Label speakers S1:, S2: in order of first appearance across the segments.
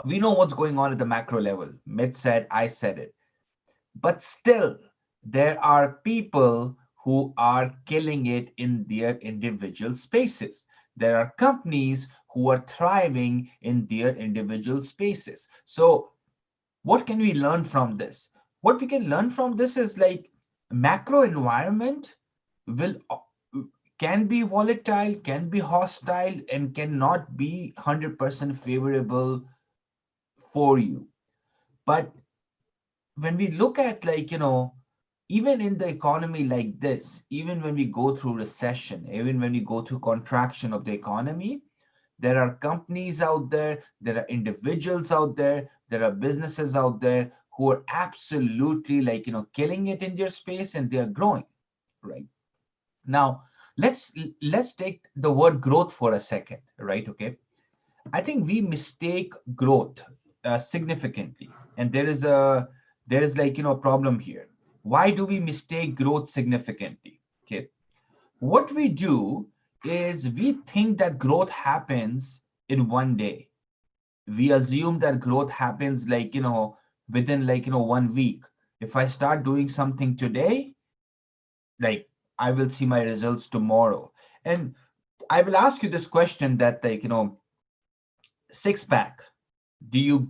S1: We know what's going on at the macro level. Mit said, I said it. But still, there are people who are killing it in their individual spaces. There are companies who are thriving in their individual spaces. So, what can we learn from this? What we can learn from this is like macro environment will can be volatile, can be hostile, and cannot be 100% favorable for you. But when we look at even in the economy like this, even when we go through recession, even when we go through contraction of the economy, there are companies out there, there are individuals out there, there are businesses out there who are absolutely killing it in their space, and they are growing, right? Now, let's take the word growth for a second, right? Okay. I think we mistake growth significantly, and there is a problem here. Why do we mistake growth significantly? Okay, what we do is we think that growth happens in one day. We assume that growth happens within 1 week. If I start doing something today, like I will see my results tomorrow. And I will ask you this question that six pack, do you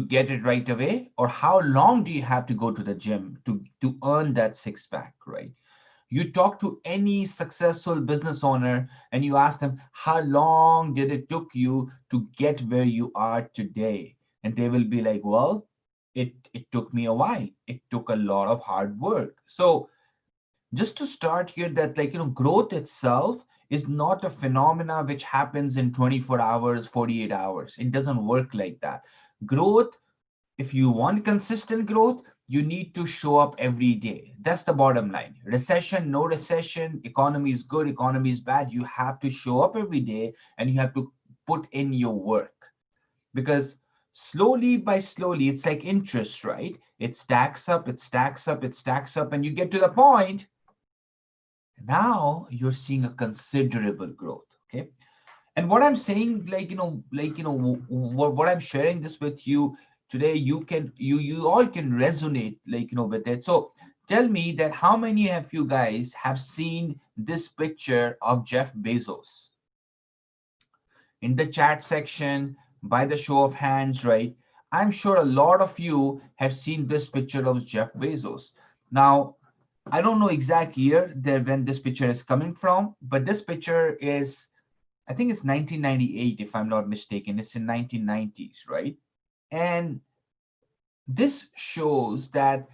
S1: get it right away, or how long do you have to go to the gym to earn that six pack, right? You talk to any successful business owner and you ask them, how long did it took you to get where you are today? And they will be like, well, it took me a while. It took a lot of hard work. So just to start here, that growth itself is not a phenomena which happens in 24 hours, 48 hours. It doesn't work like that. Growth, if you want consistent growth, you need to show up every day. That's the bottom line. Recession, no recession, economy is good, economy is bad, you have to show up every day and you have to put in your work. Because slowly by slowly, it's like interest, right? It stacks up, it stacks up, it stacks up, and you get to the point. Now you're seeing a considerable growth. Okay. And what I'm saying, what I'm sharing this with you today, you all can resonate with it. So tell me that how many of you guys have seen this picture of Jeff Bezos in the chat section? By the show of hands, right? I'm sure a lot of you have seen this picture of Jeff Bezos. Now, I don't know exact year that when this picture is coming from, but this picture is, I think it's 1998, if I'm not mistaken. It's in 1990s, right? And this shows that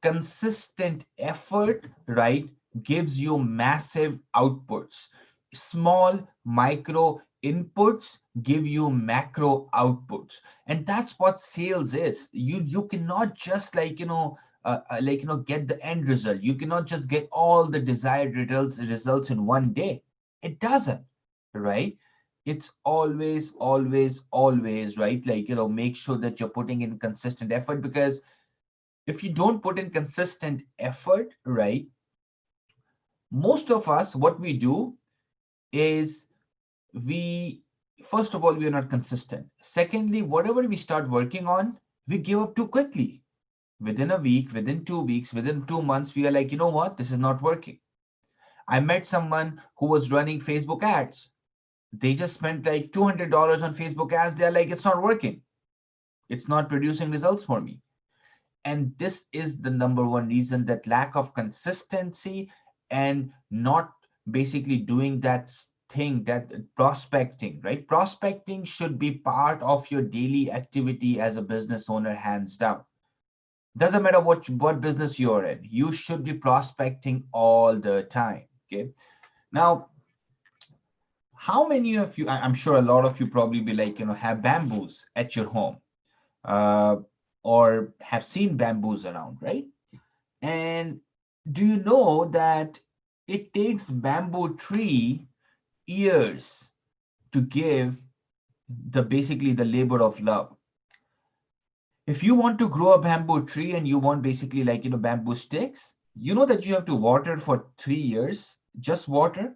S1: consistent effort, right, gives you massive outputs. Small micro inputs give you macro outputs, and that's what sales is. You cannot just get the end result. You cannot just get all the desired results in one day. It doesn't, right? It's always right, make sure that you're putting in consistent effort, because if you don't put in consistent effort, right, most of us, what we do is we, first of all, we are not consistent. Secondly, whatever we start working on, we give up too quickly. Within a week, within 2 weeks, within 2 months, we are like, you know what, this is not working. I met someone who was running Facebook ads. They just spent like $200 on Facebook ads. They're like, it's not working. It's not producing results for me. And this is the number one reason, that lack of consistency and not basically doing that thing, that prospecting, right? Prospecting should be part of your daily activity as a business owner, hands down. Doesn't matter what business you're in, you should be prospecting all the time. Okay. Now, how many of you, I'm sure a lot of you probably be like, have bamboos at your home, uh, or have seen bamboos around, right? And do you know that it takes bamboo tree years to give basically the labor of love? If you want to grow a bamboo tree and you want basically bamboo sticks, you know that you have to water for 3 years, just water.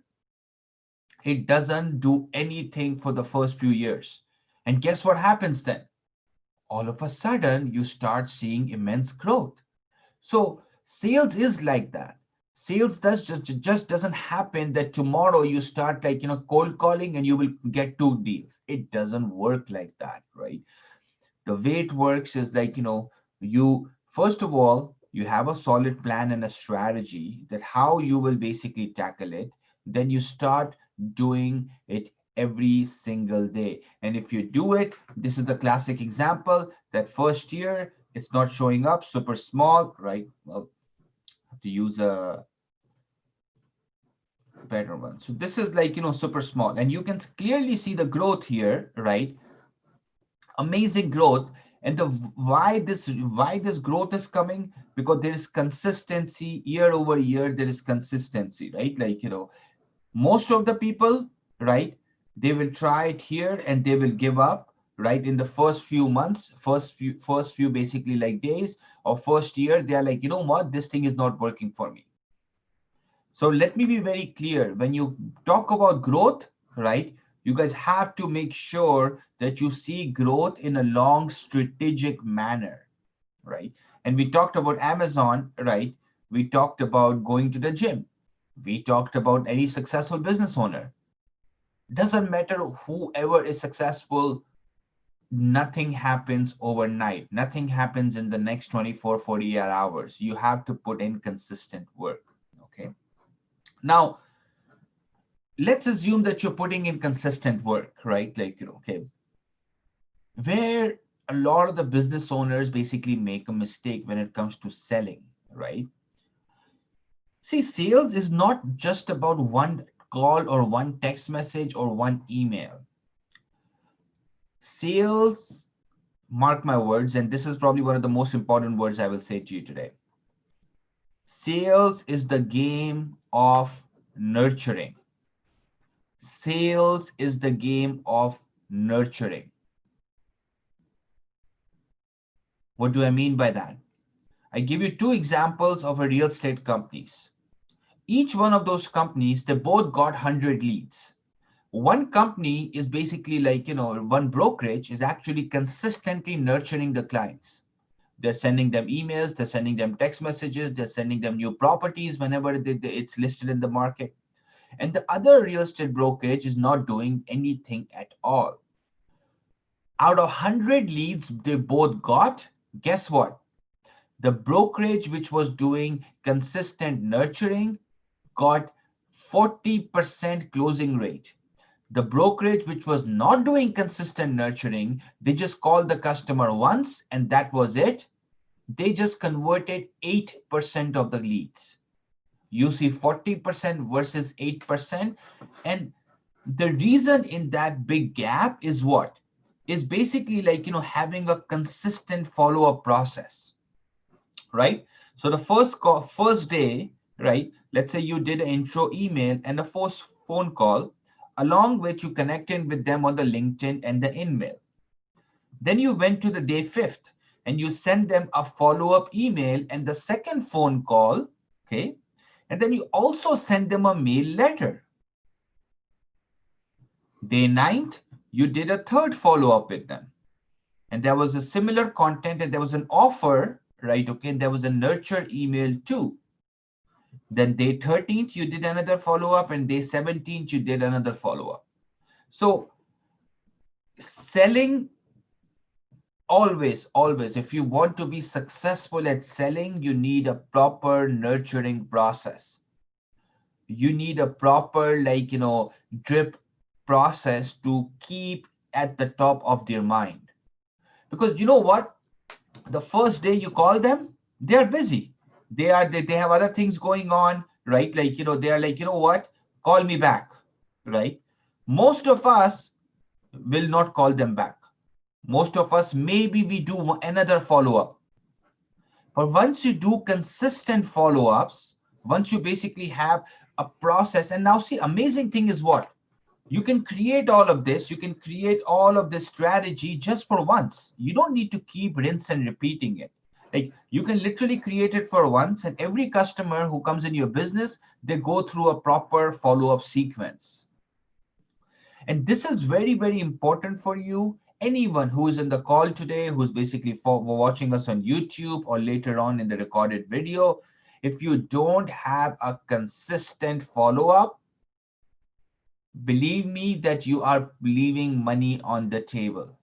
S1: It doesn't do anything for the first few years. And guess what happens then? all of a sudden you start seeing immense growth. So sales is like that. Sales just doesn't happen that tomorrow you start like cold calling and you will get two deals. It doesn't work like that, right? The way it works is like you first of all you have a solid plan and a strategy that how you will basically tackle it. Then you start doing it every single day, and if you do it, this is the classic example that first year it's not showing up, super small, right? Well, have to use a better one. So this is like super small, and you can clearly see the growth here, right? Amazing growth. And the why this growth is coming, because there is consistency year over year. There is consistency, right? Like most of the people, right, they will try it here and they will give up, right, in the first few months, first few basically like days or first year. They are like, you know what, this thing is not working for me. So let me be very clear. When you talk about growth, right, you guys have to make sure that you see growth in a long strategic manner, right? And we talked about Amazon, right? We talked about going to the gym. We talked about any successful business owner. Doesn't matter whoever is successful, nothing happens overnight. Nothing happens in the next 24, 48 hours. You have to put in consistent work, okay? Now, let's assume that you're putting in consistent work, right? Like, okay, where a lot of the business owners basically make a mistake when it comes to selling, right? See, sales is not just about one call or one text message or one email. Sales, mark my words, and this is probably one of the most important words I will say to you today. Sales is the game of nurturing. Sales is the game of nurturing. What do I mean by that? I give you two examples of a real estate companies. Each one of those companies, they both got 100 leads. One company is basically like, one brokerage is actually consistently nurturing the clients. They're sending them emails, they're sending them text messages, they're sending them new properties whenever it's listed in the market. And the other real estate brokerage is not doing anything at all. Out of 100 leads they both got, guess what? The brokerage which was doing consistent nurturing got 40% closing rate. The brokerage which was not doing consistent nurturing, they just called the customer once and that was it. They just converted 8% of the leads. You see 40% versus 8%. And the reason in that big gap is what? Is basically like, having a consistent follow-up process, right? So the first day, right? Let's say you did an intro email and a first phone call, along with you connected with them on the LinkedIn and the email. Then you went to the day fifth and you send them a follow-up email and the second phone call, okay? And then you also send them a mail letter. Day ninth, you did a third follow-up with them. And there was a similar content and there was an offer, right? Okay, and there was a nurture email too. Then day 13th, you did another follow-up, and day 17th, you did another follow-up. So selling, always, if you want to be successful at selling, you need a proper nurturing process. You need a proper, like, drip process to keep at the top of their mind. Because you know what? The first day you call them, they are busy. They have other things going on, right? Like, they are like, you know what? Call me back, right? Most of us will not call them back. Most of us, maybe we do another follow-up. But once you do consistent follow-ups, once you basically have a process, and now see, amazing thing is what? You can create all of this. You can create all of this strategy just for once. You don't need to keep rinse and repeating it. Like, you can literally create it for once, and every customer who comes in your business, they go through a proper follow-up sequence. And this is very, very important for you. anyone who is in the call today, who's basically watching us on YouTube or later on in the recorded video, if you don't have a consistent follow-up, believe me that you are leaving money on the table.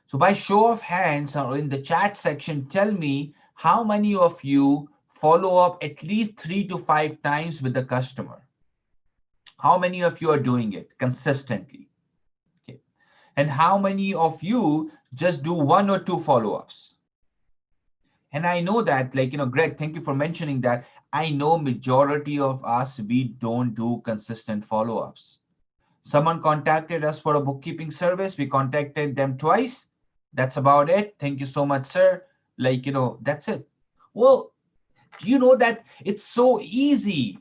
S1: So by show of hands or in the chat section, tell me how many of you follow up at least 3 to 5 times with the customer. How many of you are doing it consistently? Okay. And how many of you just do 1 or 2 follow-ups? And I know that, like, Greg, thank you for mentioning that. I know majority of us, we don't do consistent follow-ups. Someone contacted us for a bookkeeping service. We contacted them twice. That's about it. Thank you so much, sir. Like, that's it. Well, do you know that it's so easy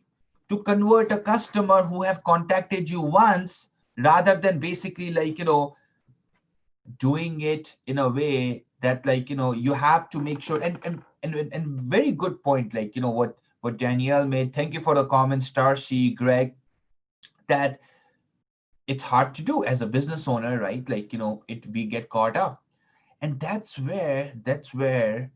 S1: to convert a customer who have contacted you once rather than basically like, doing it in a way that like, you have to make sure and very good point, like, what Danielle made. Thank you for the comments, Starcy, Greg, that it's hard to do as a business owner, right? Like, we get caught up. And that's where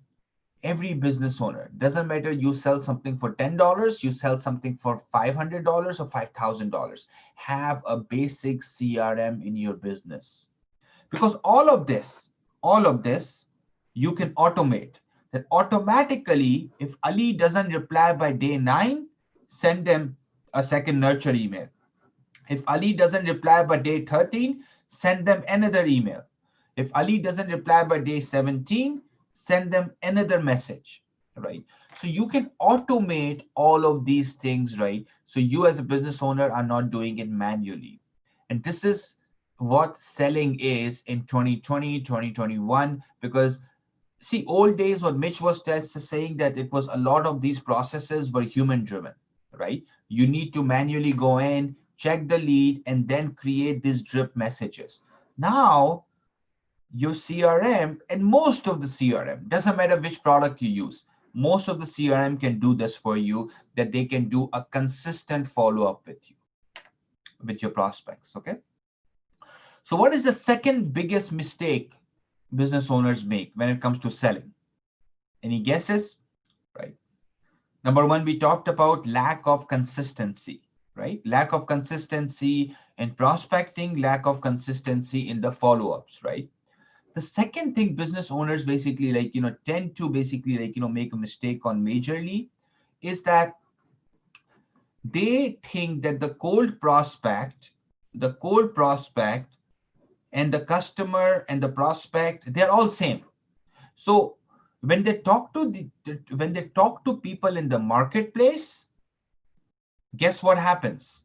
S1: every business owner, doesn't matter you sell something for $10, you sell something for $500 or $5,000, have a basic CRM in your business. Because all of this, you can automate. That automatically, if Ali doesn't reply by day 9, send them a second nurture email. If Ali doesn't reply by day 13, send them another email. If Ali doesn't reply by day 17, send them another message, right? So you can automate all of these things, right? So you as a business owner are not doing it manually. And this is what selling is in 2020, 2021, because see, old days what Mitch was saying, that it was a lot of these processes were human driven, right? You need to manually go in, check the lead, and then create these drip messages. Now, your CRM and most of the CRM, doesn't matter which product you use, most of the CRM can do this for you, that they can do a consistent follow-up with you, with your prospects, okay? So what is the second biggest mistake business owners make when it comes to selling? Any guesses? Right. Number one, we talked about lack of consistency, right? Lack of consistency in prospecting, lack of consistency in the follow-ups, right? The second thing business owners basically like, tend to basically like, make a mistake on majorly is that they think that the cold prospect and the customer and the prospect, they're all same. So when they talk to people in the marketplace, guess what happens?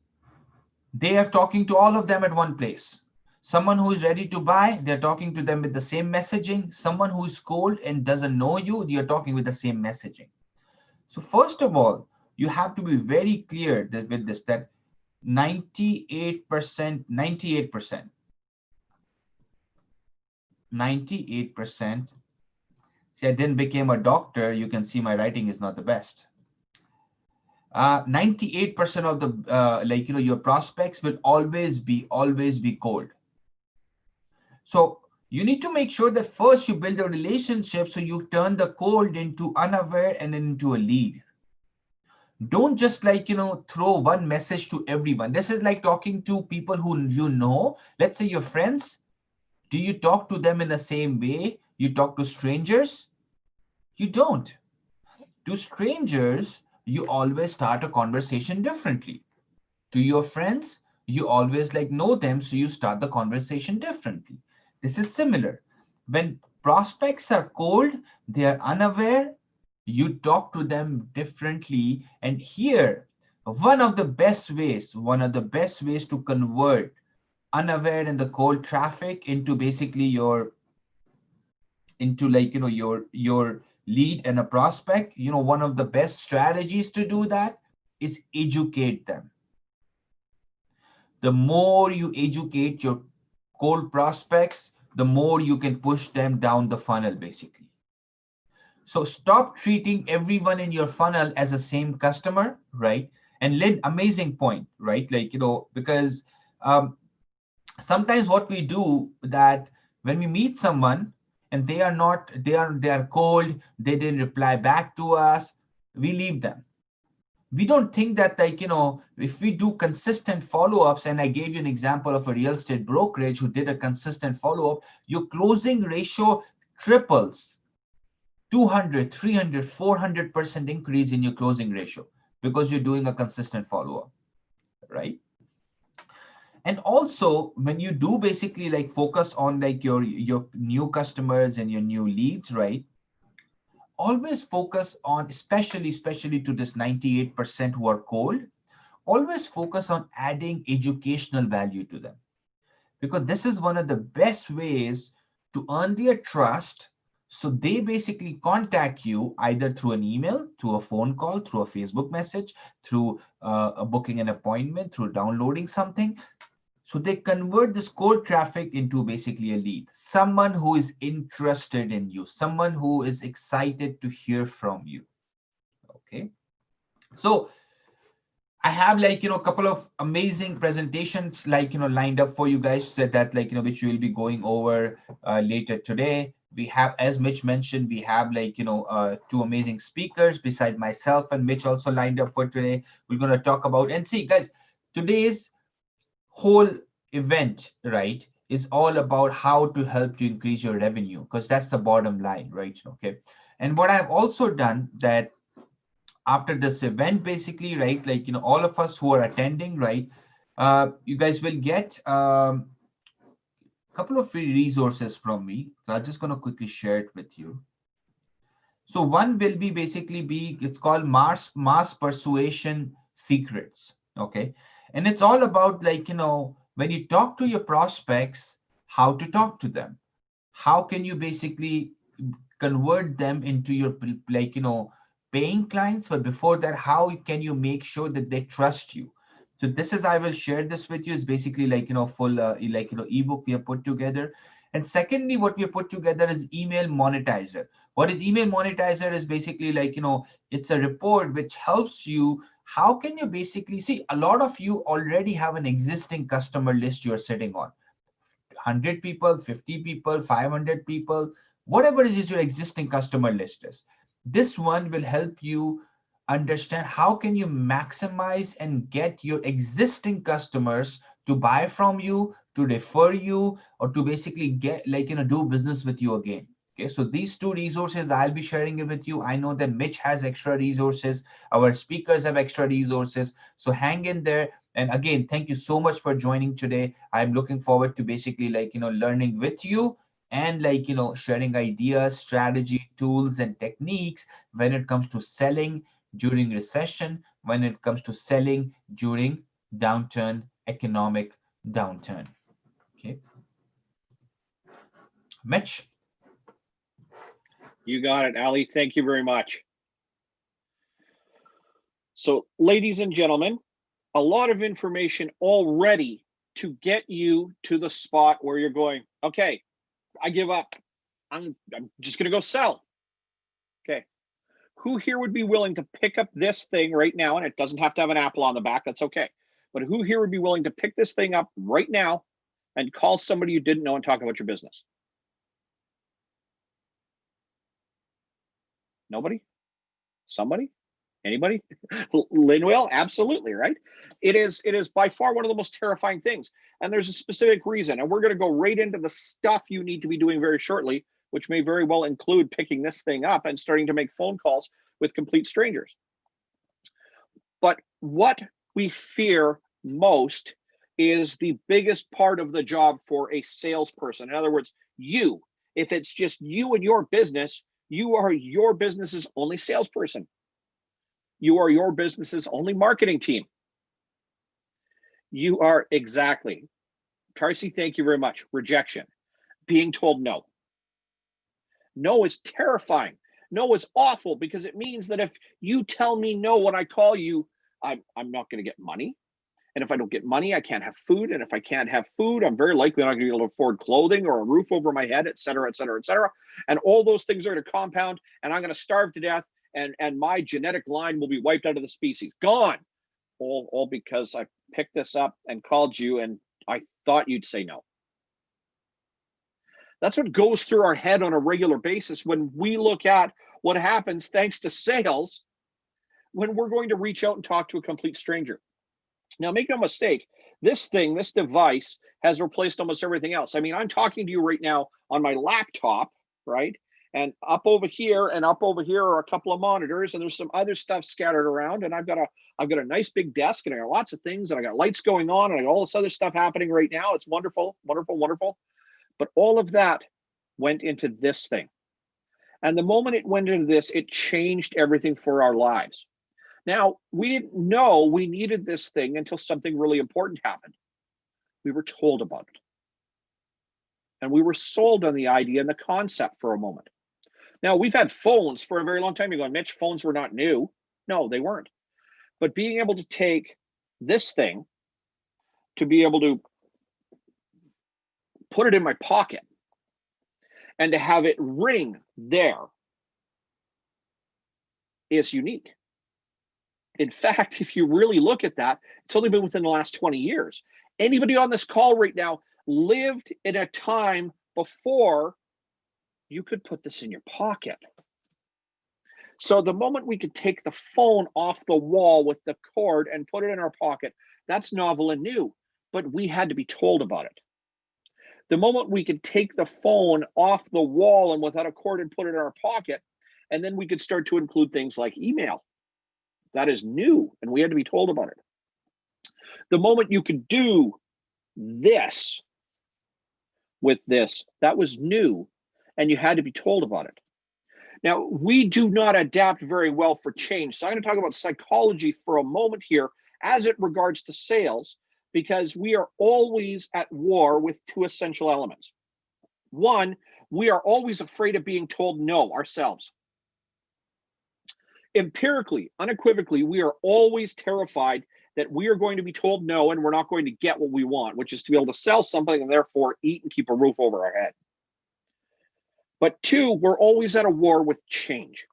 S1: They are talking to all of them at one place. Someone who is ready to buy, they're talking to them with the same messaging. Someone who is cold and doesn't know you, you're talking with the same messaging. So first of all, you have to be very clear with this, that 98%, 98%. See, I didn't become a doctor. You can see my writing is not the best. 98% of the your prospects will always be cold. So you need to make sure that first you build a relationship, so you turn the cold into unaware and then into a lead. Don't just throw one message to everyone. This is like talking to people who let's say your friends. Do you talk to them in the same way you talk to strangers? You don't. To strangers, you always start a conversation differently. To your friends, you always know them, so you start the conversation differently. This is similar. When prospects are cold, they are unaware, you talk to them differently. And here, one of the best ways to convert unaware and the cold traffic into basically your lead and a prospect, one of the best strategies to do that is educate them. The more you educate your cold prospects, the more you can push them down the funnel basically. So stop treating everyone in your funnel as the same customer, right? And Lynn, amazing point, right? Because Sometimes what we do that when we meet someone and they are not, they are cold, they didn't reply back to us, we leave them. We don't think that, like, if we do consistent follow-ups, and I gave you an example of a real estate brokerage who did a consistent follow-up, your closing ratio triples. 200, 300, 400% increase in your closing ratio because you're doing a consistent follow-up, right? And also when you do basically like focus on like your new customers and your new leads, right? Always focus on, especially to this 98% who are cold, always focus on adding educational value to them, because this is one of the best ways to earn their trust. So they basically contact you either through an email, through a phone call, through a Facebook message, through a booking an appointment, through downloading something. So they convert this cold traffic into basically a lead, someone who is interested in you, someone who is excited to hear from you. Okay. So I have like, a couple of amazing presentations like, lined up for you guys, said that like, which we will be going over later today. We have, as Mitch mentioned, we have like, two amazing speakers beside myself and Mitch also lined up for today. We're going to talk about, and see guys, today's whole event, right, is all about how to help you increase your revenue, because that's the bottom line, right? Okay. And what I've also done that after this event, basically, right, like, all of us who are attending, right, you guys will get a couple of free resources from me. So I'm just going to quickly share it with you. So one will be basically it's called mass persuasion secrets. Okay. And it's all about like, when you talk to your prospects, how to talk to them. How can you basically convert them into your like, paying clients? But before that, how can you make sure that they trust you? So this is, I will share this with you, is basically like, full like, ebook we have put together. And secondly, what we have put together is email monetizer. What is email monetizer is basically like, it's a report which helps you. How can you basically see, a lot of you already have an existing customer list you're sitting on, 100 people, 50 people, 500 people, whatever it is your existing customer list is. This one will help you understand how can you maximize and get your existing customers to buy from you, to refer you, or to basically get like, do business with you again. Okay, so these two resources I'll be sharing it with you. I know that Mitch has extra resources, our speakers have extra resources, so hang in there. And again, thank you so much for joining today. I'm looking forward to basically like, learning with you and like, sharing ideas, strategy, tools, and techniques when it comes to selling during recession, when it comes to selling during downturn, economic downturn. Okay. Mitch.
S2: You got it, Ali. Thank you very much. So, ladies and gentlemen, a lot of information already to get you to the spot where you're going, okay, I give up. I'm just going to go sell. Okay. Who here would be willing to pick up this thing right now? And it doesn't have to have an apple on the back. That's okay. But who here would be willing to pick this thing up right now and call somebody you didn't know and talk about your business? Nobody? Somebody? Anybody? Linwell, absolutely, right? It is by far one of the most terrifying things. And there's a specific reason. And we're going to go right into the stuff you need to be doing very shortly, which may very well include picking this thing up and starting to make phone calls with complete strangers. But what we fear most is the biggest part of the job for a salesperson. In other words, you, if it's just you and your business, you are your business's only salesperson. You are your business's only marketing team. You are exactly. Tarsi, thank you very much. Rejection. Being told no. No is terrifying. No is awful because it means that if you tell me no when I call you, I'm not going to get money. And if I don't get money, I can't have food. And if I can't have food, I'm very likely not going to be able to afford clothing or a roof over my head, et cetera, et cetera, et cetera. And all those things are going to compound, and I'm going to starve to death. And my genetic line will be wiped out of the species. Gone. All because I picked this up and called you and I thought you'd say no. That's what goes through our head on a regular basis when we look at what happens thanks to sales when we're going to reach out and talk to a complete stranger. Now, make no mistake, this device has replaced almost everything else. I mean, I'm talking to you right now on my laptop, right? And up over here and up over here are a couple of monitors, and there's some other stuff scattered around. And I've got a nice big desk, and I got lots of things, and I got lights going on, and I got all this other stuff happening right now. It's wonderful, wonderful, wonderful. But all of that went into this thing. And the moment it went into this, it changed everything for our lives. Now, we didn't know we needed this thing until something really important happened. We were told about it. And we were sold on the idea and the concept for a moment. Now, we've had phones for a very long time. You're going, Mitch, phones were not new. No, they weren't. But being able to take this thing, to be able to put it in my pocket and to have it ring there is unique. In fact, if you really look at that, it's only been within the last 20 years. Anybody on this call right now lived in a time before you could put this in your pocket. So the moment we could take the phone off the wall with the cord and put it in our pocket, that's novel and new, but we had to be told about it. The moment we could take the phone off the wall and without a cord and put it in our pocket, and then we could start to include things like email. That is new, and we had to be told about it. The moment you could do this with this, that was new, and you had to be told about it. Now, we do not adapt very well for change. So I'm going to talk about psychology for a moment here as it regards to sales, because we are always at war with two essential elements. One, we are always afraid of being told no ourselves. Empirically, unequivocally, we are always terrified that we are going to be told no and we're not going to get what we want, which is to be able to sell something and therefore eat and keep a roof over our head. But two, we're always at a war with change.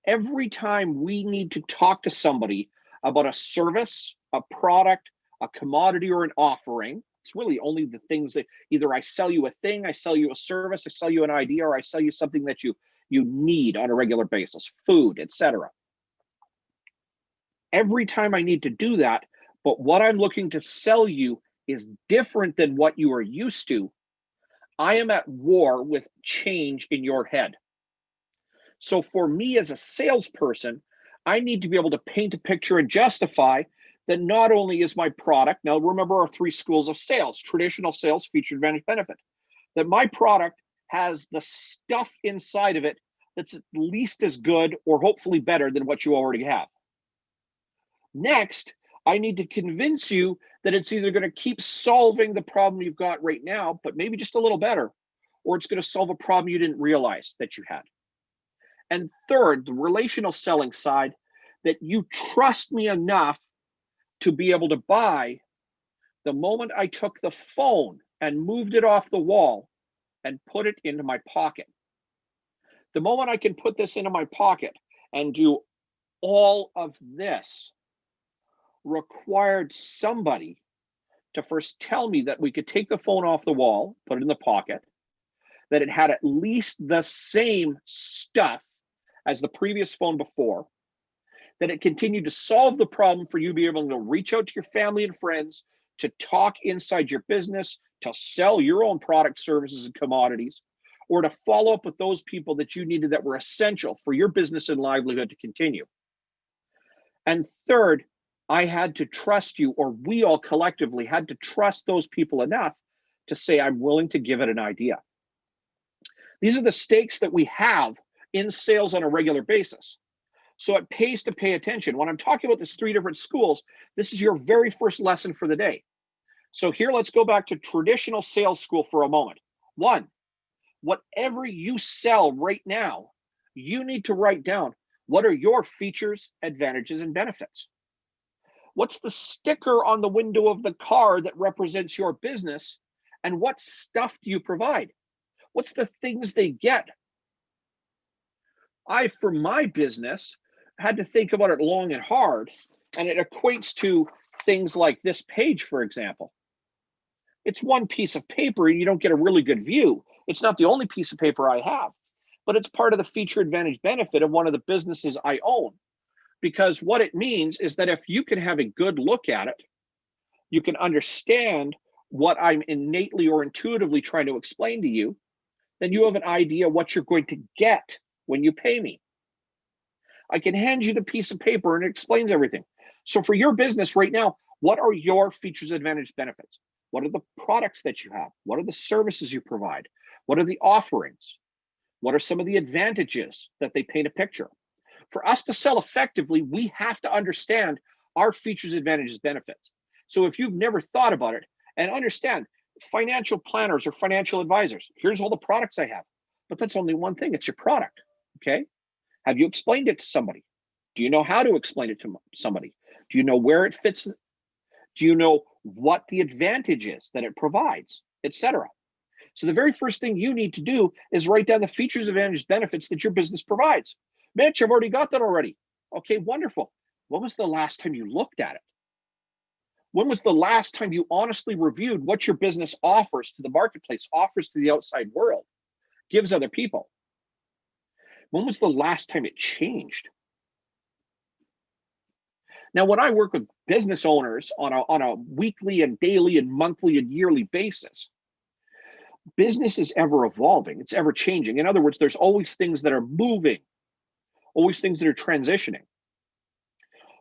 S2: Every time we need to talk to somebody about a service, a product, a commodity, or an offering, it's really only the things that either I sell you a thing, I sell you a service, I sell you an idea, or I sell you something that you need on a regular basis, food, etc. Every time I need to do that, but what I'm looking to sell you is different than what you are used to, I am at war with change in your head. So for me as a salesperson, I need to be able to paint a picture and justify that not only is my product, now remember our three schools of sales, traditional sales, feature, advantage, benefit, that my product has the stuff inside of it that's at least as good or hopefully better than what you already have. Next, I need to convince you that it's either going to keep solving the problem you've got right now, but maybe just a little better, or it's going to solve a problem you didn't realize that you had. And third, the relational selling side, that you trust me enough to be able to buy the moment I took the phone and moved it off the wall and put it into my pocket. The moment I can put this into my pocket and do all of this required somebody to first tell me that we could take the phone off the wall, put it in the pocket, that it had at least the same stuff as the previous phone before, that it continued to solve the problem for you to be able to reach out to your family and friends, to talk inside your business, to sell your own product, services, and commodities, or to follow up with those people that you needed that were essential for your business and livelihood to continue. And third, I had to trust you, or we all collectively had to trust those people enough to say, I'm willing to give it an idea. These are the stakes that we have in sales on a regular basis. So it pays to pay attention. When I'm talking about these three different schools, this is your very first lesson for the day. So here, let's go back to traditional sales school for a moment. One, whatever you sell right now, you need to write down, what are your features, advantages, and benefits? What's the sticker on the window of the car that represents your business? And what stuff do you provide? What's the things they get? I, for my business, had to think about it long and hard, and it equates to things like this page, for example. It's one piece of paper and you don't get a really good view. It's not the only piece of paper I have, but it's part of the feature advantage benefit of one of the businesses I own. Because what it means is that if you can have a good look at it, you can understand what I'm innately or intuitively trying to explain to you, then you have an idea what you're going to get when you pay me. I can hand you the piece of paper and it explains everything. So for your business right now, what are your features, advantage, benefits? What are the products that you have? What are the services you provide? What are the offerings? What are some of the advantages that they paint a picture? For us to sell effectively, we have to understand our features, advantages, benefits. So if you've never thought about it, and understand, financial planners or financial advisors, here's all the products I have, but that's only one thing, it's your product, okay? Have you explained it to somebody? Do you know how to explain it to somebody? Do you know where it fits? Do you know what the advantage is that it provides, etc.? So the very first thing you need to do is write down the features, advantages, benefits that your business provides. Mitch, I've already got that already. Okay, wonderful. When was the last time you looked at it? When was the last time you honestly reviewed what your business offers to the marketplace, offers to the outside world, gives other people? When was the last time it changed? Now, when I work with business owners on a weekly and daily and monthly and yearly basis, business is ever evolving. It's ever changing. In other words, there's always things that are moving, always things that are transitioning.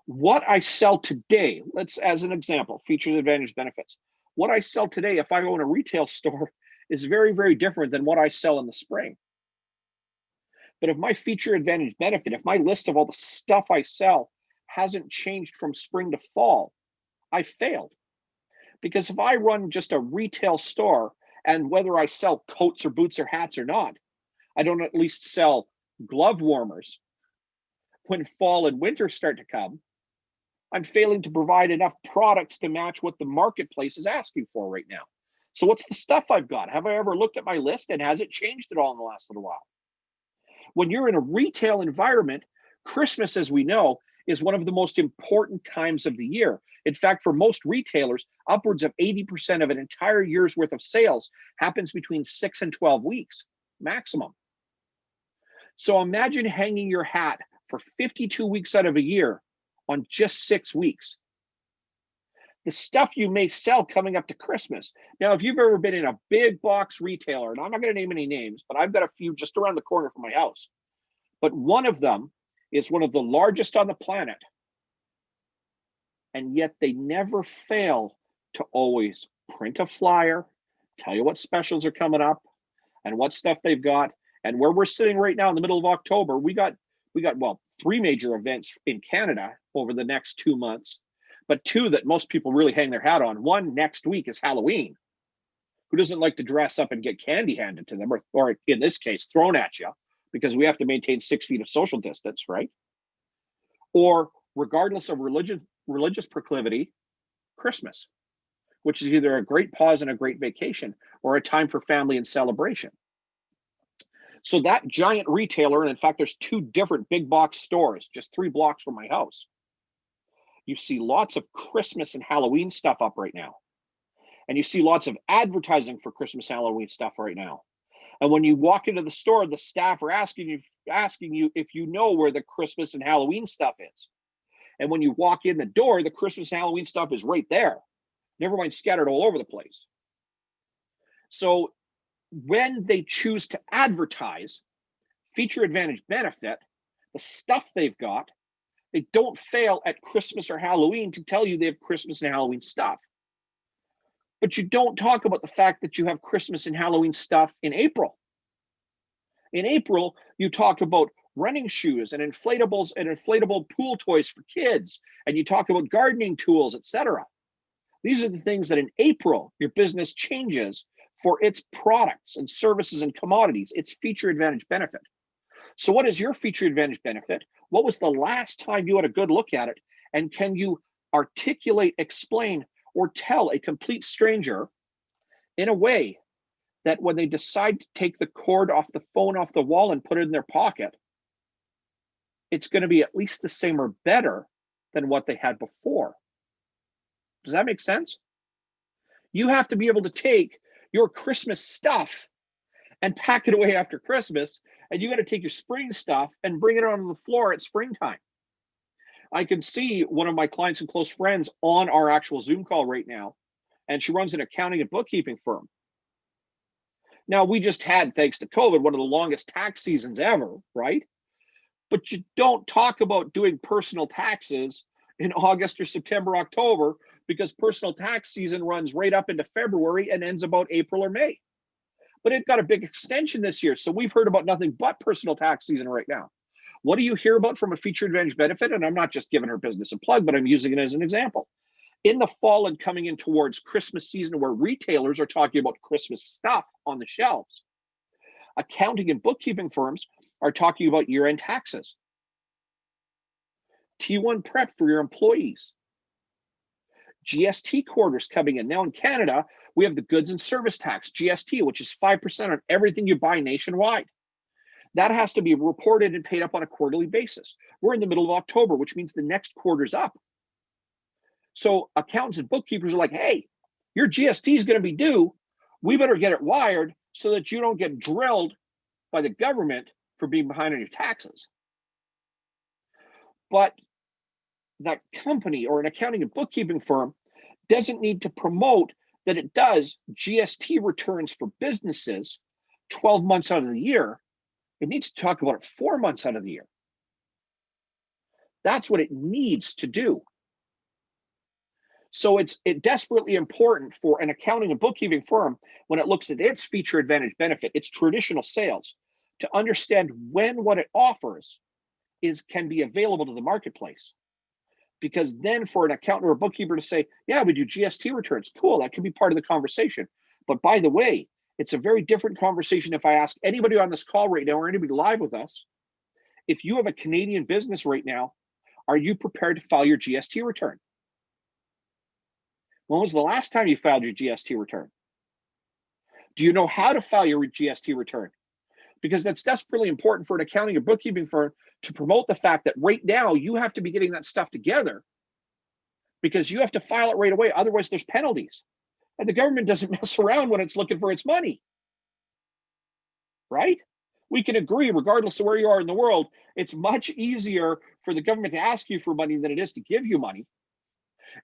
S2: What I sell today, let's, as an example, features, advantage, benefits. What I sell today, if I go in a retail store, is very, very different than what I sell in the spring. But if my feature, advantage, benefit, if my list of all the stuff I sell hasn't changed from spring to fall, I failed. Because if I run just a retail store, and whether I sell coats or boots or hats or not, I don't at least sell glove warmers when fall and winter start to come, I'm failing to provide enough products to match what the marketplace is asking for right now. So what's the stuff I've got? Have I ever looked at my list, and has it changed at all in the last little while? When you're in a retail environment, Christmas, as we know, is one of the most important times of the year. In fact, for most retailers, upwards of 80% of an entire year's worth of sales happens between 6 and 12 weeks maximum. So imagine hanging your hat for 52 weeks out of a year on just 6 weeks. The stuff you may sell coming up to Christmas. Now, if you've ever been in a big box retailer, and I'm not going to name any names, but I've got a few just around the corner from my house. But one of them is one of the largest on the planet. And yet they never fail to always print a flyer, tell you what specials are coming up and what stuff they've got. And where we're sitting right now in the middle of October, we got well, 3 major events in Canada over the next 2 months, but 2 that most people really hang their hat on. One next week is Halloween. Who doesn't like to dress up and get candy handed to them, or in this case, thrown at you, because we have to maintain 6 feet of social distance, right? Or regardless of religious proclivity, Christmas, which is either a great pause and a great vacation, or a time for family and celebration. So that giant retailer, and in fact, there's 2 different big box stores, just 3 blocks from my house. You see lots of Christmas and Halloween stuff up right now. And you see lots of advertising for Christmas, Halloween stuff right now. And when you walk into the store, the staff are asking you if you know where the Christmas and Halloween stuff is. And when you walk in the door, the Christmas and Halloween stuff is right there. Never mind scattered all over the place. So when they choose to advertise feature, advantage, benefit, the stuff they've got, they don't fail at Christmas or Halloween to tell you they have Christmas and Halloween stuff. But you don't talk about the fact that you have Christmas and Halloween stuff in April. In April, you talk about running shoes and inflatables and inflatable pool toys for kids, and you talk about gardening tools, etc. These are the things that in April, your business changes for its products and services and commodities, its feature, advantage, benefit. So what is your feature, advantage, benefit? What was the last time you had a good look at it? And can you articulate, explain, or tell a complete stranger in a way that when they decide to take the cord off the phone off the wall and put it in their pocket, it's going to be at least the same or better than what they had before? Does that make sense? You have to be able to take your Christmas stuff and pack it away after Christmas, and you got to take your spring stuff and bring it onto the floor at springtime. I can see one of my clients and close friends on our actual Zoom call right now, and she runs an accounting and bookkeeping firm. Now, we just had, thanks to COVID, one of the longest tax seasons ever, right? But you don't talk about doing personal taxes in August or September, October, because personal tax season runs right up into February and ends about April or May. But it got a big extension this year. So we've heard about nothing but personal tax season right now. What do you hear about from a feature advantage benefit? And I'm not just giving her business a plug, but I'm using it as an example. In the fall and coming in towards Christmas season, where retailers are talking about Christmas stuff on the shelves, accounting and bookkeeping firms are talking about year-end taxes, T1 prep for your employees, GST quarters coming in. Now in Canada, we have the goods and service tax, GST, which is 5% on everything you buy nationwide. That has to be reported and paid up on a quarterly basis. We're in the middle of October, which means the next quarter's up. So accountants and bookkeepers are like, hey, your GST is going to be due. We better get it wired so that you don't get drilled by the government for being behind on your taxes. But that company or an accounting and bookkeeping firm doesn't need to promote that it does GST returns for businesses 12 months out of the year. It needs to talk about it 4 months out of the year. That's what it needs to do. So it's desperately important for an accounting and bookkeeping firm, when it looks at its feature advantage benefit, its traditional sales, to understand when what it offers can be available to the marketplace. Because then for an accountant or a bookkeeper to say, yeah, we do GST returns, cool, that can be part of the conversation. But by the way, it's a very different conversation if I ask anybody on this call right now or anybody live with us, if you have a Canadian business right now, are you prepared to file your GST return? When was the last time you filed your GST return? Do you know how to file your GST return? Because that's desperately important for an accounting or bookkeeping firm to promote the fact that right now you have to be getting that stuff together, because you have to file it right away. Otherwise, there's penalties. And the government doesn't mess around when it's looking for its money, right? We can agree, regardless of where you are in the world, it's much easier for the government to ask you for money than it is to give you money.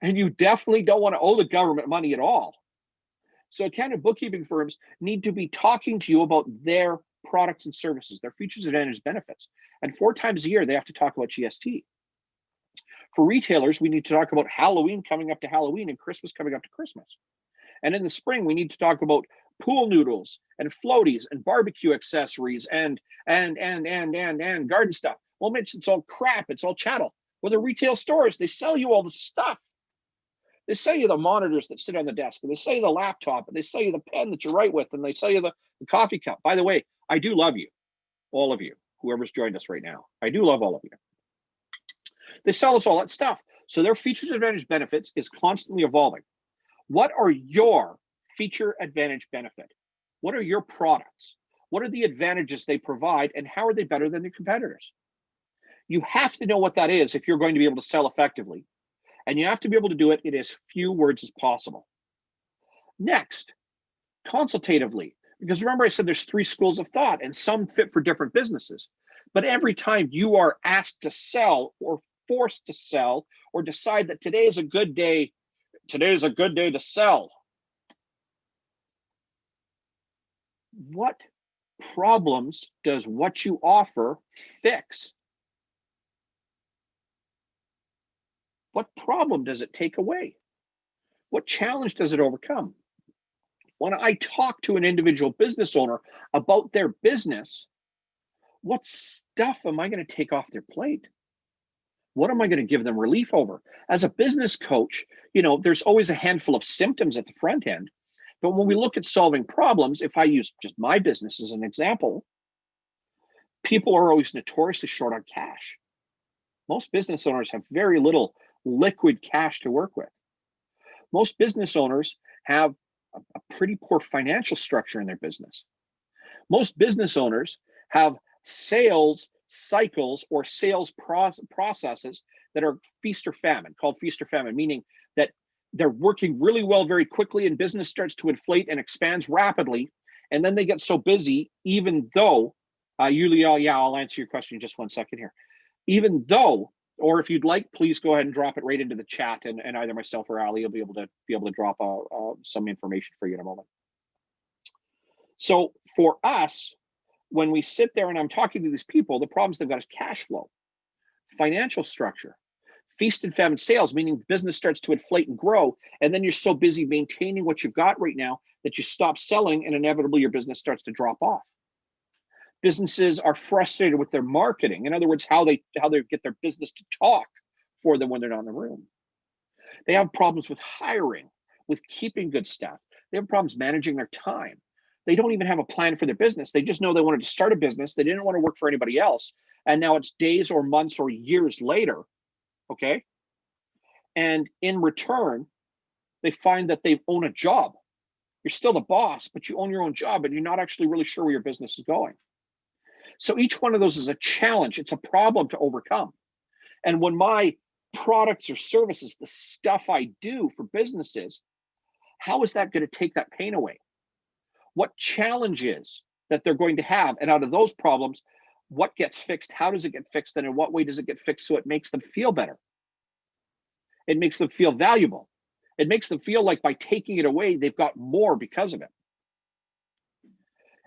S2: And you definitely don't want to owe the government money at all. So accounting and bookkeeping firms need to be talking to you about their products and services, their features, advantages, benefits. And 4 times a year, they have to talk about GST. For retailers, we need to talk about Halloween coming up to Halloween and Christmas coming up to Christmas. And in the spring, we need to talk about pool noodles and floaties and barbecue accessories and garden stuff. Well, Mitch, it's all crap. It's all chattel. Well, the retail stores, they sell you all the stuff. They sell you the monitors that sit on the desk, and they sell you the laptop, and they sell you the pen that you write with, and they sell you the coffee cup. By the way, I do love you, all of you, whoever's joined us right now. I do love all of you. They sell us all that stuff. So their features, advantage, benefits is constantly evolving. What are your feature, advantage, benefit? What are your products? What are the advantages they provide, and how are they better than their competitors? You have to know what that is if you're going to be able to sell effectively. And you have to be able to do it in as few words as possible. Next, consultatively, because remember I said there's 3 schools of thought, and some fit for different businesses. But every time you are asked to sell or forced to sell or decide that today is a good day to sell, what problems does what you offer fix? What problem does it take away? What challenge does it overcome? When I talk to an individual business owner about their business, what stuff am I going to take off their plate? What am I going to give them relief over? As a business coach, there's always a handful of symptoms at the front end. But when we look at solving problems, if I use just my business as an example, people are always notoriously short on cash. Most business owners have very little liquid cash to work with. Most business owners have a pretty poor financial structure in their business. Most business owners have sales cycles or sales processes that are feast or famine, called feast or famine, meaning that they're working really well very quickly, and business starts to inflate and expands rapidly. And then they get so busy, even though, Yulia, yeah, I'll answer your question in just 1 second here. Even though, or if you'd like, please go ahead and drop it right into the chat, and either myself or Ali will be able to drop some information for you in a moment. So for us, when we sit there and I'm talking to these people, the problems they've got is cash flow, financial structure, feast and famine sales, meaning the business starts to inflate and grow, and then you're so busy maintaining what you've got right now that you stop selling, and inevitably your business starts to drop off. Businesses are frustrated with their marketing. In other words, how they get their business to talk for them when they're not in the room. They have problems with hiring, with keeping good staff. They have problems managing their time. They don't even have a plan for their business. They just know they wanted to start a business. They didn't want to work for anybody else. And now it's days or months or years later, okay? And in return, they find that they own a job. You're still the boss, but you own your own job, and you're not actually really sure where your business is going. So each one of those is a challenge. It's a problem to overcome. And when my products or services, the stuff I do for businesses, how is that going to take that pain away? What challenges that they're going to have? And out of those problems, what gets fixed? How does it get fixed? And in what way does it get fixed so it makes them feel better? It makes them feel valuable. It makes them feel like by taking it away, they've got more because of it.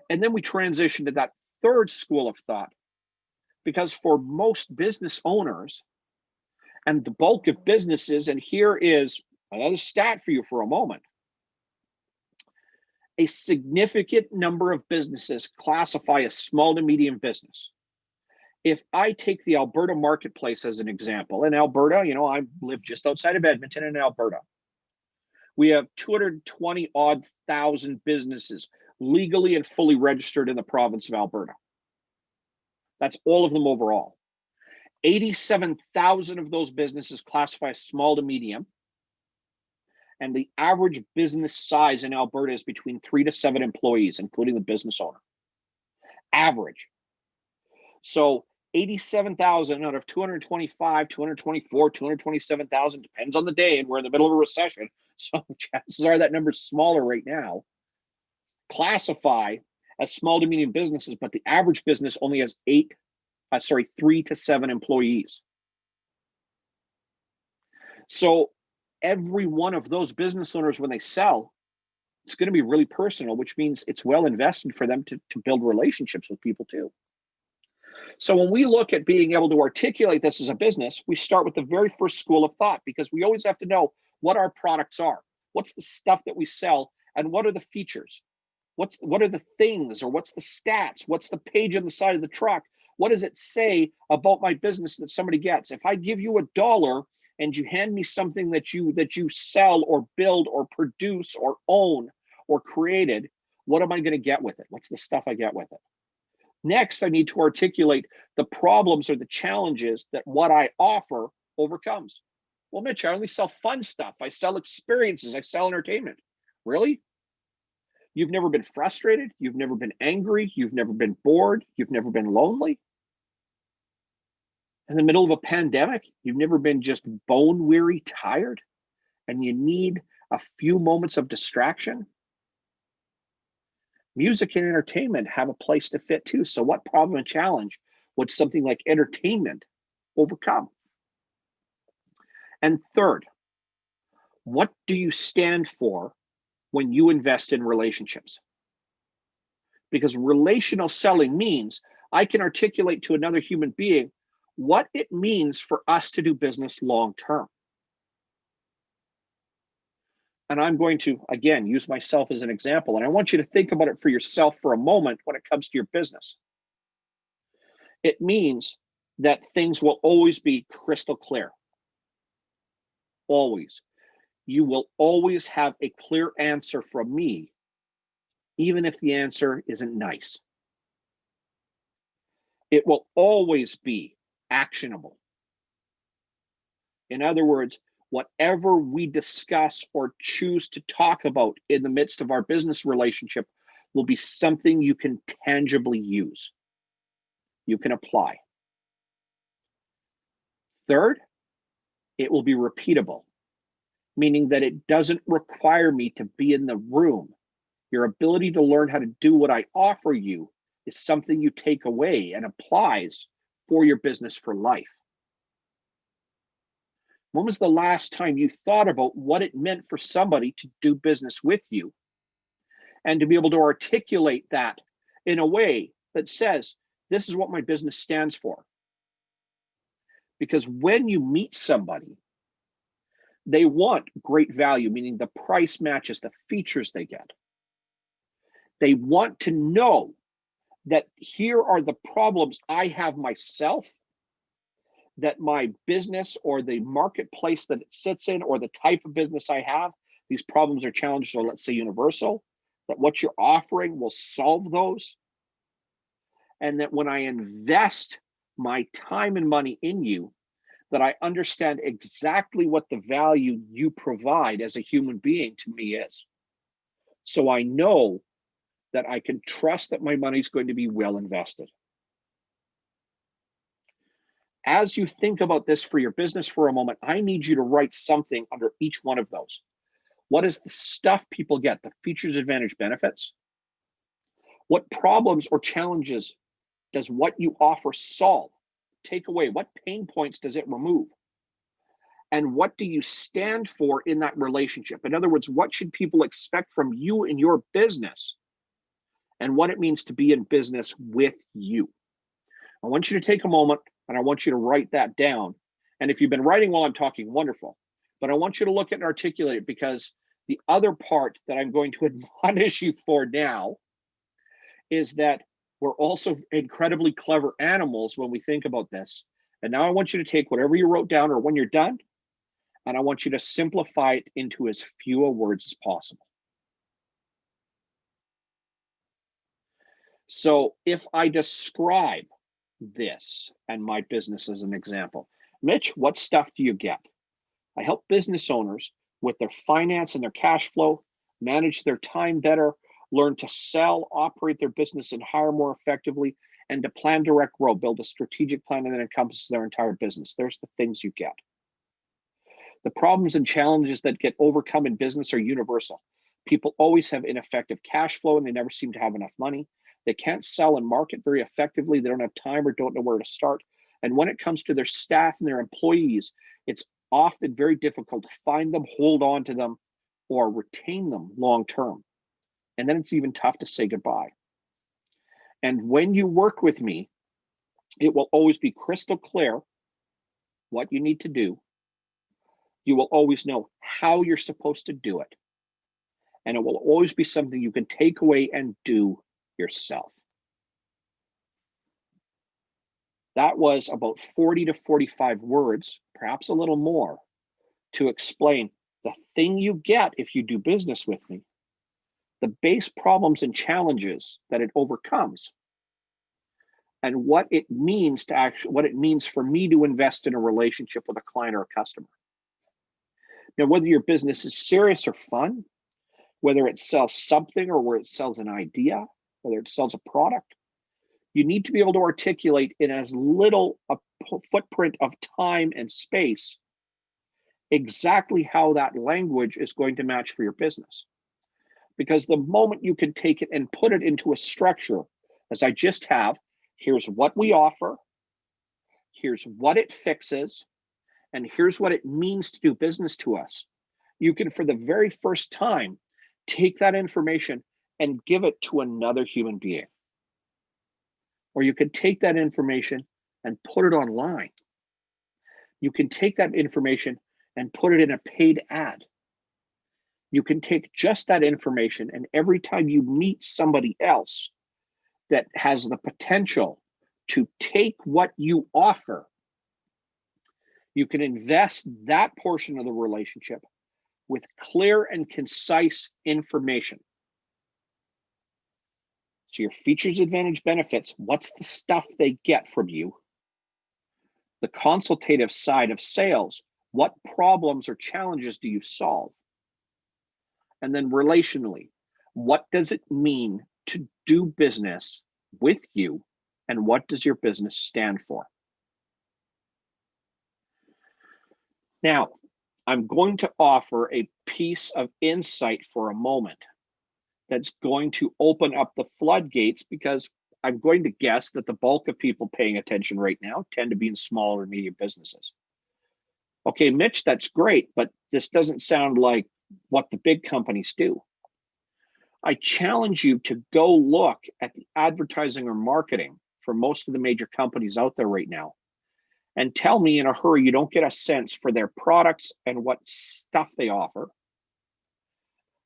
S2: And then we transition to that third school of thought, because for most business owners and the bulk of businesses, and here is another stat for you for a moment, a significant number of businesses classify as small to medium business. If I take the Alberta marketplace as an example, in Alberta, you know, I live just outside of Edmonton in Alberta. We have 220 odd thousand businesses legally and fully registered in the province of Alberta. That's all of them overall. 87,000 of those businesses classify as small to medium. And the average business size in Alberta is between 3 to 7 employees, including the business owner. Average. So 87,000 out of 225, 224, 227,000, depends on the day, and we're in the middle of a recession, so chances are that number's smaller right now, classify as small to medium businesses, but the average business only has 3 to 7 employees. So every one of those business owners, when they sell, it's going to be really personal, which means it's well invested for them to build relationships with people too. So when we look at being able to articulate this as a business, we start with the very first school of thought, because we always have to know what our products are. What's the stuff that we sell, and what are the features? What are the things, or what's the stats? What's the page on the side of the truck? What does it say about my business that somebody gets? If I give you $1 and you hand me something that you sell or build or produce or own or created, what am I going to get with it? What's the stuff I get with it? Next, I need to articulate the problems or the challenges that what I offer overcomes. Well, Mitch, I only sell fun stuff. I sell experiences. I sell entertainment. Really? You've never been frustrated? You've never been angry? You've never been bored? You've never been lonely? In the middle of a pandemic, you've never been just bone weary, tired, and you need a few moments of distraction? Music and entertainment have a place to fit too. So what problem and challenge would something like entertainment overcome? And third, what do you stand for when you invest in relationships? Because relational selling means I can articulate to another human being what it means for us to do business long term. And I'm going to, again, use myself as an example. And I want you to think about it for yourself for a moment when it comes to your business. It means that things will always be crystal clear. Always. You will always have a clear answer from me, even if the answer isn't nice. It will always be actionable. In other words, whatever we discuss or choose to talk about in the midst of our business relationship will be something you can tangibly use. You can apply. Third, it will be repeatable. meaning that it doesn't require me to be in the room. Your ability to learn how to do what I offer you is something you take away and applies for your business for life. When was the last time you thought about what it meant for somebody to do business with you and to be able to articulate that in a way that says, this is what my business stands for? Because when you meet somebody, they want great value, meaning the price matches the features they get. They want to know that here are the problems I have myself, that my business or the marketplace that it sits in or the type of business I have, these problems or challenges are, let's say, universal, that what you're offering will solve those. And that when I invest my time and money in you, that I understand exactly what the value you provide as a human being to me is. So I know that I can trust that my money is going to be well invested. As you think about this for your business for a moment, I need you to write something under each one of those. What is the stuff people get, the features, advantage, benefits? What problems or challenges does what you offer solve? Take away? What pain points does it remove? And what do you stand for in that relationship? In other words, what should people expect from you in your business and what it means to be in business with you? I want you to take a moment and I want you to write that down. And if you've been writing while I'm talking, wonderful. But I want you to look at and articulate it, because the other part that I'm going to admonish you for now is that we're also incredibly clever animals when we think about this. And now I want you to take whatever you wrote down or when you're done, and I want you to simplify it into as few words as possible. So if I describe this and my business as an example, Mitch, what stuff do you get? I help business owners with their finance and their cash flow, manage their time better, learn to sell, operate their business and hire more effectively, and to plan, direct, grow, build a strategic plan that encompasses their entire business. There's the things you get. The problems and challenges that get overcome in business are universal. People always have ineffective cash flow and they never seem to have enough money. They can't sell and market very effectively. They don't have time or don't know where to start. And when it comes to their staff and their employees, it's often very difficult to find them, hold on to them, or retain them long term. And then it's even tough to say goodbye. And when you work with me, it will always be crystal clear what you need to do. You will always know how you're supposed to do it. And it will always be something you can take away and do yourself. That was about 40 to 45 words, perhaps a little more, to explain the thing you get if you do business with me, the base problems and challenges that it overcomes, and what it means for me to invest in a relationship with a client or a customer. Now, whether your business is serious or fun, whether it sells something or where it sells an idea, whether it sells a product, you need to be able to articulate in as little a footprint of time and space exactly how that language is going to match for your business. Because the moment you can take it and put it into a structure, as I just have, here's what we offer, here's what it fixes, and here's what it means to do business to us. You can, for the very first time, take that information and give it to another human being. Or you can take that information and put it online. You can take that information and put it in a paid ad. You can take just that information, and every time you meet somebody else that has the potential to take what you offer, you can invest that portion of the relationship with clear and concise information. So your features, advantage, benefits, what's the stuff they get from you? The consultative side of sales, what problems or challenges do you solve? And then relationally, what does it mean to do business with you, and what does your business stand for? Now, I'm going to offer a piece of insight for a moment that's going to open up the floodgates, because I'm going to guess that the bulk of people paying attention right now tend to be in small or medium businesses. Okay, Mitch, that's great, but this doesn't sound like what the big companies do. I challenge you to go look at the advertising or marketing for most of the major companies out there right now, and tell me in a hurry you don't get a sense for their products and what stuff they offer,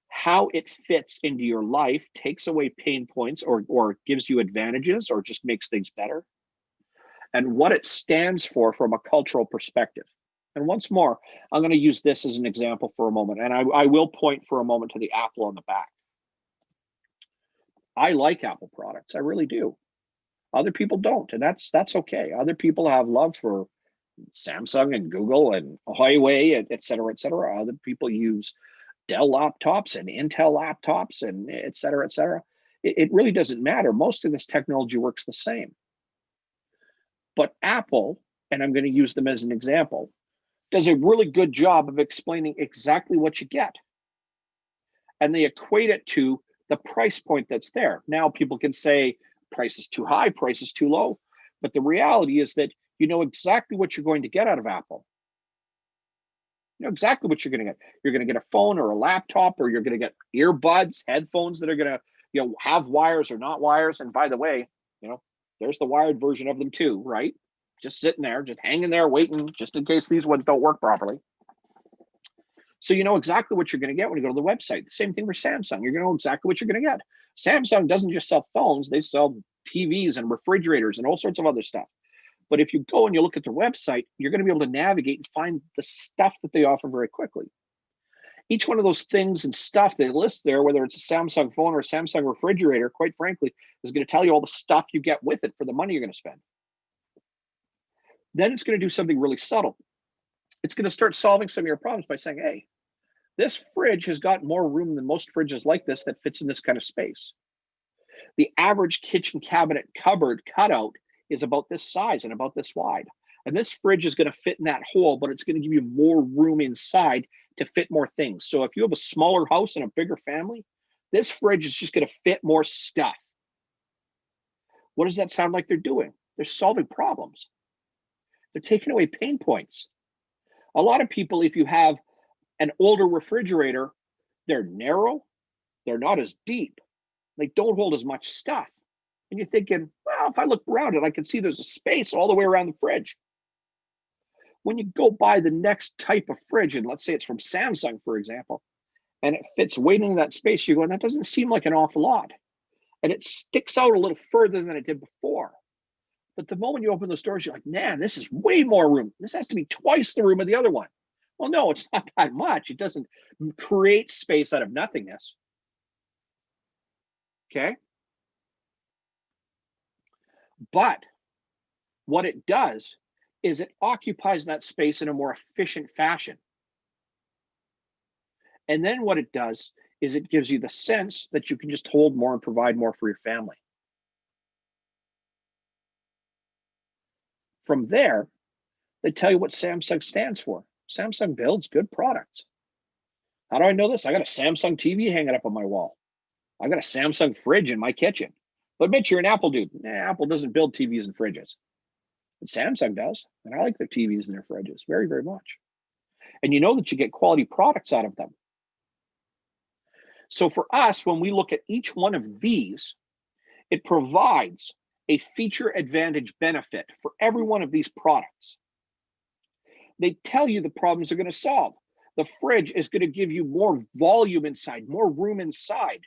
S2: how it fits into your life, takes away pain points or gives you advantages or just makes things better, and what it stands for from a cultural perspective. And once more, I'm going to use this as an example for a moment, and I will point for a moment to the apple on the back. I like Apple products, I really do. Other people don't, and that's okay. Other people have love for Samsung and Google and Huawei, et cetera, et cetera. Other people use Dell laptops and Intel laptops and et cetera, et cetera. It really doesn't matter. Most of this technology works the same. But Apple, and I'm going to use them as an example, does a really good job of explaining exactly what you get. And they equate it to the price point that's there. Now people can say price is too high, price is too low. But the reality is that you know exactly what you're going to get out of Apple. You know exactly what you're going to get. You're going to get a phone or a laptop, or you're going to get earbuds, headphones that are going to, have wires or not wires. And by the way, there's the wired version of them too, right? Just sitting there, just hanging there, waiting, just in case these ones don't work properly. So you know exactly what you're going to get when you go to the website. The same thing for Samsung. You're going to know exactly what you're going to get. Samsung doesn't just sell phones, they sell TVs and refrigerators and all sorts of other stuff. But if you go and you look at their website, you're going to be able to navigate and find the stuff that they offer very quickly. Each one of those things and stuff they list there, whether it's a Samsung phone or a Samsung refrigerator, quite frankly, is going to tell you all the stuff you get with it for the money you're going to spend. Then it's going to do something really subtle. It's going to start solving some of your problems by saying, hey, this fridge has got more room than most fridges like this that fits in this kind of space. The average kitchen cabinet cupboard cutout is about this size and about this wide. And this fridge is going to fit in that hole, but it's going to give you more room inside to fit more things. So if you have a smaller house and a bigger family, this fridge is just going to fit more stuff. What does that sound like they're doing? They're solving problems. They're taking away pain points. A lot of people, if you have an older refrigerator, they're narrow, they're not as deep, they don't hold as much stuff. And you're thinking, well, if I look around it, I can see there's a space all the way around the fridge. When you go buy the next type of fridge, and let's say it's from Samsung, for example, and it fits way into that space, you're going, that doesn't seem like an awful lot. And it sticks out a little further than it did before. But the moment you open those doors, you're like, man, this is way more room. This has to be twice the room of the other one. Well, no, it's not that much. It doesn't create space out of nothingness. Okay? But what it does is it occupies that space in a more efficient fashion. And then what it does is it gives you the sense that you can just hold more and provide more for your family. From there, they tell you what Samsung stands for. Samsung builds good products. How do I know this? I got a Samsung TV hanging up on my wall. I got a Samsung fridge in my kitchen. But Mitch, you're an Apple dude. Apple doesn't build TVs and fridges. But Samsung does. And I like their TVs and their fridges very, very much. And you know that you get quality products out of them. So for us, when we look at each one of these, it provides a feature advantage benefit for every one of these products. They tell you the problems they're going to solve. The fridge is going to give you more volume inside, more room inside.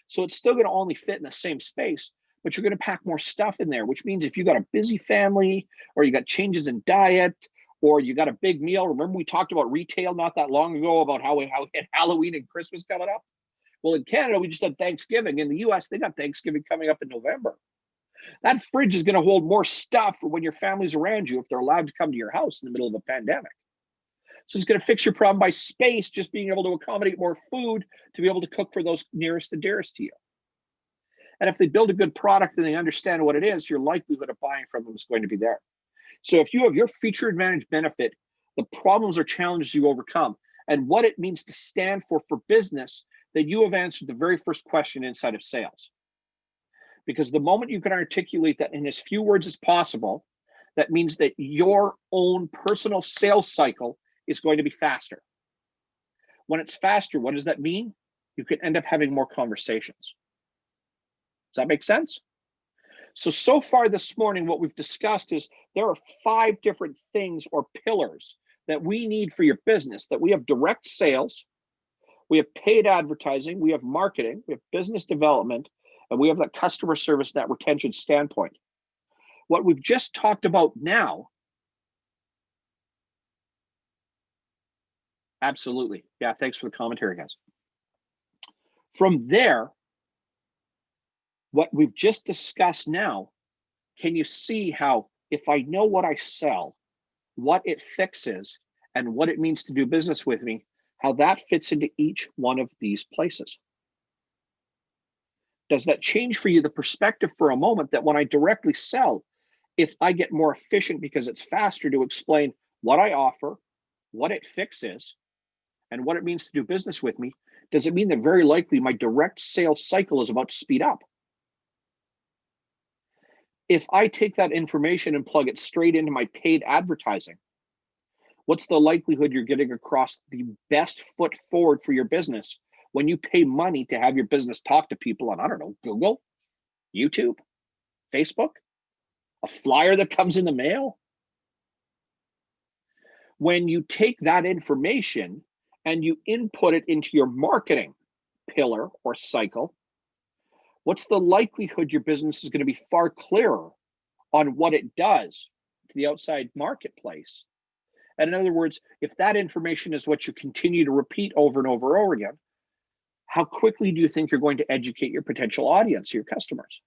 S2: So it's still going to only fit in the same space, but you're going to pack more stuff in there, which means if you got a busy family, or you got changes in diet, or you got a big meal. Remember we talked about retail not that long ago about how we had Halloween and Christmas coming up? Well, in Canada, we just had Thanksgiving. In the US, they got Thanksgiving coming up in November. That fridge is going to hold more stuff for when your family's around you if they're allowed to come to your house in the middle of a pandemic. So it's going to fix your problem by space, just being able to accommodate more food to be able to cook for those nearest and dearest to you. And if they build a good product and they understand what it is, your likelihood of buying from them is going to be there. So if you have your feature advantage benefit, the problems or challenges you overcome, and what it means to stand for business, then you have answered the very first question inside of sales. Because the moment you can articulate that in as few words as possible, that means that your own personal sales cycle is going to be faster. When it's faster, what does that mean? You can end up having more conversations. Does that make sense? So far this morning, what we've discussed is there are 5 different things or pillars that we need for your business. That we have direct sales, we have paid advertising, we have marketing, we have business development, and we have that customer service, that retention standpoint. What we've just talked about now, absolutely. Yeah, thanks for the commentary, guys. From there, what we've just discussed now, can you see how if I know what I sell, what it fixes, and what it means to do business with me, how that fits into each one of these places? Does that change for you the perspective for a moment that when I directly sell, if I get more efficient because it's faster to explain what I offer, what it fixes, and what it means to do business with me, does it mean that very likely my direct sales cycle is about to speed up? If I take that information and plug it straight into my paid advertising, what's the likelihood you're getting across the best foot forward for your business when you pay money to have your business talk to people on, I don't know, Google, YouTube, Facebook, a flyer that comes in the mail? When you take that information and you input it into your marketing pillar or cycle, what's the likelihood your business is going to be far clearer on what it does to the outside marketplace? And in other words, if that information is what you continue to repeat over and over and over again, how quickly do you think you're going to educate your potential audience, your customers?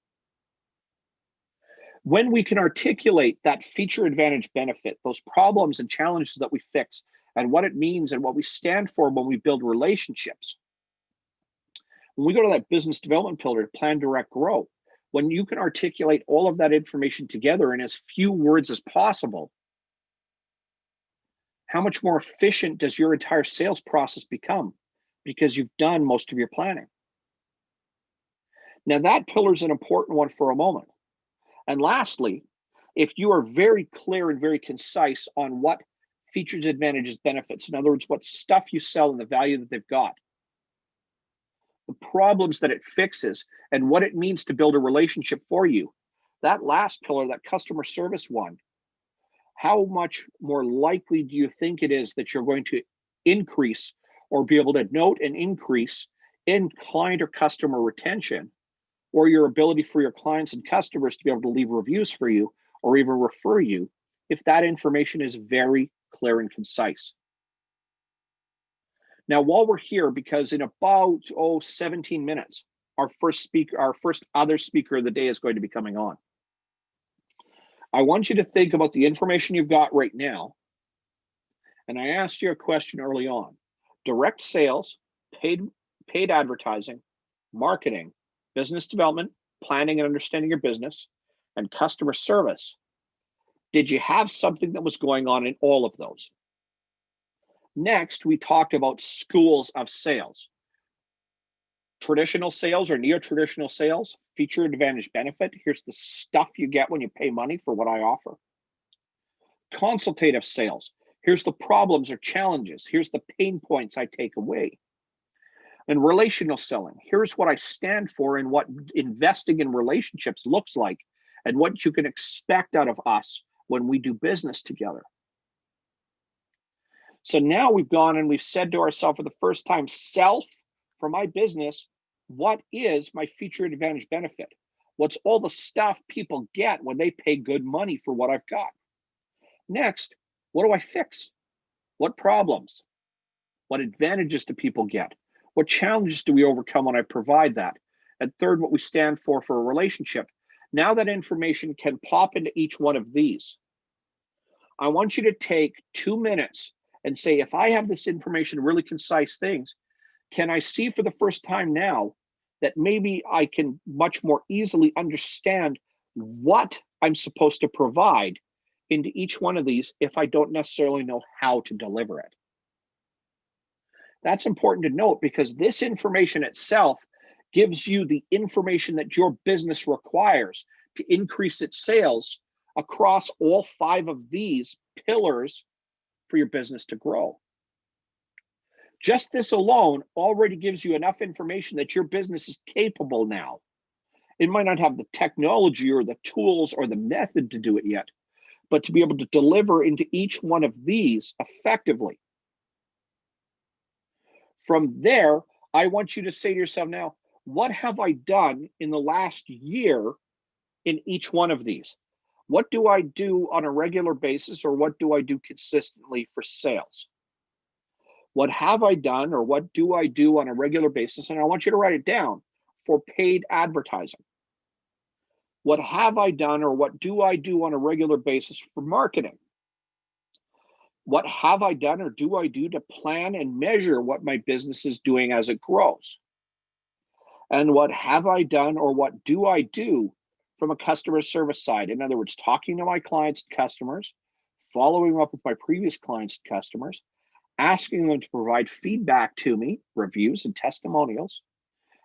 S2: When we can articulate that feature, advantage, benefit, those problems and challenges that we fix, and what it means and what we stand for when we build relationships, when we go to that business development pillar, plan, direct, grow, when you can articulate all of that information together in as few words as possible, how much more efficient does your entire sales process become because you've done most of your planning? Now, that pillar is an important one for a moment. And lastly, if you are very clear and very concise on what features, advantages, benefits, in other words, what stuff you sell and the value that they've got, the problems that it fixes, and what it means to build a relationship for you, that last pillar, that customer service one, how much more likely do you think it is that you're going to increase or be able to note an increase in client or customer retention, or your ability for your clients and customers to be able to leave reviews for you or even refer you, if that information is very clear and concise? Now, while we're here, because in about 17 minutes, our first other speaker of the day is going to be coming on. I want you to think about the information you've got right now. And I asked you a question early on: direct sales, paid advertising, marketing, business development, planning and understanding your business, and customer service. Did you have something that was going on in all of those? Next, we talked about schools of sales. Traditional sales or neo-traditional sales, feature, advantage, benefit. Here's the stuff you get when you pay money for what I offer. Consultative sales. Here's the problems or challenges. Here's the pain points I take away. And relational selling. Here's what I stand for and what investing in relationships looks like and what you can expect out of us when we do business together. So now we've gone and we've said to ourselves for the first time, self, for my business, what is my feature, advantage, benefit? What's all the stuff people get when they pay good money for what I've got? Next, what do I fix? What problems? What advantages do people get? What challenges do we overcome when I provide that? And third, what we stand for a relationship. Now that information can pop into each one of these. I want you to take 2 minutes and say, if I have this information, really concise things, can I see for the first time now that maybe I can much more easily understand what I'm supposed to provide into each one of these if I don't necessarily know how to deliver it? That's important to note because this information itself gives you the information that your business requires to increase its sales across all 5 of these pillars for your business to grow. Just this alone already gives you enough information that your business is capable now. It might not have the technology or the tools or the method to do it yet, but to be able to deliver into each one of these effectively. From there, I want you to say to yourself now, what have I done in the last year in each one of these? What do I do on a regular basis, or what do I do consistently for sales? What have I done, or what do I do on a regular basis? And I want you to write it down for paid advertising. What have I done, or what do I do on a regular basis for marketing? What have I done, or do I do to plan and measure what my business is doing as it grows? And what have I done, or what do I do from a customer service side? In other words, talking to my clients and customers, following up with my previous clients and customers, asking them to provide feedback to me, reviews and testimonials,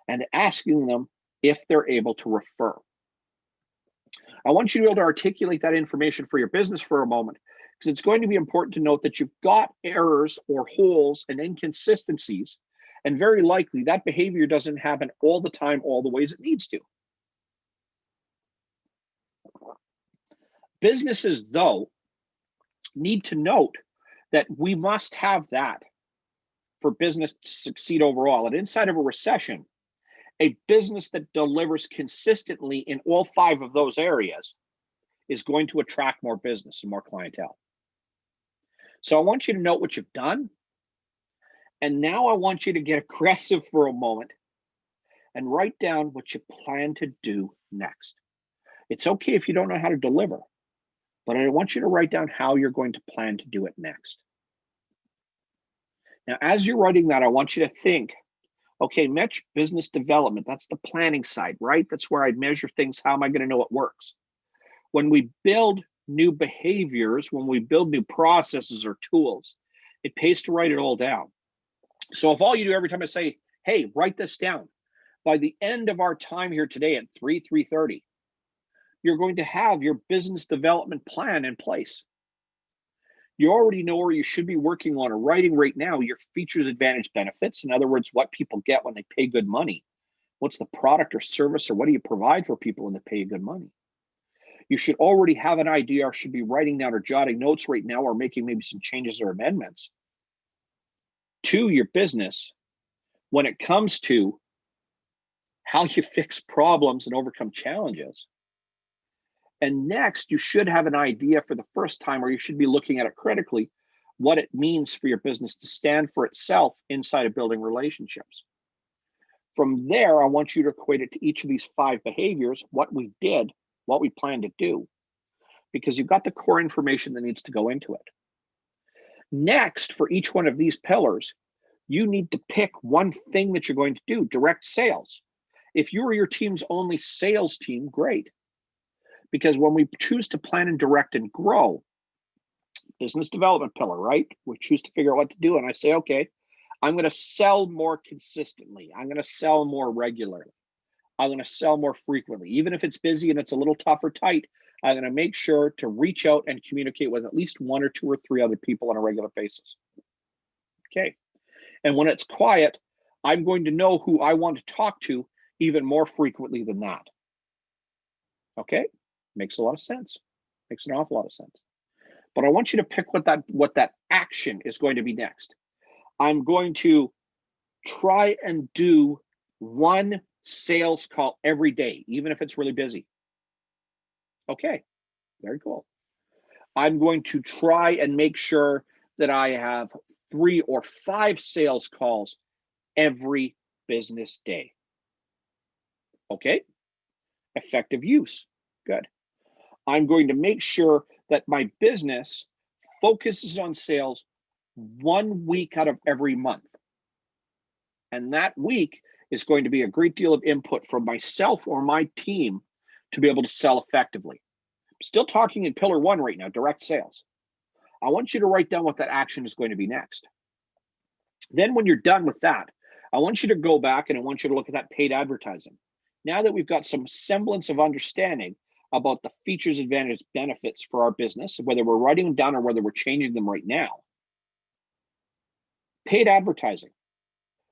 S2: and asking them if they're able to refer. I want you to be able to articulate that information for your business for a moment, because it's going to be important to note that you've got errors or holes and inconsistencies, and very likely that behavior doesn't happen all the time, all the ways it needs to. Businesses, though, need to note that we must have that for business to succeed overall. And inside of a recession, a business that delivers consistently in all 5 of those areas is going to attract more business and more clientele. So I want you to note what you've done. And now I want you to get aggressive for a moment and write down what you plan to do next. It's okay if you don't know how to deliver, but I want you to write down how you're going to plan to do it next. Now, as you're writing that, I want you to think, okay, Mitch, business development, that's the planning side, right? That's where I measure things. How am I going to know it works? When we build new behaviors, when we build new processes or tools, it pays to write it all down. So if all you do every time I say, hey, write this down, by the end of our time here today at 3:30, you're going to have your business development plan in place. You already know where you should be working on or writing right now your features, advantage, benefits. In other words, what people get when they pay good money. What's the product or service, or what do you provide for people when they pay you good money? You should already have an idea, or should be writing down or jotting notes right now, or making maybe some changes or amendments to your business when it comes to how you fix problems and overcome challenges. And next, you should have an idea for the first time, or you should be looking at it critically, what it means for your business to stand for itself inside of building relationships. From there, I want you to equate it to each of these 5 behaviors, what we did, what we plan to do, because you've got the core information that needs to go into it. Next, for each one of these pillars, you need to pick one thing that you're going to do, direct sales. If you are your team's only sales team, great. Because when we choose to plan and direct and grow, business development pillar, right? We choose to figure out what to do. And I say, okay, I'm going to sell more consistently. I'm going to sell more regularly. I'm going to sell more frequently. Even if it's busy and it's a little tough or tight, I'm going to make sure to reach out and communicate with at least 1 or 2 or 3 other people on a regular basis. Okay. And when it's quiet, I'm going to know who I want to talk to even more frequently than that. Okay. Makes a lot of sense. Makes an awful lot of sense. But I want you to pick what that action is going to be next. I'm going to try and do 1 sales call every day, even if it's really busy. Okay, very cool. I'm going to try and make sure that I have 3 or 5 sales calls every business day. Okay, effective use. Good. I'm going to make sure that my business focuses on sales 1 week out of every month. And that week is going to be a great deal of input from myself or my team to be able to sell effectively. I'm still talking in pillar 1 right now, direct sales. I want you to write down what that action is going to be next. Then when you're done with that, I want you to go back and I want you to look at that paid advertising. Now that we've got some semblance of understanding about the features, advantages, benefits for our business, whether we're writing them down or whether we're changing them right now, paid advertising.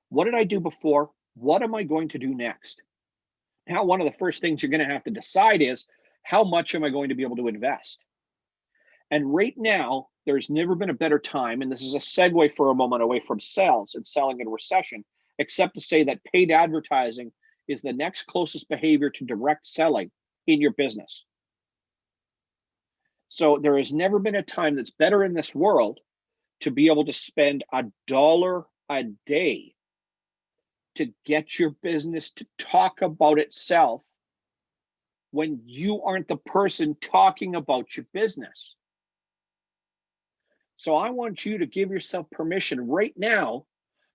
S2: What did I do before? What am I going to do next? Now, one of the first things you're going to have to decide is, how much am I going to be able to invest? And right now, there's never been a better time, and this is a segue for a moment away from sales and selling in a recession, except to say that paid advertising is the next closest behavior to direct selling in your business. So there has never been a time that's better in this world to be able to spend $1 a day to get your business to talk about itself when you aren't the person talking about your business. So I want you to give yourself permission right now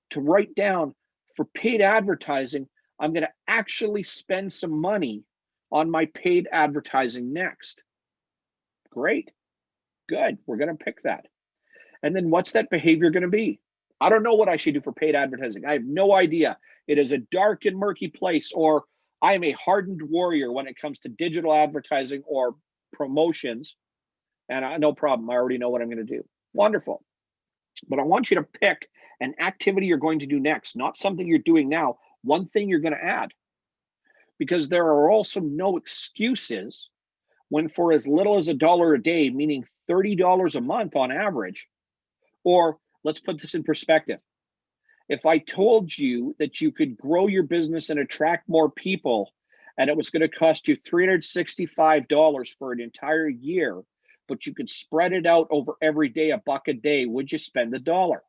S2: to write down, for paid advertising, I'm going to actually spend some money on my paid advertising next. Great. Good. We're going to pick that. And then what's that behavior going to be? I don't know what I should do for paid advertising. I have no idea. It is a dark and murky place, or I am a hardened warrior when it comes to digital advertising or promotions. And no problem. I already know what I'm going to do. Wonderful. But I want you to pick an activity you're going to do next, not something you're doing now, one thing you're going to add. Because there are also no excuses when for as little as $1 a day, meaning $30 a month on average, or let's put this in perspective. If I told you that you could grow your business and attract more people, and it was going to cost you $365 for an entire year, but you could spread it out over every day, $1 a day, would you spend the dollar?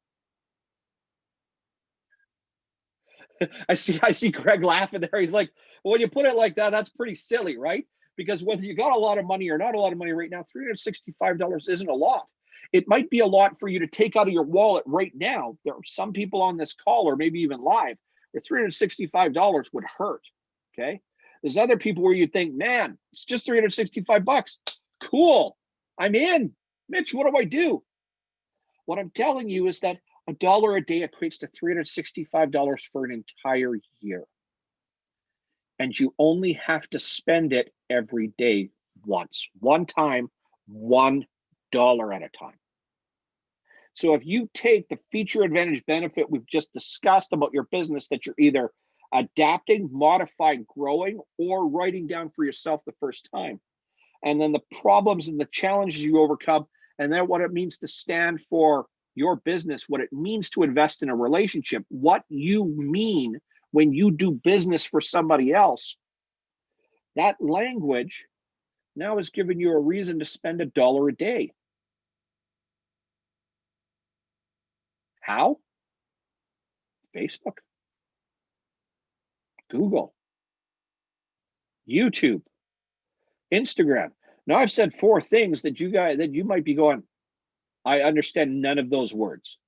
S2: I see Greg laughing there. He's like, well, when you put it like that, that's pretty silly, right? Because whether you got a lot of money or not a lot of money right now, $365 isn't a lot. It might be a lot for you to take out of your wallet right now. There are some people on this call, or maybe even live, where $365 would hurt. Okay. There's other people where you think, man, it's just $365. Cool. I'm in. Mitch, what do I do? What I'm telling you is that $1 a day equates to $365 for an entire year. And you only have to spend it every day once, one time, $1 at a time. So if you take the feature, advantage, benefit we've just discussed about your business that you're either adapting, modifying, growing, or writing down for yourself the first time, and then the problems and the challenges you overcome, and then what it means to stand for your business, what it means to invest in a relationship, what you mean when you do business for somebody else, that language now has given you a reason to spend $1 a day. How? Facebook, Google, YouTube, Instagram. Now I've said 4 things that you might be going, I understand none of those words.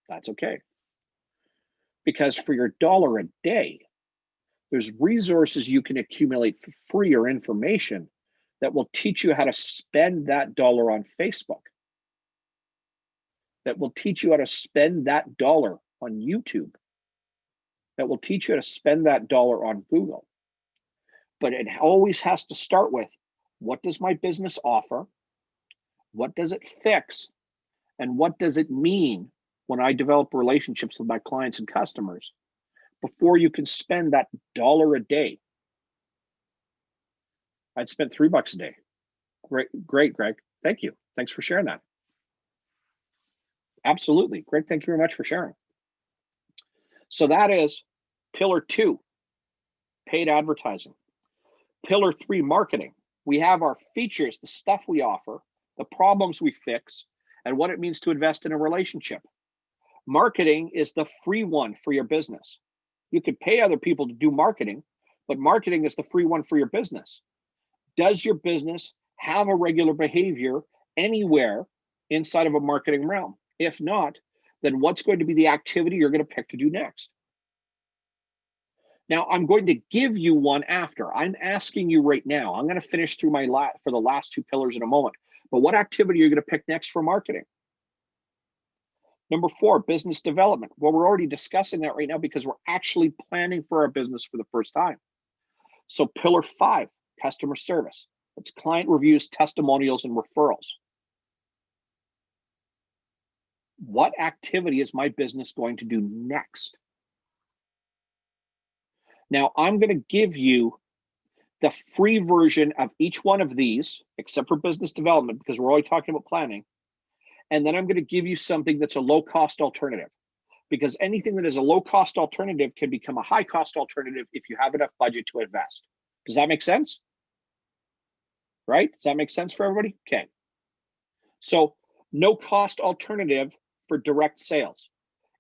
S2: That's okay. Because for your $1 a day, there's resources you can accumulate for free or information that will teach you how to spend that $1 on Facebook, that will teach you how to spend that $1 on YouTube, that will teach you how to spend that $1 on Google. But it always has to start with, what does my business offer? What does it fix? And what does it mean when I develop relationships with my clients and customers, before you can spend that $1 a day? I'd spent $3 a day. Great, Greg. Thank you. Thanks for sharing that. Absolutely. Greg, thank you very much for sharing. So that is pillar 2, paid advertising. Pillar 3, marketing. We have our features, the stuff we offer, the problems we fix, and what it means to invest in a relationship. Marketing is the free one for your business. You could pay other people to do marketing, but marketing is the free one for your business. Does your business have a regular behavior anywhere inside of a marketing realm? If not, then what's going to be the activity you're going to pick to do next? Now, I'm going to give you one after. I'm asking you right now. I'm going to finish through for the last 2 pillars in a moment. But what activity are you going to pick next for marketing? Number 4, business development. Well, we're already discussing that right now because we're actually planning for our business for the first time. So pillar 5, customer service. It's client reviews, testimonials, and referrals. What activity is my business going to do next? Now, I'm going to give you the free version of each one of these, except for business development, because we're only talking about planning. And then I'm going to give you something that's a low-cost alternative, because anything that is a low-cost alternative can become a high-cost alternative if you have enough budget to invest. Does that make sense? Right? Does that make sense for everybody? Okay. So no-cost alternative for direct sales.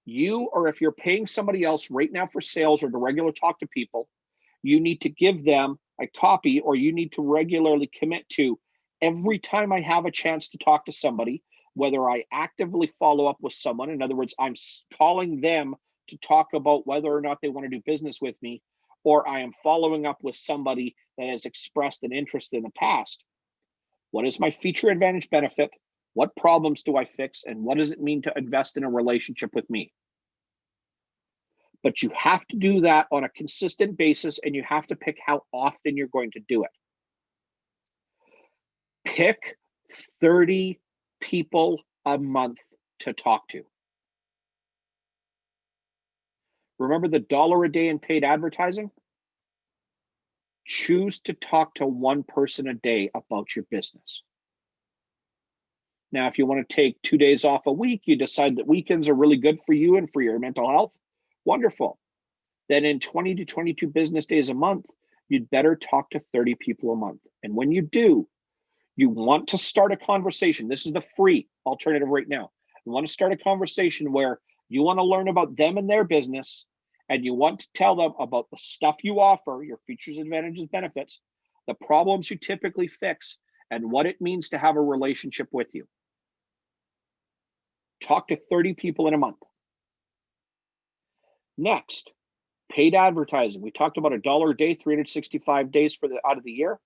S2: You, or if you're paying somebody else right now for sales or to regular talk to people, you need to give them a copy, or you need to regularly commit to, every time I have a chance to talk to somebody, whether I actively follow up with someone, in other words, I'm calling them to talk about whether or not they want to do business with me, or I am following up with somebody that has expressed an interest in the past. What is my feature, advantage, benefit? What problems do I fix? And what does it mean to invest in a relationship with me? But you have to do that on a consistent basis, and you have to pick how often you're going to do it. Pick 30 people a month to talk to. Remember the $1 a day in paid advertising? Choose to talk to one person a day about your business. Now, if you want to take 2 days off a week, you decide that weekends are really good for you and for your mental health, wonderful. Then in 20 to 22 business days a month, you'd better talk to 30 people a month. And when you do, you want to start a conversation. This is the free alternative right now. You want to start a conversation where you want to learn about them and their business, and you want to tell them about the stuff you offer, your features, advantages, benefits, the problems you typically fix, and what it means to have a relationship with you. Talk to 30 people in a month. Next, paid advertising. We talked about $1 a day, 365 days out of the year.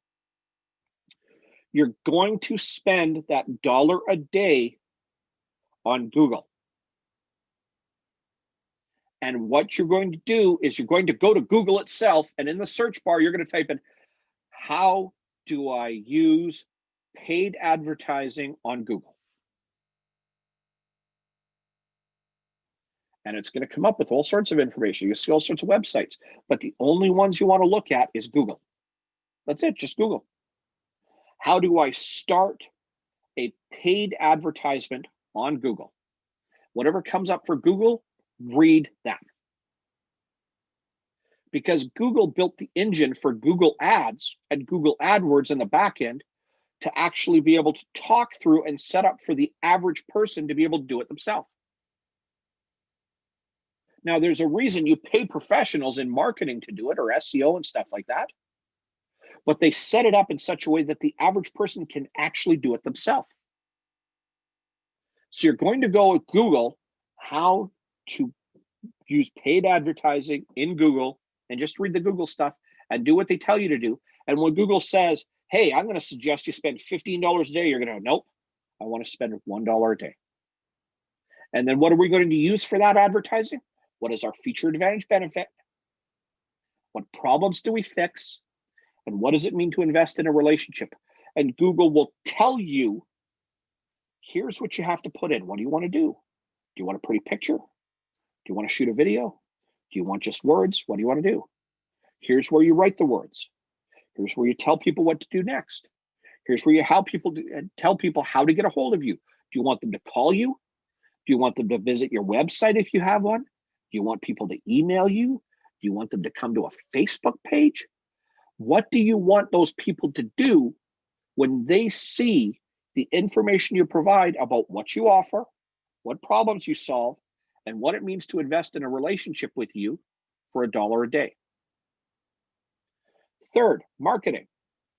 S2: You're going to spend that $1 a day on Google. And what you're going to do is you're going to go to Google itself, and in the search bar, you're going to type in, how do I use paid advertising on Google? And it's going to come up with all sorts of information. You see all sorts of websites, but the only ones you want to look at is Google. That's it, just Google. How do I start a paid advertisement on Google? Whatever comes up for Google, read that. Because Google built the engine for Google Ads and Google AdWords in the back end to actually be able to talk through and set up for the average person to be able to do it themselves. Now, there's a reason you pay professionals in marketing to do it, or SEO and stuff like that. But they set it up in such a way that the average person can actually do it themselves. So you're going to go with Google, how to use paid advertising in Google, and just read the Google stuff and do what they tell you to do. And when Google says, hey, I'm going to suggest you spend $15 a day, you're going to go, nope, I want to spend $1 a day. And then what are we going to use for that advertising? What is our feature, advantage, benefit? What problems do we fix? And what does it mean to invest in a relationship? And Google will tell you, here's what you have to put in. What do you want to do? Do you want a pretty picture? Do you want to shoot a video? Do you want just words? What do you want to do? Here's where you write the words. Here's where you tell people what to do next. Here's where you tell people how to get a hold of you. Do you want them to call you? Do you want them to visit your website if you have one? Do you want people to email you? Do you want them to come to a Facebook page? What do you want those people to do when they see the information you provide about what you offer, what problems you solve, and what it means to invest in a relationship with you for $1 a day? Third, marketing.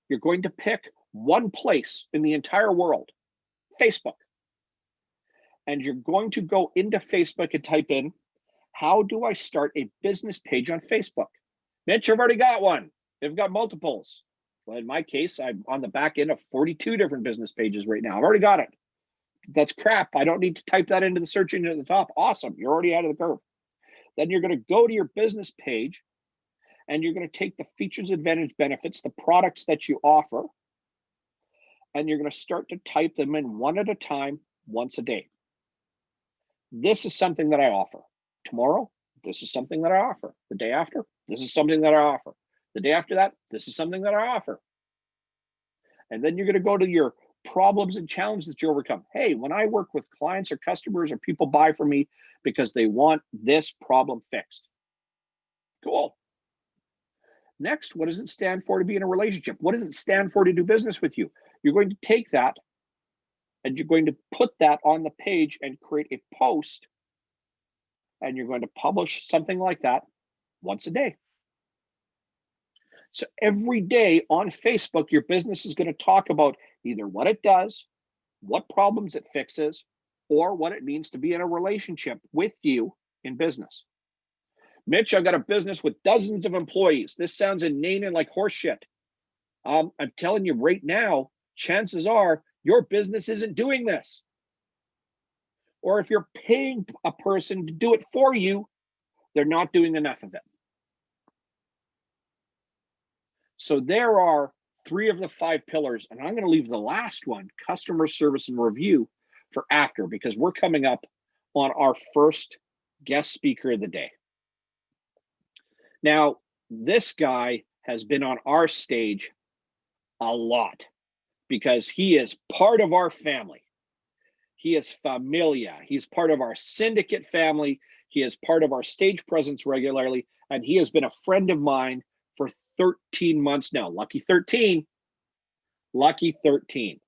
S2: You're going to pick one place in the entire world, Facebook. And you're going to go into Facebook and type in, how do I start a business page on Facebook? Mitch, I've already got one. They've got multiples. Well, in my case, I'm on the back end of 42 different business pages right now. I've already got it. That's crap. I don't need to type that into the search engine at the top. Awesome. You're already out of the curve. Then you're going to go to your business page and you're going to take the features, advantage, benefits, the products that you offer, and you're going to start to type them in one at a time, once a day. This is something that I offer. Tomorrow, this is something that I offer. The day after, this is something that I offer. The day after that, this is something that I offer. And then you're going to go to your problems and challenges that you overcome. Hey, when I work with clients or customers or people buy from me because they want this problem fixed. Cool. Next, what does it stand for to be in a relationship? What does it stand for to do business with you? You're going to take that and you're going to put that on the page and create a post, and you're going to publish something like that once a day. So every day on Facebook, your business is going to talk about either what it does, what problems it fixes, or what it means to be in a relationship with you in business. Mitch, I've got a business with dozens of employees. This sounds inane and like horse shit. I'm telling you right now, chances are your business isn't doing this. Or if you're paying a person to do it for you, they're not doing enough of it. So there are 3 of the 5 pillars, and I'm going to leave the last one, customer service and review, for after, because we're coming up on our first guest speaker of the day. Now, this guy has been on our stage a lot because he is part of our family. He is familia. He's part of our syndicate family. He is part of our stage presence regularly, and he has been a friend of mine for 13 months now. Lucky 13. Lucky 13.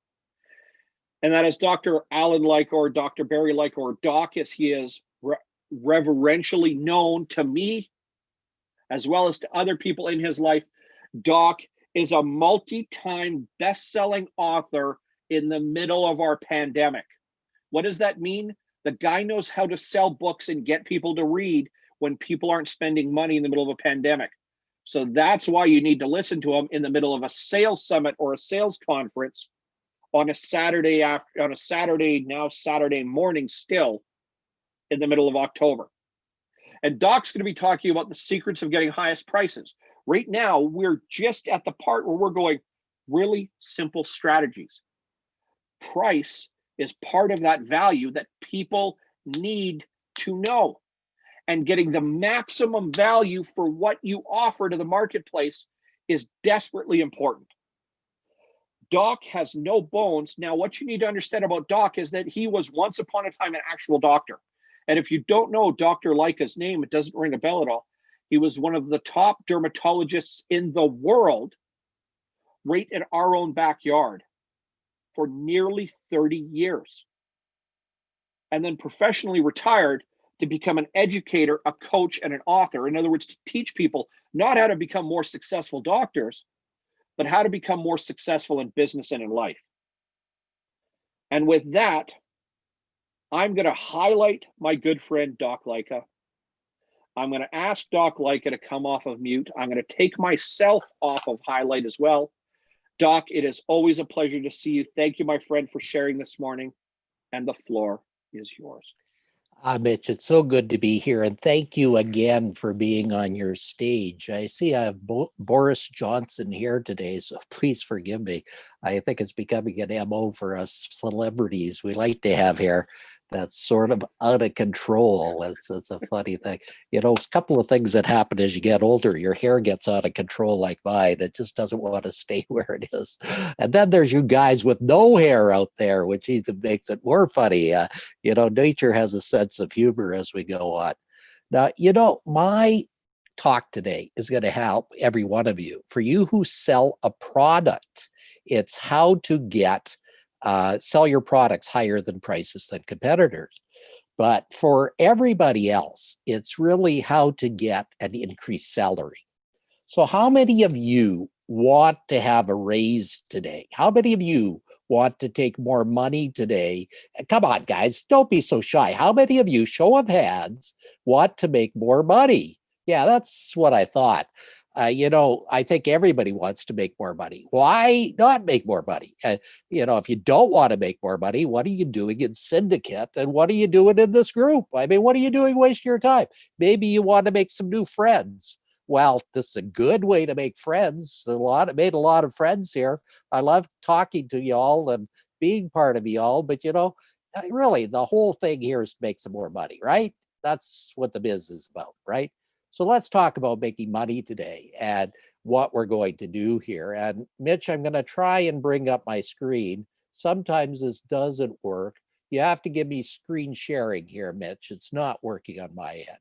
S2: And that is Dr. Alan Leica, or Dr. Barry Leica, or Doc, as he is reverentially known to me, as well as to other people in his life. Doc is a multi-time best-selling author in the middle of our pandemic. What does that mean? The guy knows how to sell books and get people to read when people aren't spending money in the middle of a pandemic. So that's why you need to listen to him in the middle of a sales summit or a sales conference on a Saturday morning, still in the middle of October. And Doc's going to be talking about the secrets of getting highest prices. Right now, we're just at the part where we're going really simple strategies. Price is part of that value that people need to know. And getting the maximum value for what you offer to the marketplace is desperately important. Doc has no bones. Now, what you need to understand about Doc is that he was once upon a time an actual doctor. And if you don't know Dr. Leica's name, it doesn't ring a bell at all. He was one of the top dermatologists in the world, right in our own backyard, for nearly 30 years. And then professionally retired to become an educator, a coach, and an author. In other words, to teach people not how to become more successful doctors, but how to become more successful in business and in life. And with that, I'm going to highlight my good friend, Doc Leica. I'm going to ask Doc Leica to come off of mute. I'm going to take myself off of highlight as well. Doc, it is always a pleasure to see you. Thank you, my friend, for sharing this morning. And the floor is yours.
S3: Mitch, it's so good to be here. And thank you again for being on your stage. I see I have Boris Johnson here today, so please forgive me. I think it's becoming an MO for us celebrities. We like to have hair that's sort of out of control. It's a funny thing. You know, a couple of things that happen as you get older. Your hair gets out of control like mine. It just doesn't want to stay where it is. And then there's you guys with no hair out there, which even makes it more funny. You know, nature has a sense of humor as we go on. Now, you know, my talk today is going to help every one of you. For you who sell a product, it's how to get sell your products higher than prices than competitors. But for everybody else, it's really how to get an increased salary. So how many of you want to have a raise today? How many of you want to take more money today? Come on, guys, don't be so shy. How many of you, show of hands, want to make more money? Yeah, that's what I thought. I think everybody wants to make more money. Why not make more money? If you don't want to make more money, what are you doing in syndicate? And what are you doing in this group? I mean, what are you doing wasting your time? Maybe you want to make some new friends. Well, this is a good way to make friends. Made a lot of friends here. I love talking to y'all and being part of y'all, but really the whole thing here is to make some more money, right? That's what the business is about, right? So let's talk about making money today and what we're going to do here. And Mitch, I'm going to try and bring up my screen. Sometimes this doesn't work. You have to give me screen sharing here, Mitch. It's not working on my end.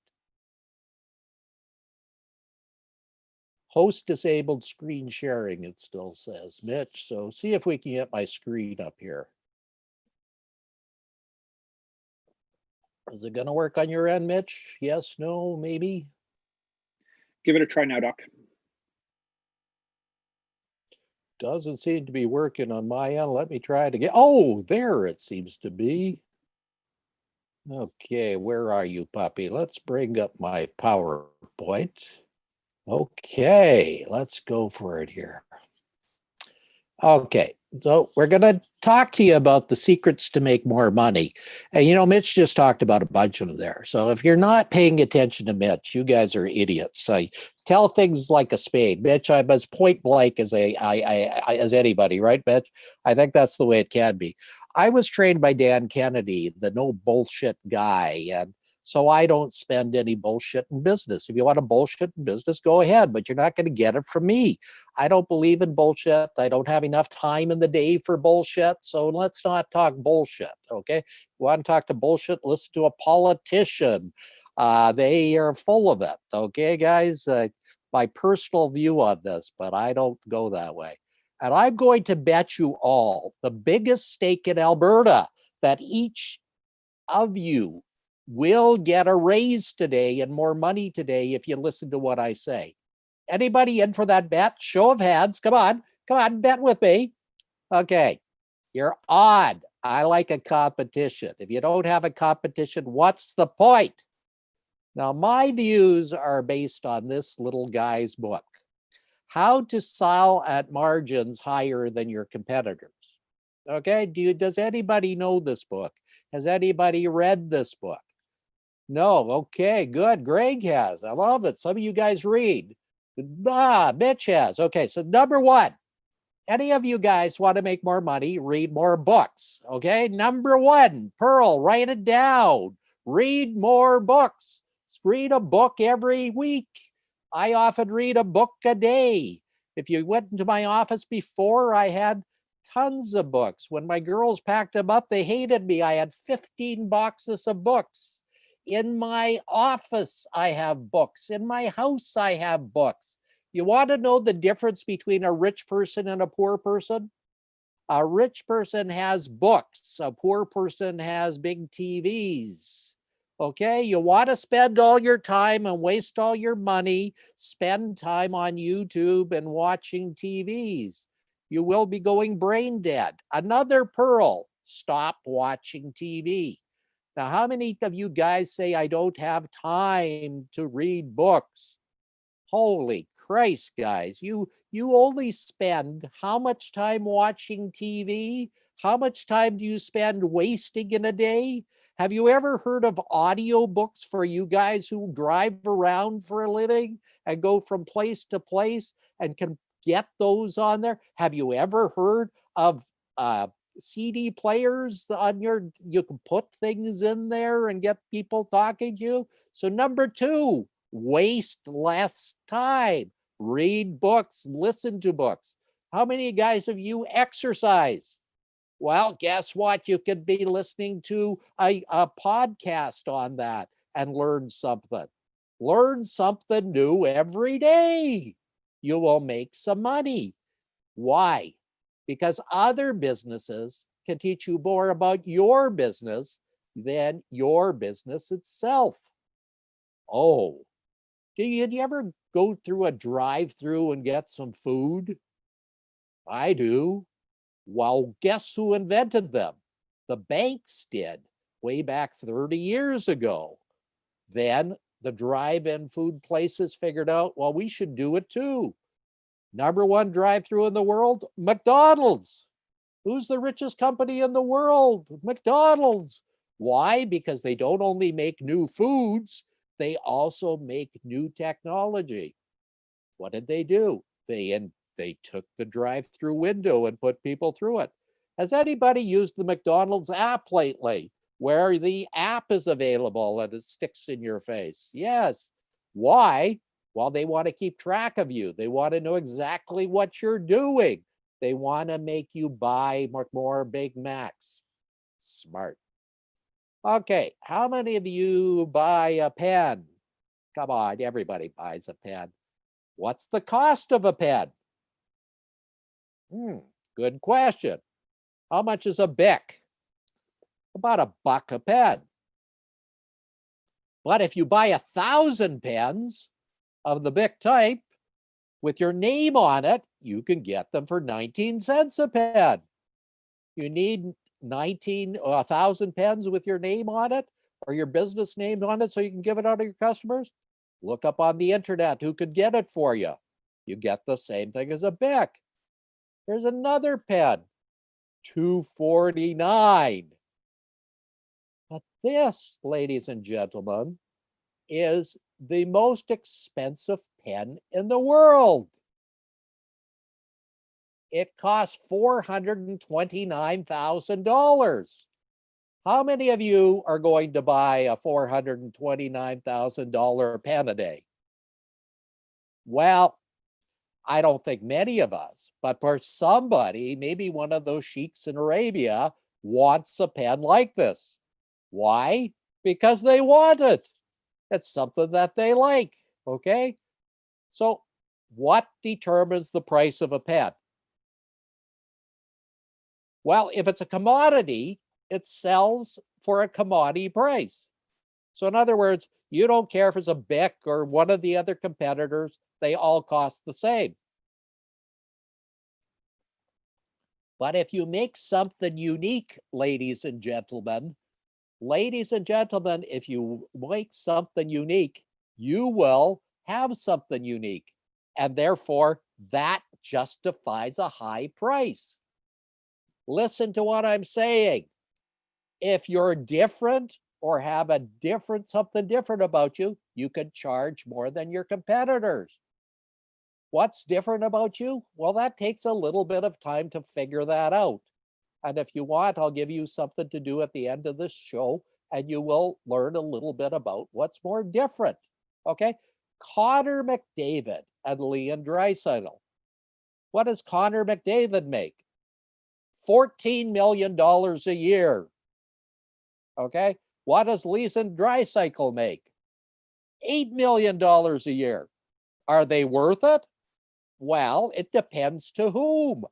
S3: Host disabled screen sharing, it still says, Mitch. So see if we can get my screen up here. Is it going to work on your end, Mitch? Yes, no, maybe?
S2: Give it a try now, Doc.
S3: Doesn't seem to be working on my end. Let me try it again. Oh, there it seems to be. Okay, where are you, puppy? Let's bring up my PowerPoint. Okay, let's go for it here. Okay, so we're going to talk to you about the secrets to make more money. And Mitch just talked about a bunch of them there. So if you're not paying attention to Mitch, you guys are idiots. I tell things like a spade. Mitch, I'm as point blank as as anybody, right, Mitch? I think that's the way it can be. I was trained by Dan Kennedy, the no bullshit guy, and so I don't spend any bullshit in business. If you want to bullshit in business, go ahead, but you're not going to get it from me. I don't believe in bullshit. I don't have enough time in the day for bullshit. So let's not talk bullshit, okay? You want to talk to bullshit, listen to a politician. They are full of it, okay, guys? My personal view on this, but I don't go that way. And I'm going to bet you all the biggest stake in Alberta that each of you will get a raise today and more money today if you listen to what I say. Anybody in for that bet? Show of hands. Come on, bet with me. Okay, you're odd. I like a competition. If you don't have a competition, what's the point? Now, my views are based on this little guy's book, How to Sell at Margins Higher Than Your Competitors. Okay, does anybody know this book? Has anybody read this book? No, okay, good. Greg has. I love it. Some of you guys read. Mitch has. Okay, so number one, any of you guys want to make more money, read more books. Okay, number one, Pearl, write it down. Read more books. Read a book every week. I often read a book a day. If you went into my office before, I had tons of books. When my girls packed them up, they hated me. I had 15 boxes of books. In my office, I have books. In my house, I have books. You want to know the difference between a rich person and a poor person? A rich person has books. A poor person has big TVs. Okay, you want to spend all your time and waste all your money, spend time on YouTube and watching TVs. You will be going brain dead. Another pearl, stop watching TV. Now, how many of you guys say, I don't have time to read books? Holy Christ, guys, you only spend how much time watching TV? How much time do you spend wasting in a day? Have you ever heard of audiobooks for you guys who drive around for a living and go from place to place and can get those on there? Have you ever heard of CD players on you can put things in there and get people talking to you? So number two, waste less time. Read books, listen to books. How many guys of you exercise? Well, guess what? You could be listening to a podcast on that and learn something. Learn something new every day. You will make some money. Why? Because other businesses can teach you more about your business than your business itself. Oh, do you ever go through a drive-through and get some food? I do. Well, guess who invented them? The banks did way back 30 years ago. Then the drive-in food places figured out, well, we should do it too. Number one drive-through in the world, McDonald's. Who's the richest company in the world? McDonald's. Why? Because they don't only make new foods, they also make new technology. What did they do? They took the drive-through window and put people through it. Has anybody used the McDonald's app lately, where the app is available and it sticks in your face? Yes. Why? Well, they want to keep track of you. They want to know exactly what you're doing. They want to make you buy more Big Macs. Smart. Okay, how many of you buy a pen? Come on, everybody buys a pen. What's the cost of a pen? Good question. How much is a Bic? About $1 a pen. But if you buy 1,000 pens of the Bic type with your name on it, you can get them for 19 cents a pen. You need 1,000 pens with your name on it or your business name on it so you can give it out to your customers. Look up on the internet who could get it for you. You get the same thing as a Bic. Here's another pen, $2.49. But this, ladies and gentlemen, is the most expensive pen in the world. It costs $429,000. How many of you are going to buy a $429,000 pen a day? Well, I don't think many of us, but for somebody, maybe one of those sheiks in Arabia wants a pen like this. Why? Because they want it. It's something that they like, okay? So what determines the price of a pen? Well, if it's a commodity, it sells for a commodity price. So in other words, you don't care if it's a Bic or one of the other competitors, they all cost the same. But if you make something unique, ladies and gentlemen, if you make something unique, you will have something unique. And therefore, that justifies a high price. Listen to what I'm saying. If you're different or have something different about you, you can charge more than your competitors. What's different about you? Well, that takes a little bit of time to figure that out. And if you want, I'll give you something to do at the end of this show, and you will learn a little bit about what's more different. Okay? Connor McDavid and Leon Draisaitl. What does Connor McDavid make? $14 million a year. Okay? What does Leon Draisaitl make? $8 million a year. Are they worth it? Well, it depends to whom.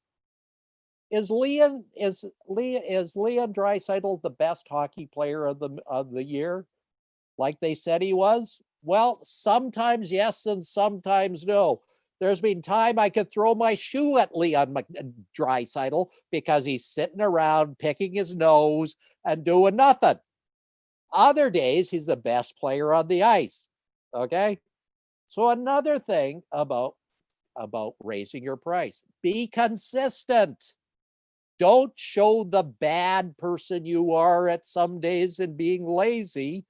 S3: Is Leon Draisaitl the best hockey player of the year, like they said he was? Well, sometimes yes and sometimes no. There's been time I could throw my shoe at Leon Draisaitl because he's sitting around picking his nose and doing nothing. Other days, he's the best player on the ice. Okay? So another thing about raising your price, be consistent. Don't show the bad person you are at some days and being lazy.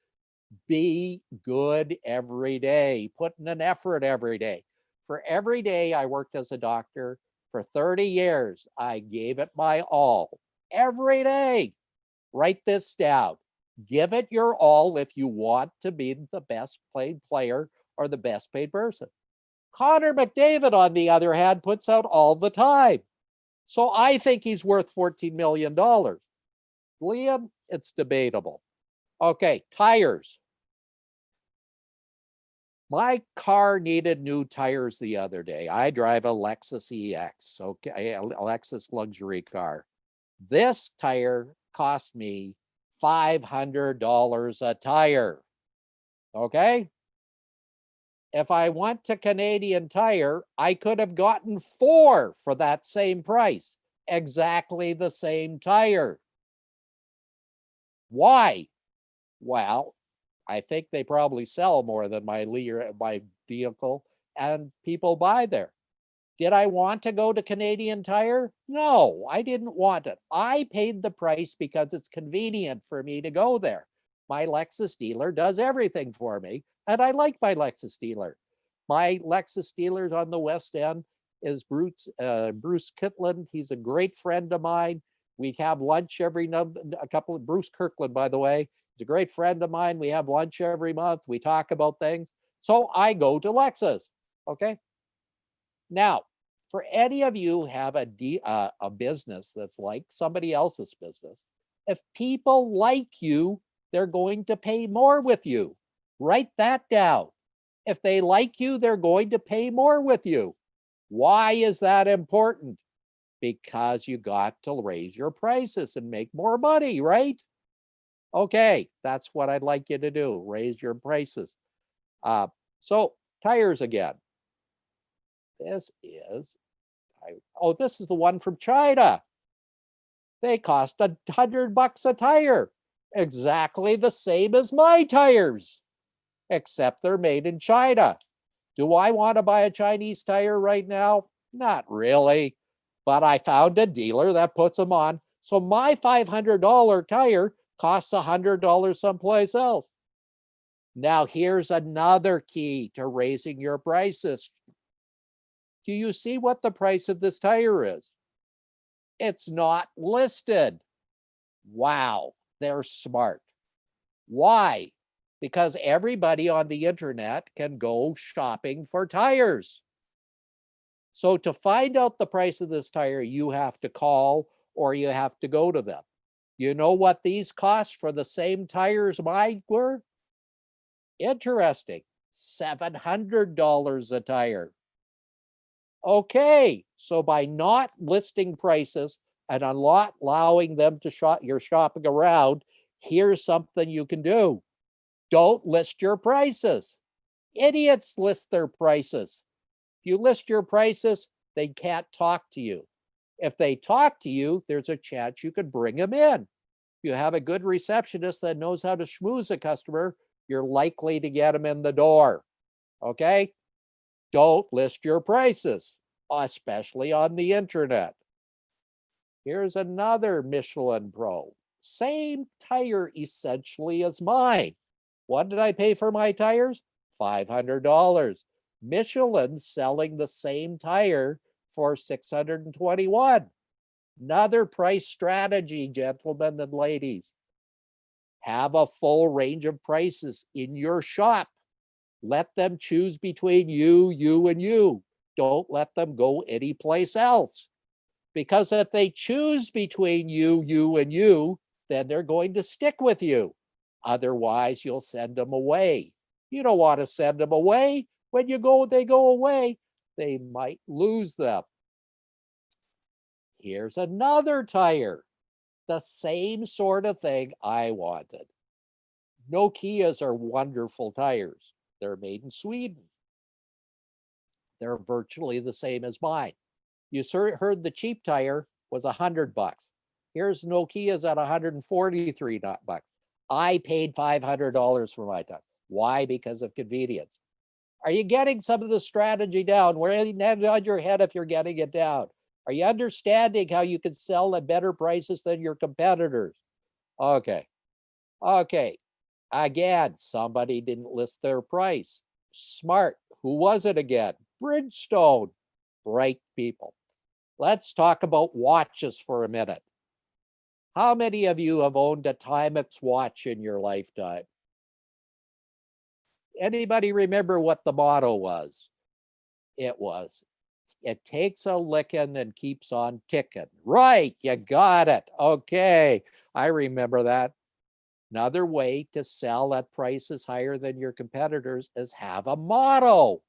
S3: Be good every day, putting an effort every day. For every day I worked as a doctor for 30 years, I gave it my all. Every day. Write this down. Give it your all if you want to be the best paid player or the best paid person. Connor McDavid, on the other hand, puts out all the time. So I think he's worth $14 million. Leon, it's debatable. Okay, tires. My car needed new tires the other day. I drive a Lexus EX, okay, a Lexus luxury car. This tire cost me $500 a tire, okay? If I went to Canadian Tire, I could have gotten 4 for that same price. Exactly the same tire. Why? Well, I think they probably sell more than my vehicle, and people buy there. Did I want to go to Canadian Tire? No, I didn't want it. I paid the price because it's convenient for me to go there. My Lexus dealer does everything for me, and I like my Lexus dealer. My Lexus dealers on the West End is Bruce Kitland. He's a great friend of mine. We have lunch Bruce Kirkland, by the way. He's a great friend of mine. We have lunch every month. We talk about things. So I go to Lexus, okay? Now, for any of you who have a business that's like somebody else's business, if people like you, they're going to pay more with you. Write that down. If they like you, they're going to pay more with you. Why is that important? Because you got to raise your prices and make more money, right? Okay, that's what I'd like you to do. Raise your prices. So tires again. This is the one from China. They cost $100 a tire, exactly the same as my tires, except they're made in China. Do I want to buy a Chinese tire right now? Not really, but I found a dealer that puts them on. So my $500 tire costs $100 someplace else. Now here's another key to raising your prices. Do you see what the price of this tire is? It's not listed. Wow, they're smart. Why? Because everybody on the internet can go shopping for tires. So to find out the price of this tire, you have to call or you have to go to them. You know what these cost for the same tires mine were? Interesting, $700 a tire. Okay, so by not listing prices and not allowing them to shop your shopping around, here's something you can do. Don't list your prices. Idiots list their prices. If you list your prices, they can't talk to you. If they talk to you, there's a chance you could bring them in. If you have a good receptionist that knows how to schmooze a customer, you're likely to get them in the door. Okay? Don't list your prices, especially on the internet. Here's another Michelin Pro. Same tire essentially as mine. What did I pay for my tires? $500. Michelin's selling the same tire for $621. Another price strategy, gentlemen and ladies. Have a full range of prices in your shop. Let them choose between you, and you. Don't let them go anyplace else. Because if they choose between you, and you, then they're going to stick with you. Otherwise, you'll send them away. You don't want to send them away. When they go away, they might lose them. Here's another tire. The same sort of thing I wanted. Nokias are wonderful tires. They're made in Sweden. They're virtually the same as mine. You heard the cheap tire was $100. Here's Nokia's at $143. I paid $500 for my tire. Why? Because of convenience. Are you getting some of the strategy down? Where nod your head if you're getting it down. Are you understanding how you can sell at better prices than your competitors? Okay. Again, somebody didn't list their price. Smart. Who was it again? Bridgestone. Bright people. Let's talk about watches for a minute. How many of you have owned a Timex watch in your lifetime? Anybody remember what the motto was? It takes a licking and keeps on ticking. Right, you got it. Okay, I remember that. Another way to sell at prices higher than your competitors is have a motto.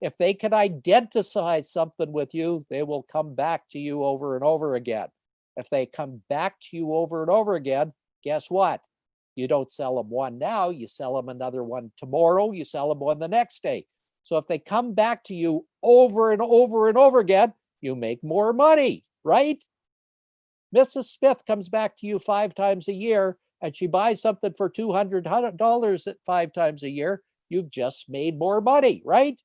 S3: If they can identify something with you, they will come back to you over and over again. If they come back to you over and over again, guess what? You don't sell them one now, you sell them another one tomorrow, you sell them one the next day. So if they come back to you over and over and over again, you make more money, right? Mrs. Smith comes back to you 5 times a year and she buys something for $200 at 5 times a year, you've just made more money, right?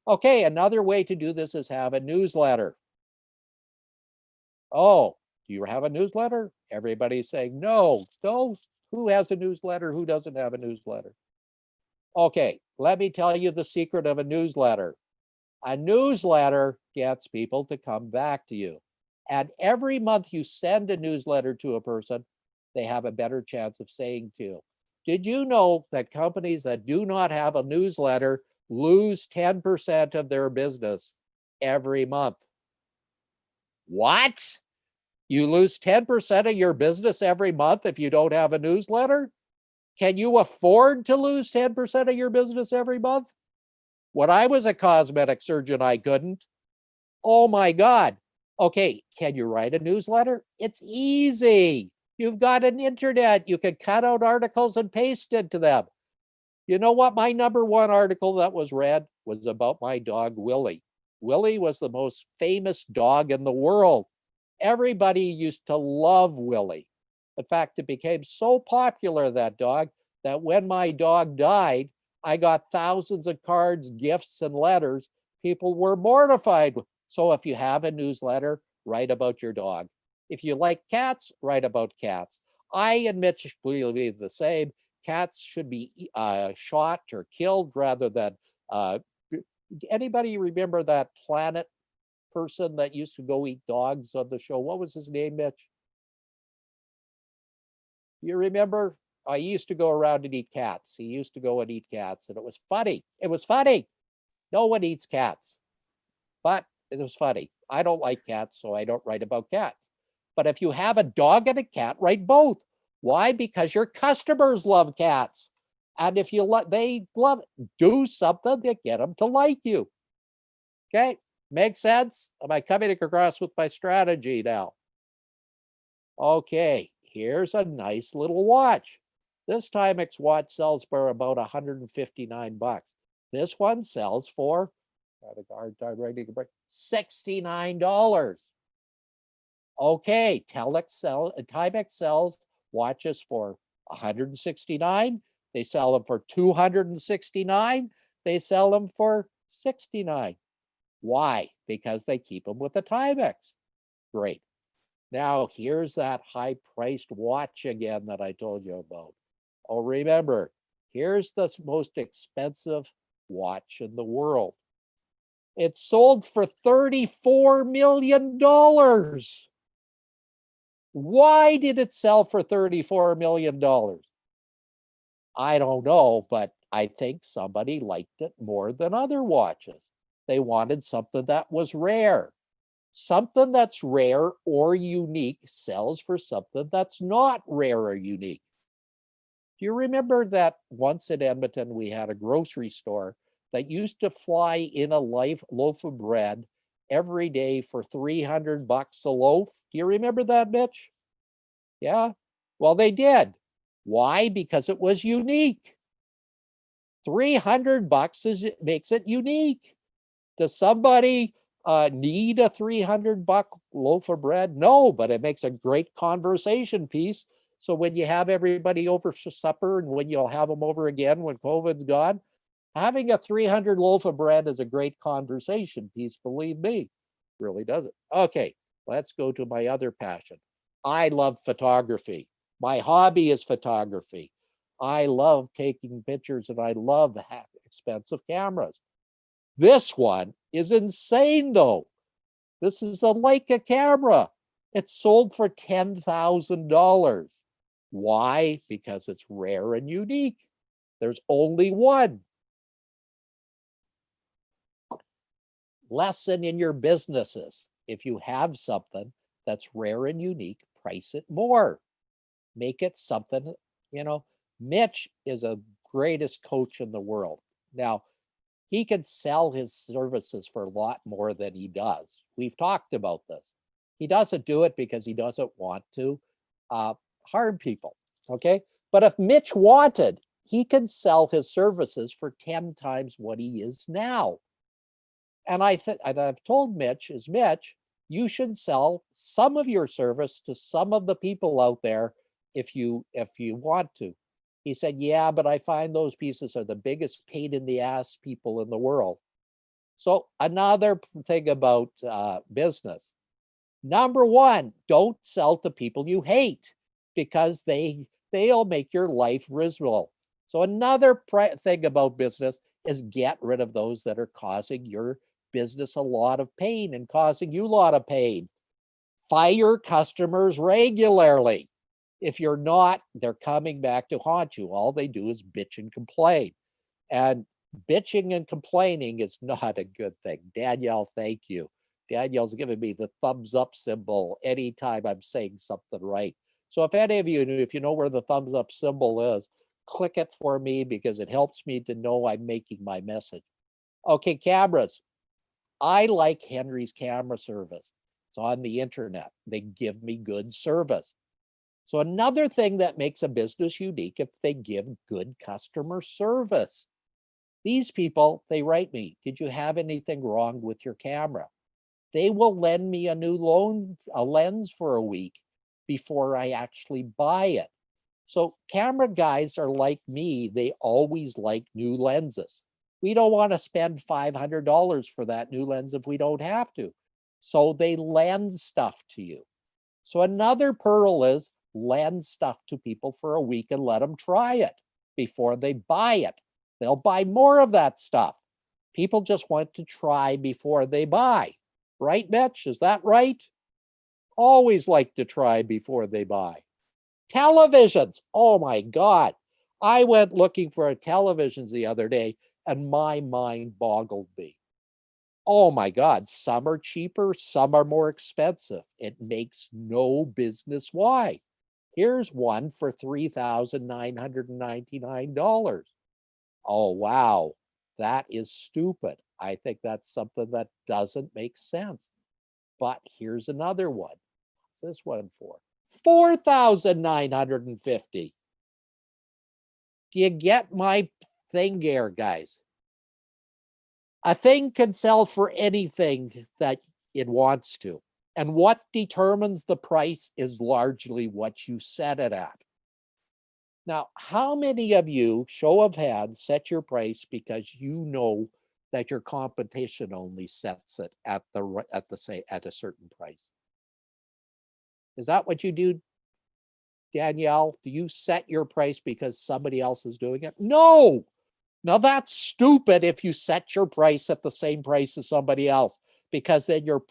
S3: Okay, another way to do this is have a newsletter. Oh, do you have a newsletter? Everybody's saying no. No, who has a newsletter? Who doesn't have a newsletter? Okay, let me tell you the secret of a newsletter. A newsletter gets people to come back to you. And every month you send a newsletter to a person, they have a better chance of saying to you. Did you know that companies that do not have a newsletter lose 10% of their business every month? What? You lose 10% of your business every month if you don't have a newsletter? Can you afford to lose 10% of your business every month? When I was a cosmetic surgeon, I couldn't. Oh my God. Okay, can you write a newsletter? It's easy. You've got an internet. You can cut out articles and paste into them. You know what? My #1 article that was read was about my dog, Willie. Willie was the most famous dog in the world. Everybody used to love Willie. In fact, it became so popular, that dog, that when my dog died, I got thousands of cards, gifts, and letters. People were mortified. So if you have a newsletter, write about your dog. If you like cats, write about cats. I and Mitch believe the same. Cats should be shot or killed rather than. Anybody remember that Planet person that used to go eat dogs on the show? What was his name, Mitch? You remember? I used to go around and eat cats. He used to go and eat cats, and it was funny. It was funny. No one eats cats, but it was funny. I don't like cats, so I don't write about cats. But if you have a dog and a cat, write both. Why? Because your customers love cats. And if they love it, do something to get them to like you. Okay, makes sense? Am I coming across with my strategy now? Okay, here's a nice little watch. This Timex watch sells for about 159 bucks. This one sells for $69. Okay, Timex sells watches for 169. They sell them for 269. They sell them for 69. Why? Because they keep them with the Timex. Great. Now, here's that high-priced watch again that I told you about. Oh, remember, here's the most expensive watch in the world. It sold for $34 million. Why did it sell for $34 million? I don't know, but I think somebody liked it more than other watches. They wanted something that was rare. Something that's rare or unique sells for something that's not rare or unique. Do you remember that once in Edmonton, we had a grocery store that used to fly in a loaf of bread every day for 300 bucks a loaf? Do you remember that, Mitch? Yeah. Well, they did. Why? Because it was unique. 300 bucks makes it unique. Does somebody need a 300-buck loaf of bread? No, but it makes a great conversation piece. So when you have everybody over for supper, and when you'll have them over again when COVID's gone, having a 300 loaf of bread is a great conversation piece, believe me. Really does it. Okay, let's go to my other passion. I love photography. My hobby is photography. I love taking pictures, and I love expensive cameras. This one is insane, though. This is a Leica camera. It's sold for $10,000. Why? Because it's rare and unique. There's only one. Lesson in your businesses. If you have something that's rare and unique, price it more. Make it something, Mitch is the greatest coach in the world. Now, he can sell his services for a lot more than he does. We've talked about this. He doesn't do it because he doesn't want to harm people, okay? But if Mitch wanted, he can sell his services for 10 times what he is now. And I've told Mitch, you should sell some of your service to some of the people out there if you want to. He said, yeah, but I find those pieces are the biggest pain in the ass people in the world. So another thing about business. Number one, don't sell to people you hate because they'll make your life miserable. So another thing about business is get rid of those that are causing your business a lot of pain and causing you a lot of pain. Fire customers regularly. If you're not, they're coming back to haunt you. All they do is bitch and complain. And bitching and complaining is not a good thing. Danielle, thank you. Danielle's giving me the thumbs up symbol anytime I'm saying something right. So if any of you, if you know where the thumbs up symbol is, click it for me because it helps me to know I'm making my message. Okay, cameras. I like Henry's camera service. It's on the internet. They give me good service. So another thing that makes a business unique if they give good customer service. These people, they write me, did you have anything wrong with your camera? They will lend me a new lens for a week before I actually buy it. So camera guys are like me. They always like new lenses. We don't want to spend $500 for that new lens if we don't have to. So they lend stuff to you. So another pearl is lend stuff to people for a week and let them try it before they buy it. They'll buy more of that stuff. People just want to try before they buy. Right, Mitch? Is that right? Always like to try before they buy. Televisions. Oh my God. I went looking for televisions the other day and my mind boggled me. Oh my God, some are cheaper, some are more expensive. It makes no business why. Here's one for $3,999. Oh, wow, that is stupid. I think that's something that doesn't make sense. But here's another one. What's this one for? $4,950. Do you get my thing here, guys? A thing can sell for anything that it wants to. And what determines the price is largely what you set it at. Now, how many of you, show of hands, set your price because you know that your competition only sets it at a certain price? Is that what you do, Danielle? Do you set your price because somebody else is doing it? No. Now that's stupid if you set your price at the same price as somebody else, because then your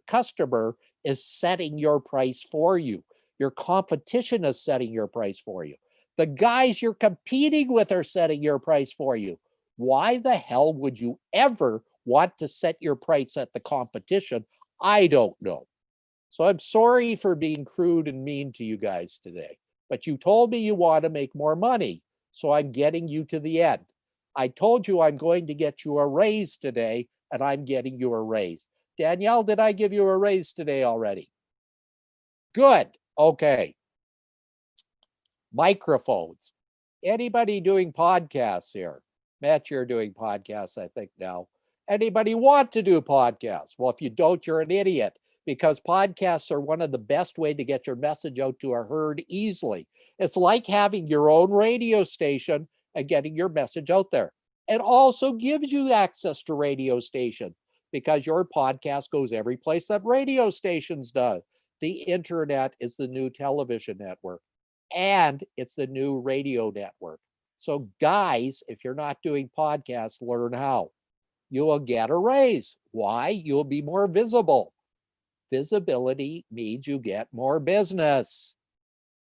S3: customer is setting your price for you. Your competition is setting your price for you. The guys you're competing with are setting your price for you. Why the hell would you ever want to set your price at the competition? I don't know. So I'm sorry for being crude and mean to you guys today, but you told me you want to make more money, so I'm getting you to the end. I told you I'm going to get you a raise today, and I'm getting you a raise. Danielle, did I give you a raise today already? Good. Okay. Microphones. Anybody doing podcasts here? Matt, you're doing podcasts, I think now. Anybody want to do podcasts? Well, if you don't, you're an idiot, because podcasts are one of the best way to get your message out to a herd easily. It's like having your own radio station and getting your message out there. It also gives you access to radio stations because your podcast goes every place that radio stations do. The internet is the new television network, and it's the new radio network. So guys, if you're not doing podcasts, learn how. You will get a raise. Why? You'll be more visible. Visibility means you get more business.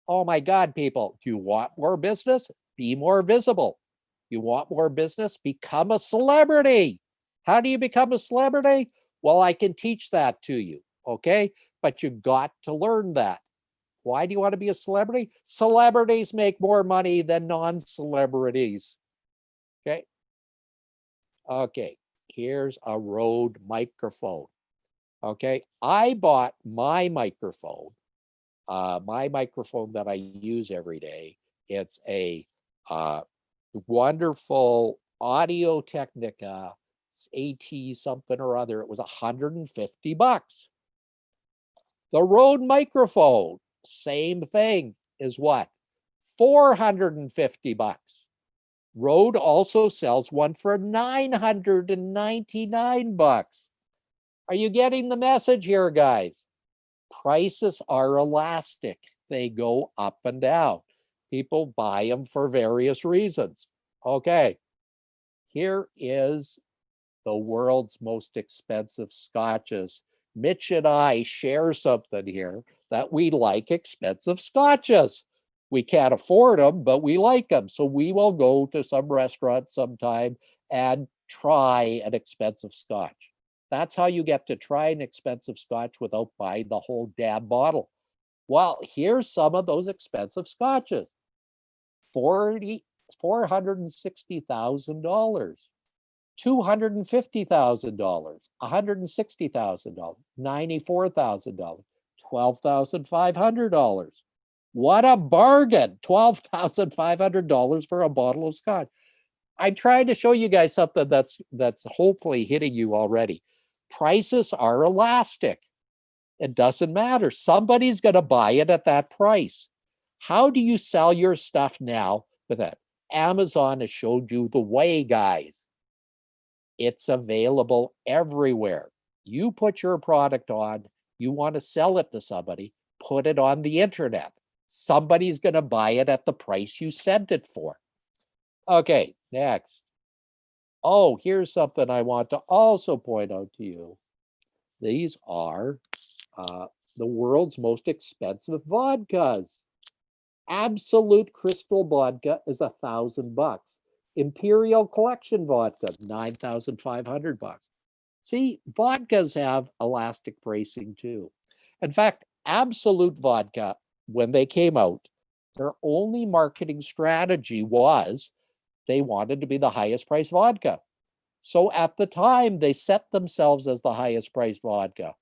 S3: Oh my God, people, do you want more business? Be more visible. You want more business? Become a celebrity. How do you become a celebrity? Well, I can teach that to you, okay? But you got to learn that. Why do you want to be a celebrity? Celebrities make more money than non-celebrities. Okay. Okay. Here's a Rode microphone. Okay. I bought my microphone that I use every day. It's a wonderful Audio Technica AT something or other. It was $150. The Rode microphone, same thing. is what? 450 bucks. Rode also sells one for 999 bucks. Are you getting the message here, guys? Prices are elastic. They go up and down. People buy them for various reasons. Okay, here is the world's most expensive scotches. Mitch and I share something here that we like expensive scotches. We can't afford them, but we like them. So we will go to some restaurant sometime and try an expensive scotch. That's how you get to try an expensive scotch without buying the whole damn bottle. Well, here's some of those expensive scotches. $460,000. $250,000, $160,000, $94,000, $12,500. What a bargain! $12,500 for a bottle of scotch. I'm trying to show you guys something that's hopefully hitting you already. Prices are elastic. It doesn't matter. Somebody's going to buy it at that price. How do you sell your stuff now with that? Amazon has showed you the way, guys. It's available everywhere. You put your product on, you want to sell it to somebody, put it on the internet. Somebody's going to buy it at the price you sent it for. Okay, next. Oh, here's something I want to also point out to you. These are the world's most expensive vodkas. Absolute Crystal vodka is $1,000. Imperial Collection vodka, 9,500 bucks. See, vodkas have elastic pricing too. In fact, Absolute vodka, when they came out, their only marketing strategy was they wanted to be the highest priced vodka. So at the time, they set themselves as the highest priced vodka.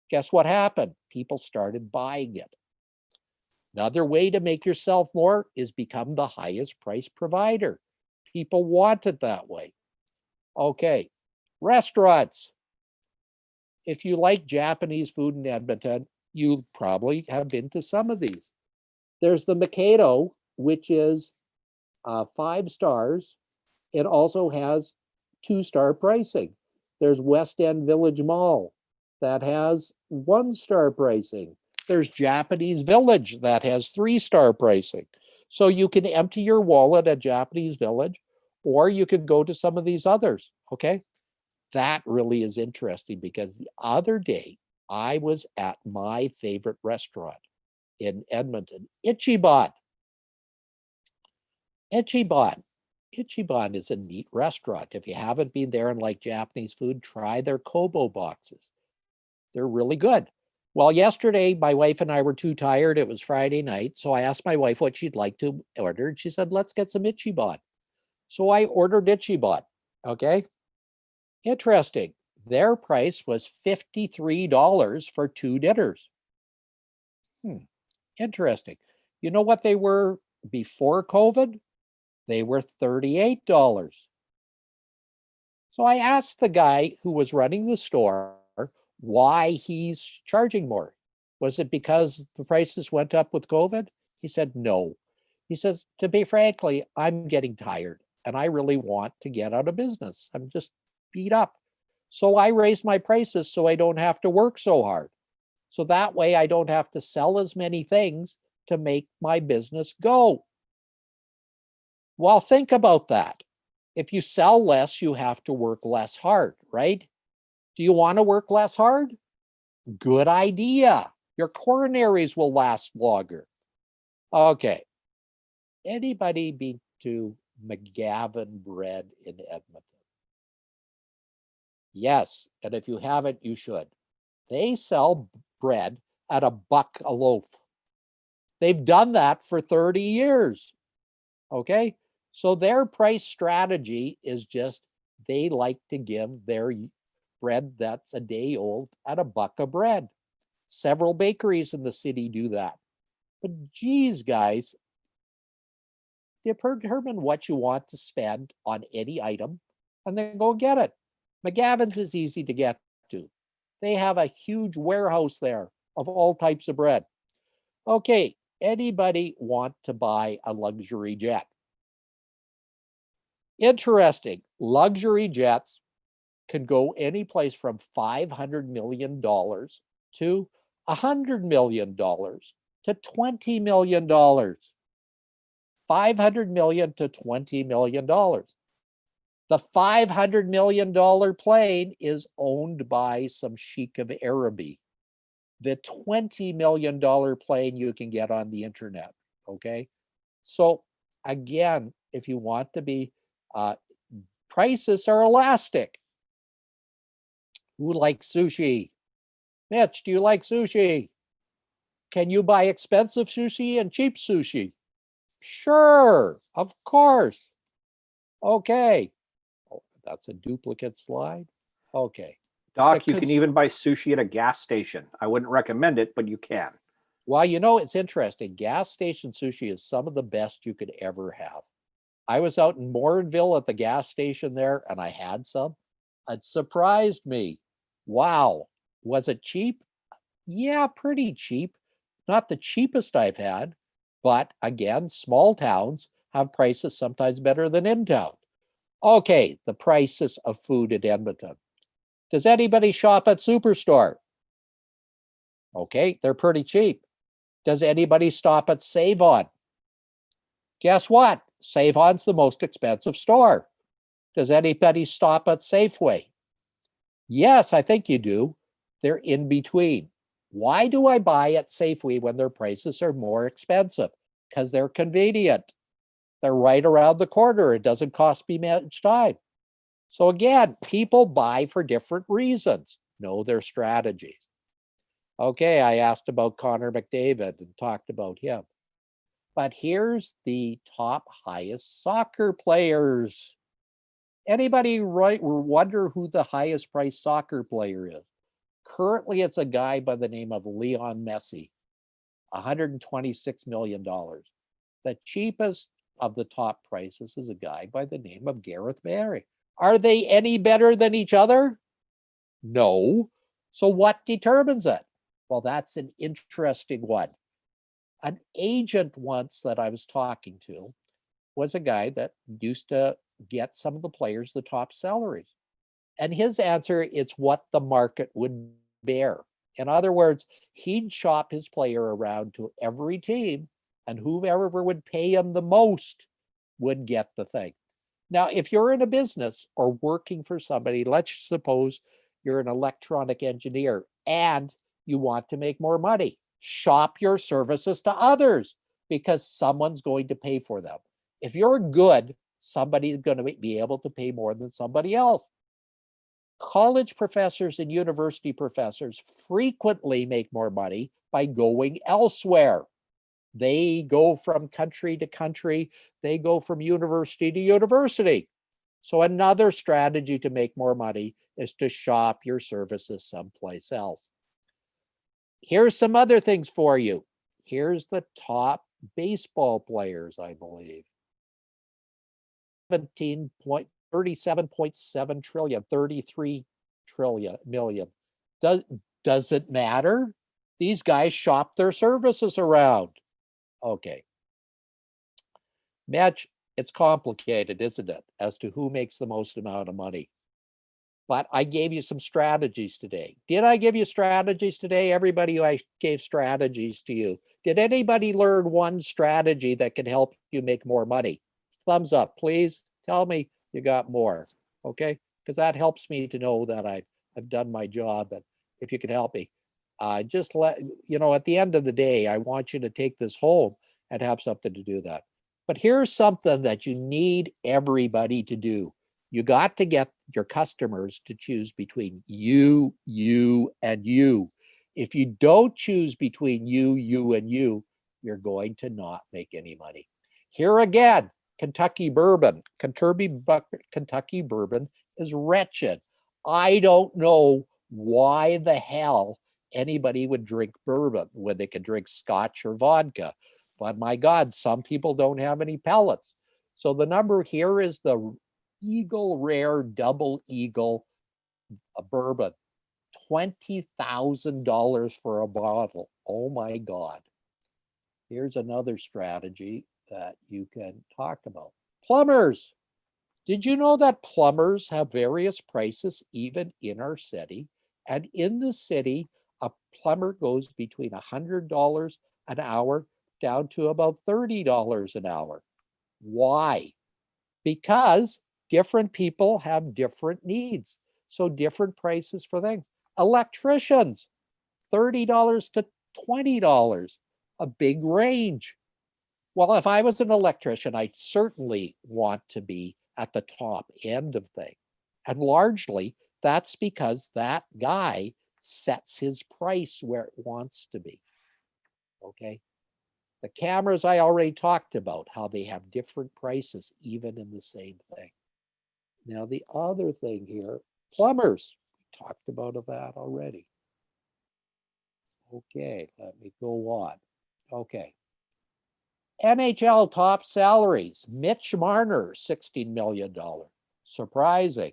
S3: Guess what happened? People started buying it. Another way to make yourself more is become the highest price provider. People want it that way. Okay, restaurants. If you like Japanese food in Edmonton, you probably have been to some of these. There's the Mikado, which is 5 stars. It also has 2-star pricing. There's West End Village Mall that has 1-star pricing. There's Japanese Village that has 3-star pricing. So you can empty your wallet at Japanese Village, or you could go to some of these others, okay? That really is interesting because the other day I was at my favorite restaurant in Edmonton, Ichiban. Ichiban. Ichiban is a neat restaurant. If you haven't been there and like Japanese food, try their Kobo boxes. They're really good. Well, yesterday, my wife and I were too tired. It was Friday night. So I asked my wife what she'd like to order. And she said, let's get some Ichiban. So I ordered Ichiban. Okay. Interesting. Their price was $53 for 2 dinners. Interesting. You know what they were before COVID? They were $38. So I asked the guy who was running the store why he's charging more. Was it because the prices went up with COVID? He said, no. He says, to be frankly, I'm getting tired and I really want to get out of business. I'm just beat up. So I raised my prices so I don't have to work so hard. So that way I don't have to sell as many things to make my business go. Well, think about that. If you sell less, you have to work less hard, right? Do you want to work less hard? Good idea. Your coronaries will last longer. Okay. Anybody been to McGavin Bread in Edmonton? Yes. And if you haven't, you should. They sell bread at $1 a loaf. They've done that for 30 years. Okay. So their price strategy is just they like to give their bread that's a day old at $1 a bread. Several bakeries in the city do that. But geez, guys, determine what you want to spend on any item and then go get it. McGavin's is easy to get to. They have a huge warehouse there of all types of bread. Okay, anybody want to buy a luxury jet? Interesting. Luxury jets can go any place from $500 million to $100 million to $20 million. $500 million to $20 million. The $500 million plane is owned by some sheik of Araby. The $20 million plane you can get on the internet. Okay. So again, if you want to be, prices are elastic. Who likes sushi? Mitch, do you like sushi? Can you buy expensive sushi and cheap sushi? Sure, of course. Okay. Oh, that's a duplicate slide. Okay.
S2: Doc, you can even buy sushi at a gas station. I wouldn't recommend it, but you can.
S3: Well, you know, it's interesting. Gas station sushi is some of the best you could ever have. I was out in Morinville at the gas station there, and I had some. It surprised me. Wow. Was it cheap? Yeah, pretty cheap. Not the cheapest I've had, but again, small towns have prices sometimes better than in town. Okay, the prices of food at Edmonton. Does anybody shop at Superstore? Okay, they're pretty cheap. Does anybody stop at Save-On? Guess what? Save-On's the most expensive store. Does anybody stop at Safeway? Yes, I think you do. They're in between. Why do I buy at Safeway when their prices are more expensive? Because they're convenient. They're right around the corner. It doesn't cost me much time. So again, people buy for different reasons. Know their strategies. Okay, I asked about Connor McDavid and talked about him. But here's the top highest soccer players. Anybody wonder who the highest priced soccer player is? Currently, it's a guy by the name of Leon Messi, $126 million. The cheapest of the top prices is a guy by the name of Gareth Bale. Are they any better than each other? No. So what determines it? Well, that's an interesting one. An agent once that I was talking to was a guy that used to get some of the players the top salaries. And his answer, it's what the market would bear. In other words, he'd shop his player around to every team, and whoever would pay him the most would get the thing. Now, if you're in a business or working for somebody, let's suppose you're an electronic engineer and you want to make more money, shop your services to others because someone's going to pay for them. If you're good, somebody's going to be able to pay more than somebody else. College professors and university professors frequently make more money by going elsewhere. They go from country to country. They go from university to university. So another strategy to make more money is to shop your services someplace else. Here's some other things for you. Here's the top baseball players, I believe. 37.7 trillion, 33 million. Does it matter? These guys shop their services around. Okay. Mitch, it's complicated, isn't it, as to who makes the most amount of money? But I gave you some strategies today. Did I give you strategies today? Everybody, I gave strategies to you. Did anybody learn one strategy that can help you make more money? Thumbs up, please. Tell me you got more, okay? Because that helps me to know that I've done my job. And if you can help me, just let, at the end of the day, I want you to take this home and have something to do that. But here's something that you need everybody to do. You got to get your customers to choose between you, and you. If you don't choose between you, and you, you're going to not make any money. Here again, Kentucky bourbon. Kentucky bourbon is wretched. I don't know why the hell anybody would drink bourbon when they could drink scotch or vodka. But my God, some people don't have any palates. So the number here is the Eagle Rare Double Eagle bourbon. $20,000 for a bottle. Oh my God. Here's another strategy that you can talk about. Plumbers. Did you know that plumbers have various prices even in our city? And in the city, a plumber goes between $100 an hour down to about $30 an hour. Why? Because different people have different needs. So different prices for things. Electricians, $30 to $20, a big range. Well, if I was an electrician, I'd certainly want to be at the top end of things. And largely, that's because that guy sets his price where it wants to be. Okay. The cameras I already talked about, how they have different prices, even in the same thing. Now, the other thing here, plumbers, we talked about that already. Okay, let me go on. Okay. NHL top salaries, Mitch Marner, $16 million. Surprising.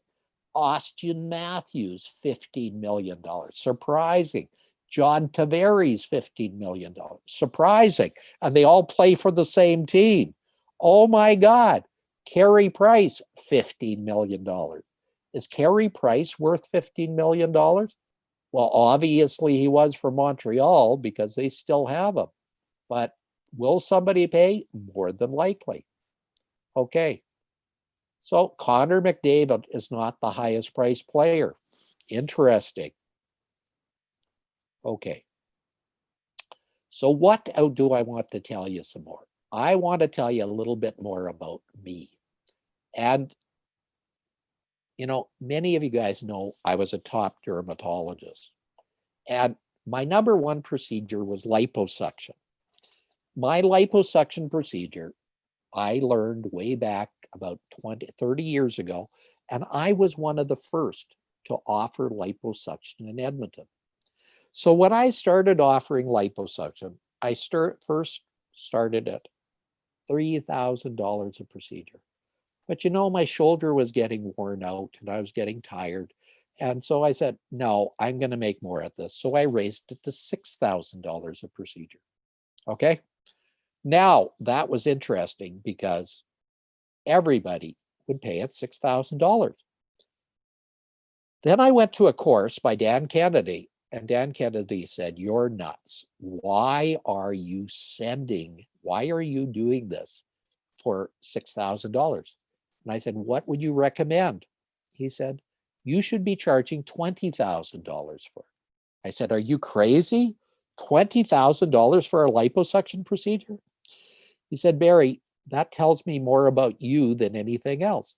S3: Austin Matthews, $15 million. Surprising. John Tavares, $15 million. Surprising. And they all play for the same team. Oh my God. Carey Price, $15 million. Is Carey Price worth $15 million? Well, obviously he was for Montreal because they still have him. But will somebody pay? More than likely. Okay. So Connor McDavid is not the highest priced player. Interesting. Okay. So what do I want to tell you some more? I want to tell you a little bit more about me. And, you know, many of you guys know I was a top dermatologist. And my number one procedure was liposuction. My liposuction procedure, I learned way back about 30 years ago, and I was one of the first to offer liposuction in Edmonton. So when I started offering liposuction, I first started at $3,000 a procedure. But you know, my shoulder was getting worn out and I was getting tired. And so I said, no, I'm going to make more at this. So I raised it to $6,000 a procedure. Okay. Now that was interesting because everybody would pay at $6,000. Then I went to a course by Dan Kennedy, and Dan Kennedy said, you're nuts. Why are you doing this for $6,000? And I said, what would you recommend? He said, you should be charging $20,000 for it. I said, are you crazy? $20,000 for a liposuction procedure? He said, Barry, that tells me more about you than anything else.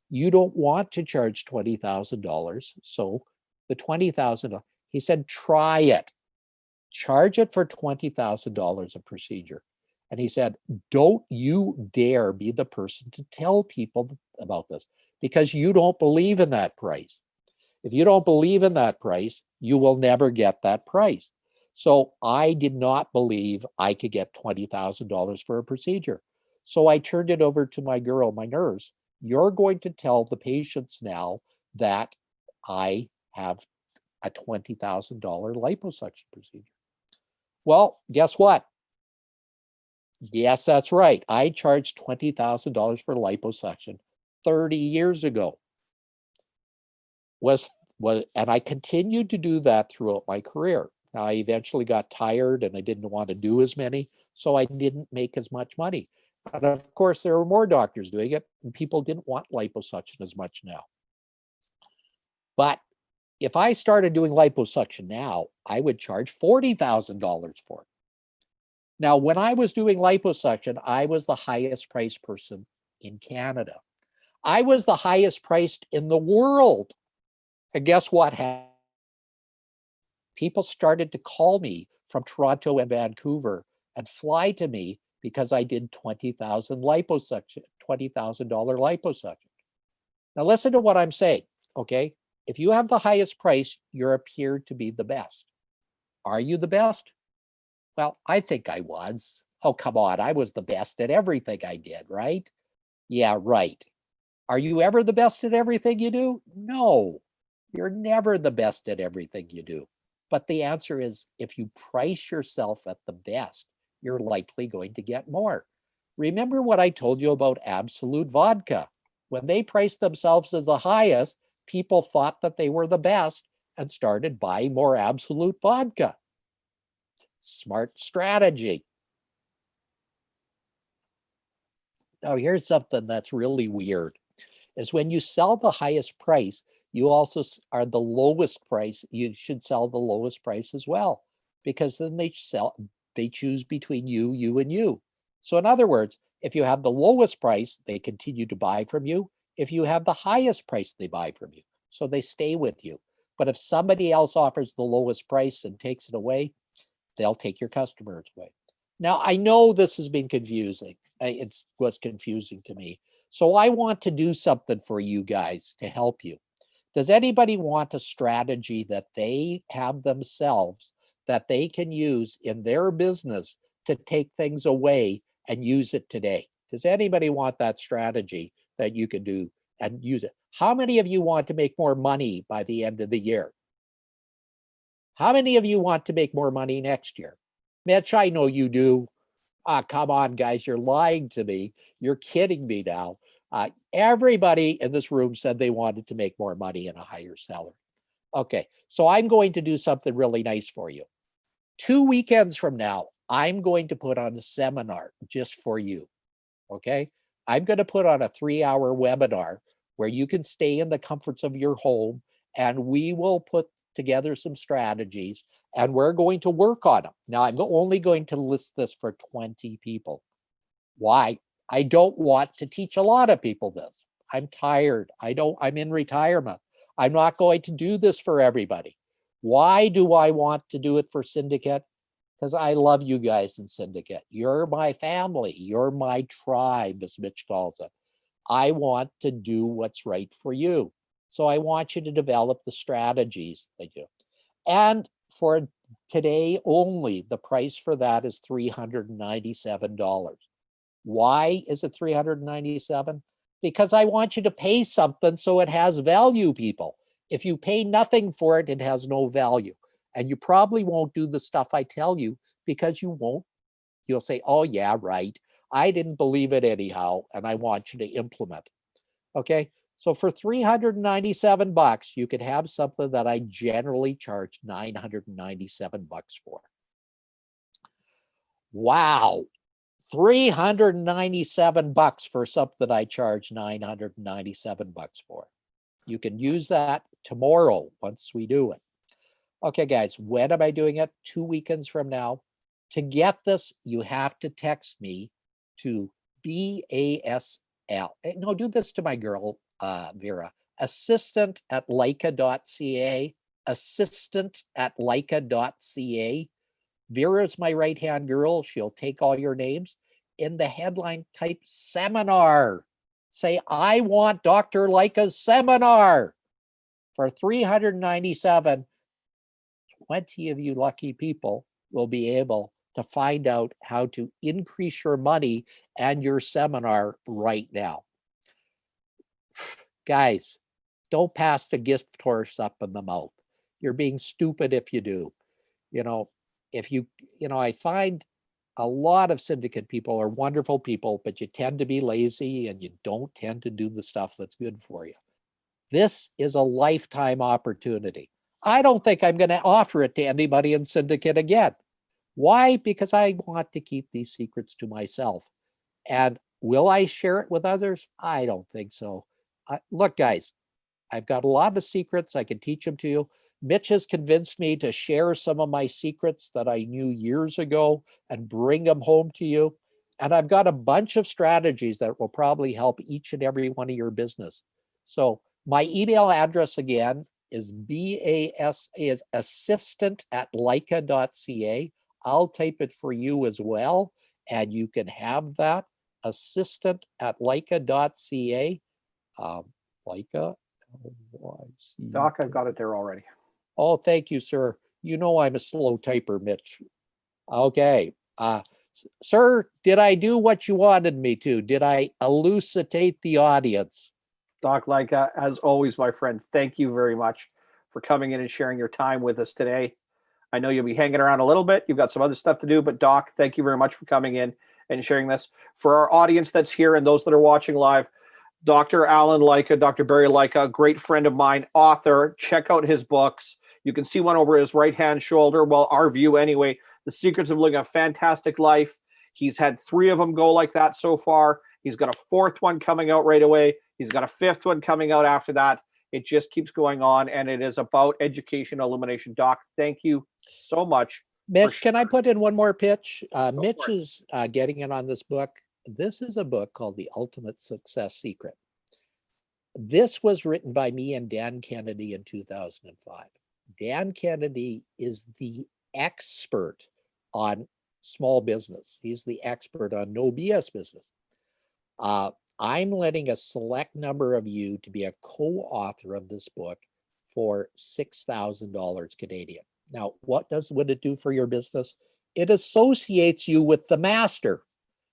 S3: You don't want to charge $20,000. So the $20,000, he said, try it. Charge it for $20,000 a procedure. And he said, don't you dare be the person to tell people about this because you don't believe in that price. If you don't believe in that price, you will never get that price. So I did not believe I could get $20,000 for a procedure. So I turned it over to my girl, my nurse. You're going to tell the patients now that I have a $20,000 liposuction procedure. Well, guess what? Yes, that's right. I charged $20,000 for liposuction 30 years ago. And I continued to do that throughout my career. Now, I eventually got tired and I didn't want to do as many, so I didn't make as much money. And of course, there were more doctors doing it, and people didn't want liposuction as much now. But if I started doing liposuction now, I would charge $40,000 for it. Now, when I was doing liposuction, I was the highest priced person in Canada. I was the highest priced in the world. And guess what happened? People started to call me from Toronto and Vancouver and fly to me because I did $20,000 liposuction. Now listen to what I'm saying, okay? If you have the highest price, you appear to be the best. Are you the best? Well, I think I was. Oh, come on, I was the best at everything I did, right? Yeah, right. Are you ever the best at everything you do? No, you're never the best at everything you do. But the answer is, if you price yourself at the best, you're likely going to get more. Remember what I told you about Absolute Vodka. When they priced themselves as the highest, people thought that they were the best and started buying more Absolute Vodka. Smart strategy. Now, here's something that's really weird, is when you sell the highest price, you also are the lowest price. You should sell the lowest price as well, because then they choose between you, and you. So in other words, if you have the lowest price, they continue to buy from you. If you have the highest price, they buy from you. So they stay with you. But if somebody else offers the lowest price and takes it away, they'll take your customers away. Now, I know this has been confusing. It was confusing to me. So I want to do something for you guys to help you. Does anybody want a strategy that they have themselves that they can use in their business to take things away and use it today? Does anybody want that strategy that you can do and use it? How many of you want to make more money by the end of the year? How many of you want to make more money next year? Mitch, I know you do. Come on, guys, you're lying to me. You're kidding me now. Everybody in this room said they wanted to make more money and a higher salary. Okay, so I'm going to do something really nice for you. 2 weekends from now, I'm going to put on a seminar just for you. Okay, I'm going to put on a 3-hour webinar where you can stay in the comforts of your home, and we will put together some strategies, and we're going to work on them. Now, I'm only going to list this for 20 people. Why? I don't want to teach a lot of people this. I'm tired. I'm in retirement. I'm not going to do this for everybody. Why do I want to do it for Syndicate? Because I love you guys in Syndicate. You're my family. You're my tribe, as Mitch calls it. I want to do what's right for you. So I want you to develop the strategies that you. And for today only, the price for that is $397. Why is it $397? Because I want you to pay something so it has value, people. If you pay nothing for it, it has no value. And you probably won't do the stuff I tell you because you won't. You'll say, oh yeah, right. I didn't believe it anyhow, and I want you to implement. Okay, so for $397, you could have something that I generally charge $997 for. Wow, $397 for something I charge $997 for. You can use that tomorrow once we do it. Okay, guys, when am I doing it? 2 weekends from now. To get this, you have to text me to BASL. No, do this to my girl, Vera. Assistant@leica.ca. Assistant@leica.ca. Vera's my right-hand girl. She'll take all your names. In the headline, type seminar. Say, I want Dr. Leica's seminar for $397. 20 of you lucky people will be able to find out how to increase your money and your seminar right now. Guys, don't pass the gift horse up in the mouth. You're being stupid if you do. I find a lot of Syndicate people are wonderful people, but you tend to be lazy and you don't tend to do the stuff that's good for you. This is a lifetime opportunity. I don't think I'm going to offer it to anybody in Syndicate again. Why? Because I want to keep these secrets to myself. And will I share it with others? I don't think so. Look, guys, I've got a lot of secrets. I can teach them to you. Mitch has convinced me to share some of my secrets that I knew years ago and bring them home to you. And I've got a bunch of strategies that will probably help each and every one of your business. So my email address again is assistant@leica.ca. I'll type it for you as well, and you can have that, assistant@leica.ca. Leica.
S2: Doc, I've got it there already.
S3: Oh, thank you, sir. You know I'm a slow typer, Mitch. Okay. Sir, did I do what you wanted me to? Did I elucidate the audience?
S2: Doc Leica, as always, my friend, thank you very much for coming in and sharing your time with us today. I know you'll be hanging around a little bit. You've got some other stuff to do, but Doc, thank you very much for coming in and sharing this. For our audience that's here and those that are watching live, Dr. Alan Leica, Dr. Barry Leica, great friend of mine, author. Check out his books. You can see one over his right-hand shoulder. Well, our view anyway. The Secrets of Living a Fantastic Life. He's had 3 of them go like that so far. He's got a 4th one coming out right away. He's got a 5th one coming out after that. It just keeps going on, and it is about education illumination. Doc, thank you so much.
S3: Mitch, can I put in one more pitch?
S2: Go
S3: Mitch
S2: for it.
S3: is getting in on this book. This is a book called The Ultimate Success Secret. This was written by me and Dan Kennedy in 2005. Dan Kennedy is the expert on small business. He's the expert on no BS business. I'm letting a select number of you to be a co-author of this book for $6,000 Canadian. Now, what would it do for your business? It associates you with the master.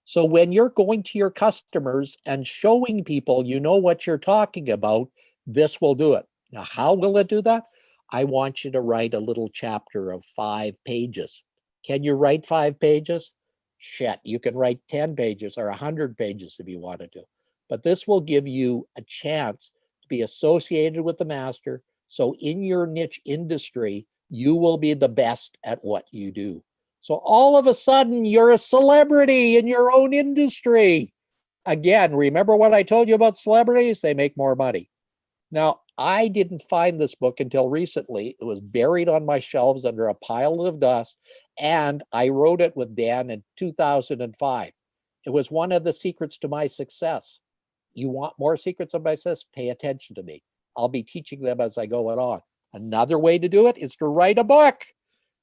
S3: So when you're going to your customers and showing people you know what you're talking about, this will do it. Now, how will it do that? I want you to write a little chapter of 5 pages. Can you write 5 pages? Shit, you can write 10 pages or 100 pages if you want to do. But this will give you a chance to be associated with the master. So in your niche industry, you will be the best at what you do. So all of a sudden, you're a celebrity in your own industry. Again, remember what I told you about celebrities? They make more money. Now, I didn't find this book until recently. It was buried on my shelves under a pile of dust, and I wrote it with Dan in 2005. It was one of the secrets to my success. You want more secrets of my success? Pay attention to me. I'll be teaching them as I go along. Another way to do it is to write a book.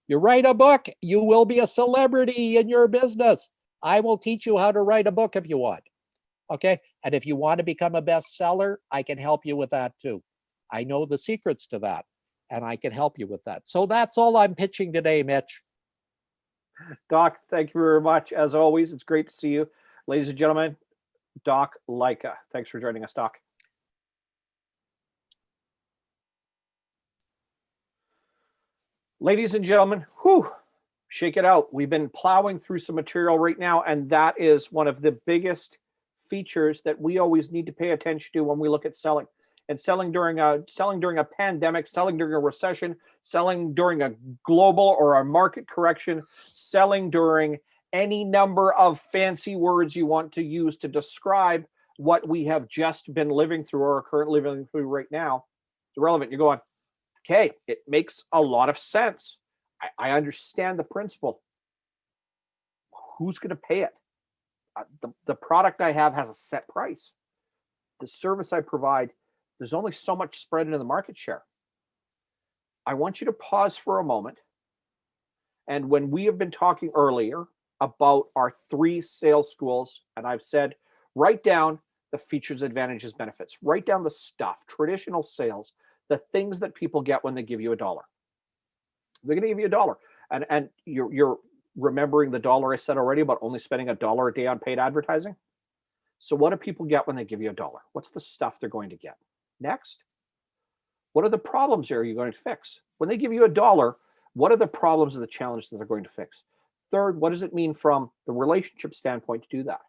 S3: You write a book, you will be a celebrity in your business. I will teach you how to write a book if you want. Okay? And if you want to become a bestseller, I can help you with that too. I know the secrets to that, and I can help you with that. So that's all I'm pitching today, Mitch.
S2: Doc, thank you very much. As always, it's great to see you. Ladies and gentlemen, Doc Leica. Thanks for joining us, Doc. Ladies and gentlemen, shake it out. We've been plowing through some material right now, and that is one of the biggest features that we always need to pay attention to when we look at selling. And selling during a pandemic, selling during a recession, selling during a global or a market correction, selling during any number of fancy words you want to use to describe what we have just been living through or are currently living through right now. It's irrelevant. You're going, okay, it makes a lot of sense. I understand the principle. Who's going to pay it? The product I have has a set price. The service I provide, there's only so much spread into the market share. I want you to pause for a moment. And when we have been talking earlier about our 3 sales schools, and I've said, write down the features, advantages, benefits, write down the stuff, traditional sales, the things that people get when they give you $1. They're going to give you $1. And you're remembering the dollar I said already about only spending $1 a day on paid advertising. So what do people get when they give you $1? What's the stuff they're going to get? Next, what are the problems are you going to fix? When they give you $1, what are the problems and the challenges that they're going to fix? Third, what does it mean from the relationship standpoint to do that?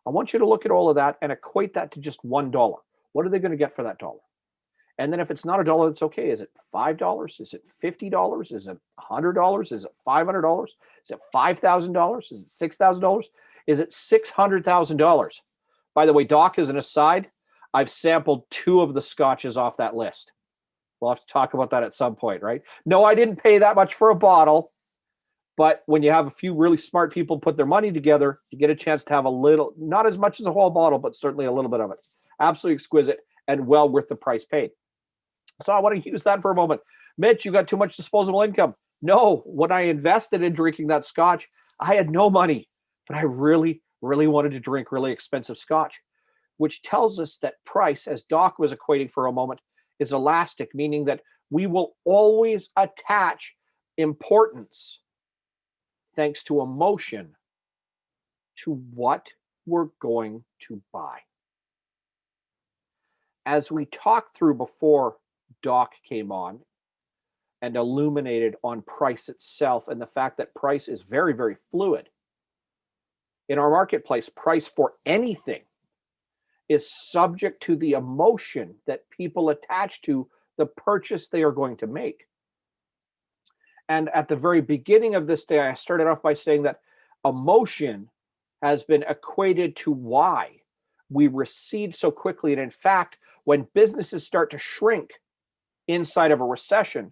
S2: I want you to look at all of that and equate that to just $1. What are they going to get for that $1? And then if it's not $1, it's okay. Is it $5? Is it $50? Is it $100? Is it $500? Is it $5,000? Is it $6,000? Is it $600,000? By the way, Doc, as an aside, I've sampled 2 of the scotches off that list. We'll have to talk about that at some point, right? No, I didn't pay that much for a bottle, but when you have a few really smart people put their money together, you get a chance to have a little, not as much as a whole bottle, but certainly a little bit of it. Absolutely exquisite and well worth the price paid. So I want to use that for a moment. Mitch, you got too much disposable income. No, when I invested in drinking that scotch, I had no money, but I really, really wanted to drink really expensive scotch, which tells us that price, as Doc was equating for a moment, is elastic, meaning that we will always attach importance, thanks to emotion, to what we're going to buy. As we talked through before Doc came on, and illuminated on price itself and the fact that price is very, very fluid. In our marketplace, price for anything is subject to the emotion that people attach to the purchase they are going to make. And at the very beginning of this day, I started off by saying that emotion has been equated to why we recede so quickly. And in fact, when businesses start to shrink inside of a recession,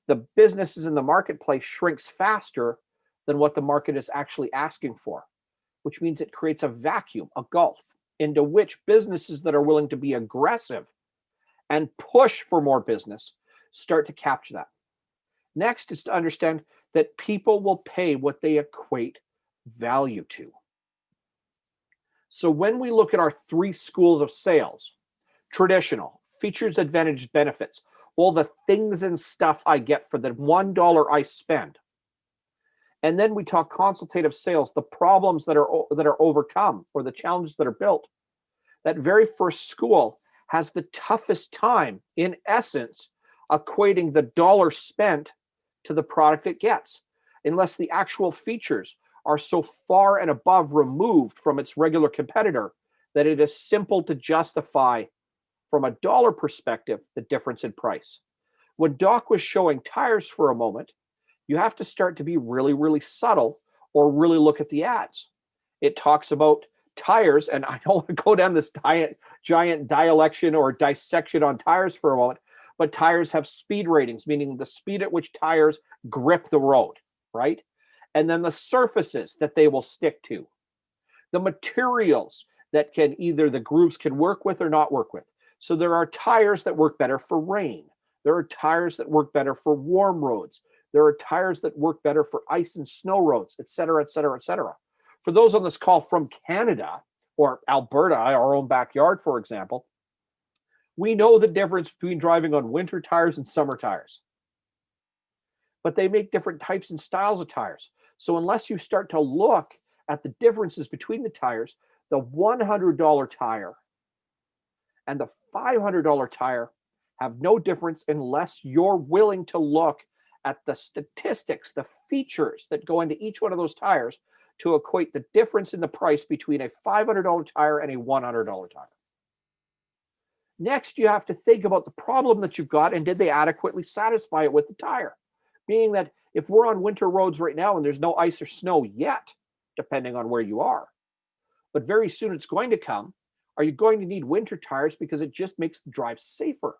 S2: the businesses in the marketplace shrinks faster than what the market is actually asking for, which means it creates a vacuum, a gulf, into which businesses that are willing to be aggressive and push for more business start to capture that. Next is to understand that people will pay what they equate value to. So when we look at our three schools of sales, traditional, features, advantages, benefits, all the things and stuff I get for the $1 I spend. And then we talk consultative sales, the problems that are overcome or the challenges that are built. That very first school has the toughest time, in essence, equating the dollar spent to the product it gets, unless the actual features are so far and above removed from its regular competitor that it is simple to justify from a dollar perspective the difference in price. When Doc was showing tires for a moment, you have to start to be really, really subtle or really look at the ads. It talks about tires, and I don't want to go down this giant dialection or dissection on tires for a moment, but tires have speed ratings, meaning the speed at which tires grip the road, right? And then the surfaces that they will stick to, the materials that can either the grooves can work with or not work with. So there are tires that work better for rain. There are tires that work better for warm roads. There are tires that work better for ice and snow roads, et cetera, et cetera, et cetera. For those on this call from Canada or Alberta, our own backyard, for example, we know the difference between driving on winter tires and summer tires. But they make different types and styles of tires. So unless you start to look at the differences between the tires, the $100 tire and the $500 tire have no difference unless you're willing to look at the statistics, the features that go into each one of those tires to equate the difference in the price between a $500 tire and a $100 tire. Next, you have to think about the problem that you've got and did they adequately satisfy it with the tire? Meaning that if we're on winter roads right now and there's no ice or snow yet, depending on where you are, but very soon it's going to come, are you going to need winter tires because it just makes the drive safer?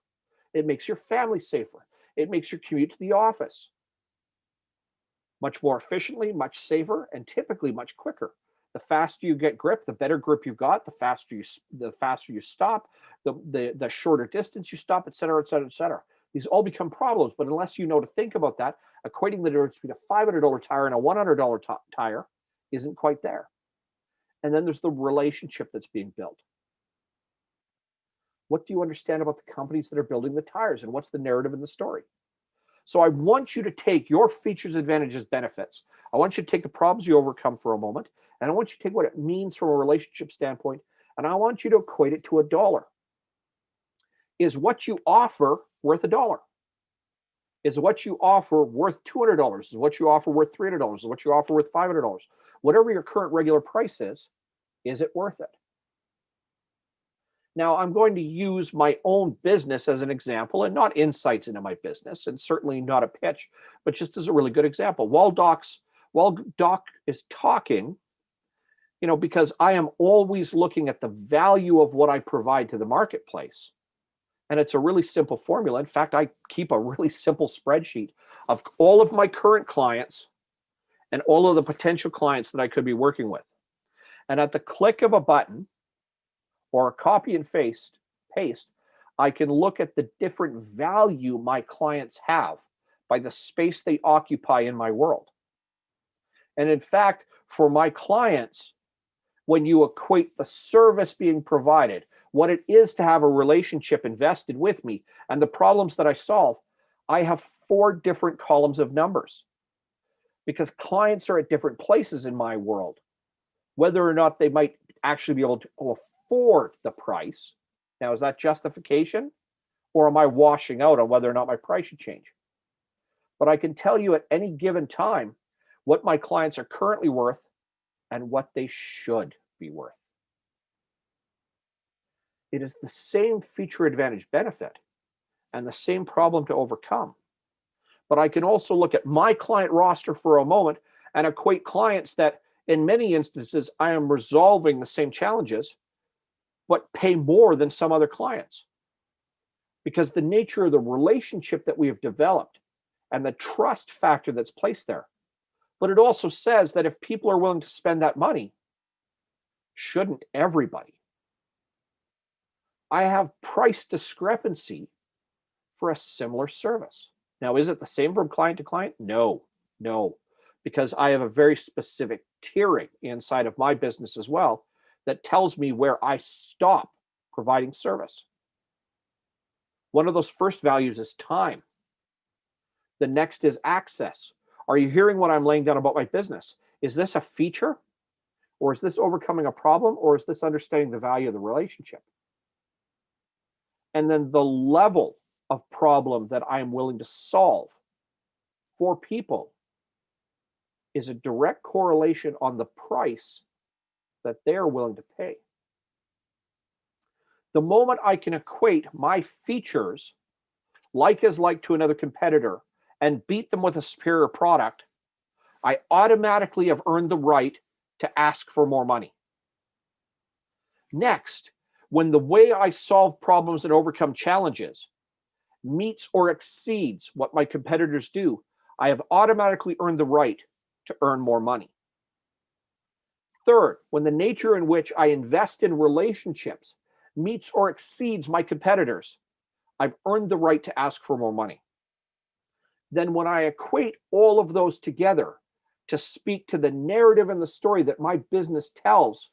S2: It makes your family safer. It makes your commute to the office much more efficiently, much safer, and typically much quicker. The faster you get grip, the better grip you've got, the faster you stop, the shorter distance you stop, et cetera, et cetera, et cetera. These all become problems, but unless you know to think about that, equating the difference between a $500 tire and a $100 tire isn't quite there. And then there's the relationship that's being built. What do you understand about the companies that are building the tires, and what's the narrative in the story? So I want you to take your features, advantages, benefits. I want you to take the problems you overcome for a moment, and I want you to take what it means from a relationship standpoint, and I want you to equate it to a dollar. Is what you offer worth $1? Is what you offer worth $200? Is what you offer worth $300? Is what you offer worth $500? Whatever your current regular price is it worth it? Now, I'm going to use my own business as an example and not insights into my business, and certainly not a pitch, but just as a really good example. While Doc is talking, because I am always looking at the value of what I provide to the marketplace. And it's a really simple formula. In fact, I keep a really simple spreadsheet of all of my current clients and all of the potential clients that I could be working with. And at the click of a button, or a copy and paste, I can look at the different value my clients have by the space they occupy in my world. And in fact, for my clients, when you equate the service being provided, what it is to have a relationship invested with me, and the problems that I solve, I have 4 different columns of numbers. Because clients are at different places in my world, whether or not they might actually be able to afford the price. Now, is that justification, or am I washing out on whether or not my price should change? but I can tell you at any given time what my clients are currently worth and what they should be worth. It is the same feature advantage benefit and the same problem to overcome. But I can also look at my client roster for a moment and equate clients that, in many instances, I am resolving the same challenges, but pay more than some other clients. Because the nature of the relationship that we have developed and the trust factor that's placed there. But it also says that if people are willing to spend that money, shouldn't everybody? I have price discrepancy for a similar service. Now, is it the same from client to client? No, because I have a very specific tiering inside of my business as well that tells me where I stop providing service. One of those first values is time. The next is access. Are you hearing what I'm laying down about my business? Is this a feature? Or is this overcoming a problem? Or is this understanding the value of the relationship? And then the level of problem that I am willing to solve for people is a direct correlation on the price that they're willing to pay. The moment I can equate my features like as like to another competitor and beat them with a superior product, I automatically have earned the right to ask for more money. Next, when the way I solve problems and overcome challenges meets or exceeds what my competitors do, I have automatically earned the right to earn more money. Third, when the nature in which I invest in relationships meets or exceeds my competitors, I've earned the right to ask for more money. Then when I equate all of those together to speak to the narrative and the story that my business tells,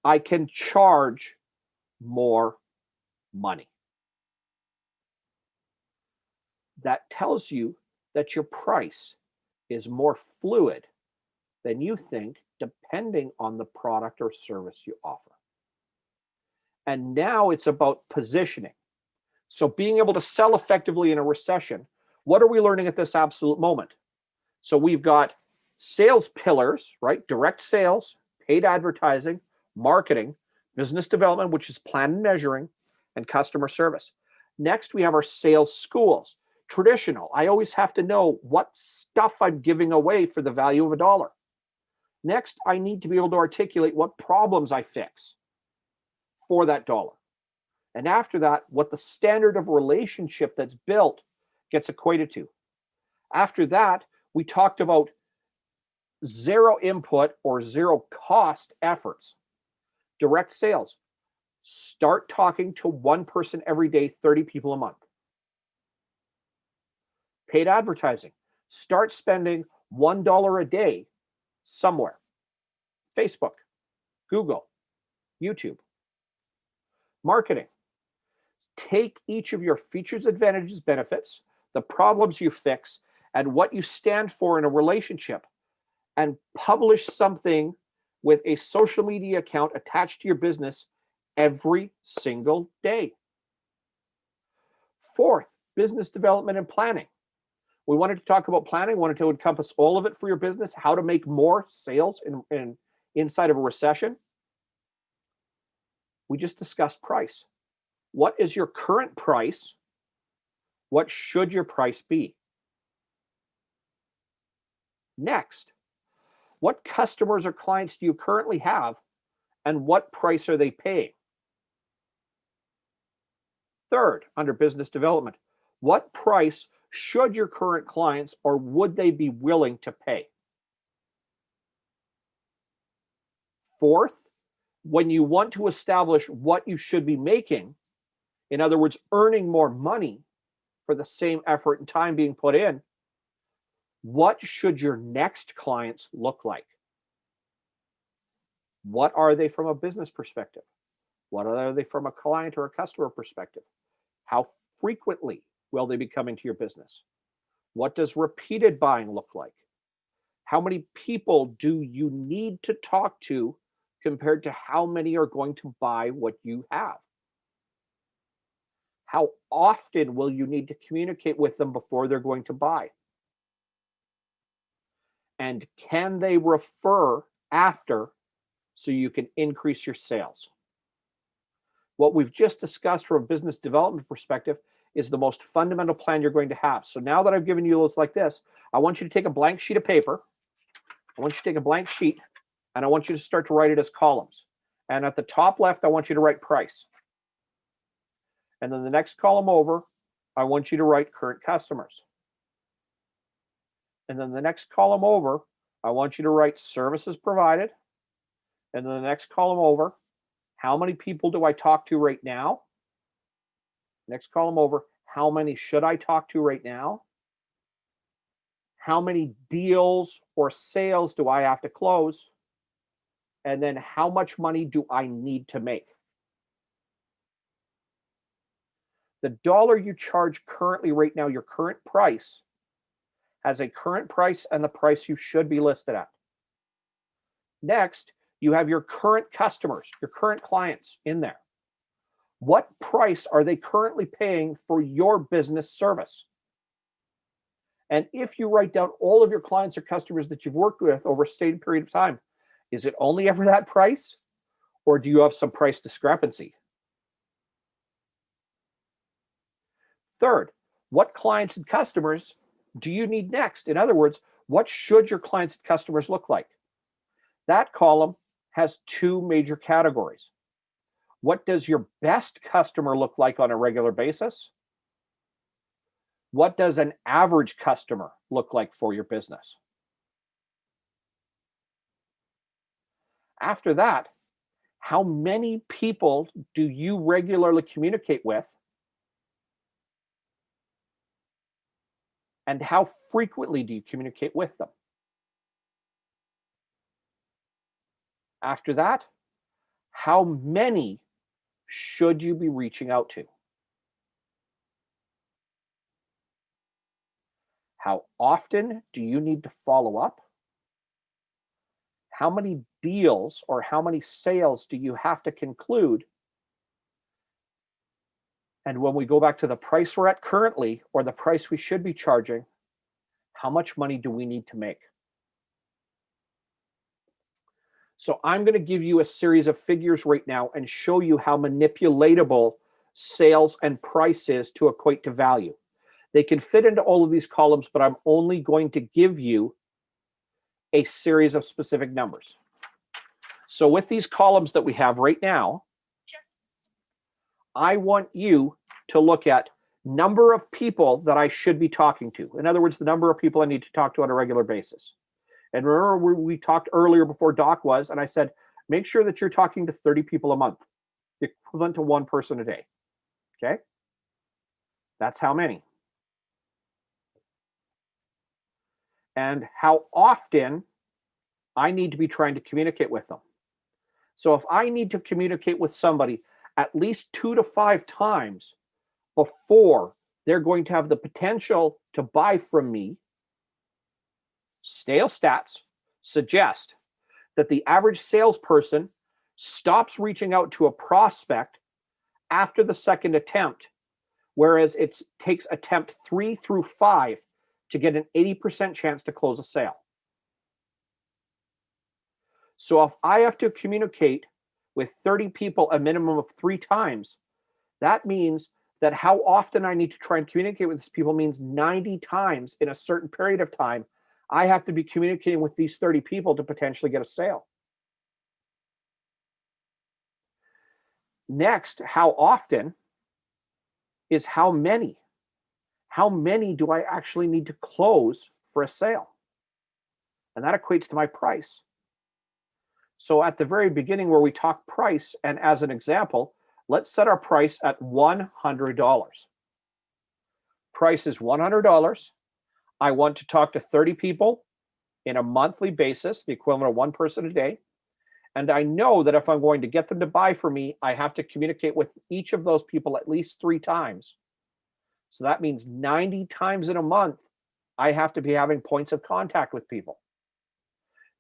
S2: I can charge more money. That tells you that your price is more fluid than you think, depending on the product or service you offer. And now it's about positioning. So being able to sell effectively in a recession, what are we learning at this absolute moment? So we've got sales pillars, right? Direct sales, paid advertising, marketing, business development, which is plan and measuring, and customer service. Next, we have our sales schools. Traditional, I always have to know what stuff I'm giving away for the value of $1. Next, I need to be able to articulate what problems I fix for that $1. And after that, what the standard of relationship that's built gets equated to. After that, we talked about zero input or zero cost efforts. Direct sales. Start talking to one person every day, 30 people a month. Paid advertising. Start spending $1 a day somewhere. Facebook, Google, YouTube. Marketing. Take each of your features, advantages, benefits, the problems you fix, and what you stand for in a relationship, and publish something with a social media account attached to your business every single day. Fourth, business development and planning. We wanted to talk about planning, wanted to encompass all of it for your business, how to make more sales inside of a recession. We just discussed price. What is your current price? What should your price be? Next, what customers or clients do you currently have, and what price are they paying? Third, under business development, what price should your current clients or would they be willing to pay? Fourth, when you want to establish what you should be making, in other words, earning more money for the same effort and time being put in, what should your next clients look like? What are they from a business perspective? What are they from a client or a customer perspective? How frequently will they be coming to your business? What does repeated buying look like? How many people do you need to talk to compared to how many are going to buy what you have? How often will you need to communicate with them before they're going to buy? And can they refer after so you can increase your sales? What we've just discussed from a business development perspective is the most fundamental plan you're going to have. So now that I've given you lists like this, I want you to take a blank sheet of paper. I want you to take a blank sheet and I want you to start to write it as columns. And at the top left, I want you to write price. And then the next column over, I want you to write current customers. And then the next column over, I want you to write services provided. And then the next column over, how many people do I talk to right now? Next column over, how many should I talk to right now? How many deals or sales do I have to close? And then how much money do I need to make? The dollar you charge currently right now, your current price, has a current price and the price you should be listed at. Next, you have your current customers, your current clients in there. What price are they currently paying for your business service? And if you write down all of your clients or customers that you've worked with over a stated period of time, is it only ever that price? Or do you have some price discrepancy? Third, what clients and customers do you need next? In other words, what should your clients and customers look like? That column has two major categories. What does your best customer look like on a regular basis? What does an average customer look like for your business? After that, how many people do you regularly communicate with? And how frequently do you communicate with them? After that, how many should you be reaching out to? How often do you need to follow up? How many deals or how many sales do you have to conclude? And when we go back to the price we're at currently or the price we should be charging, how much money do we need to make? So I'm going to give you a series of figures right now and show you how manipulatable sales and price is to equate to value. They can fit into all of these columns, but I'm only going to give you a series of specific numbers. So with these columns that we have right now, I want you to look at number of people that I should be talking to. In other words, the number of people I need to talk to on a regular basis. And remember, we talked earlier before Doc was, and I said, make sure that you're talking to 30 people a month, the equivalent to one person a day. Okay? That's how many. And how often I need to be trying to communicate with them. So if I need to communicate with somebody at least 2 to 5 times before they're going to have the potential to buy from me, stale stats suggest that the average salesperson stops reaching out to a prospect after the second attempt, whereas it takes attempt 3 through 5 to get an 80% chance to close a sale. So if I have to communicate with 30 people a minimum of 3 times, that means that how often I need to try and communicate with these people means 90 times in a certain period of time, I have to be communicating with these 30 people to potentially get a sale. Next, how often is how many. How many do I actually need to close for a sale? And that equates to my price. So at the very beginning where we talk price, and as an example, let's set our price at $100. Price is $100. I want to talk to 30 people in a monthly basis, the equivalent of one person a day. And I know that if I'm going to get them to buy from me, I have to communicate with each of those people at least 3 times. So that means 90 times in a month, I have to be having points of contact with people.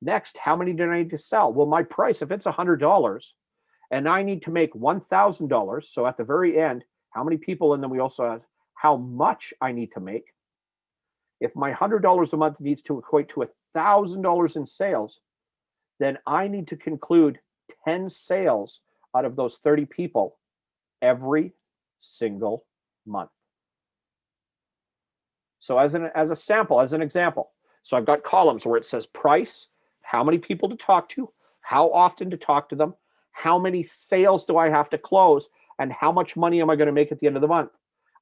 S2: Next, how many do I need to sell? Well, my price, if it's $100 and I need to make $1,000, so at the very end, how many people, and then we also have how much I need to make. If my $100 a month needs to equate to $1,000 in sales, then I need to conclude 10 sales out of those 30 people every single month. So as a sample, as an example, so I've got columns where it says price, how many people to talk to, how often to talk to them, how many sales do I have to close, and how much money am I going to make at the end of the month.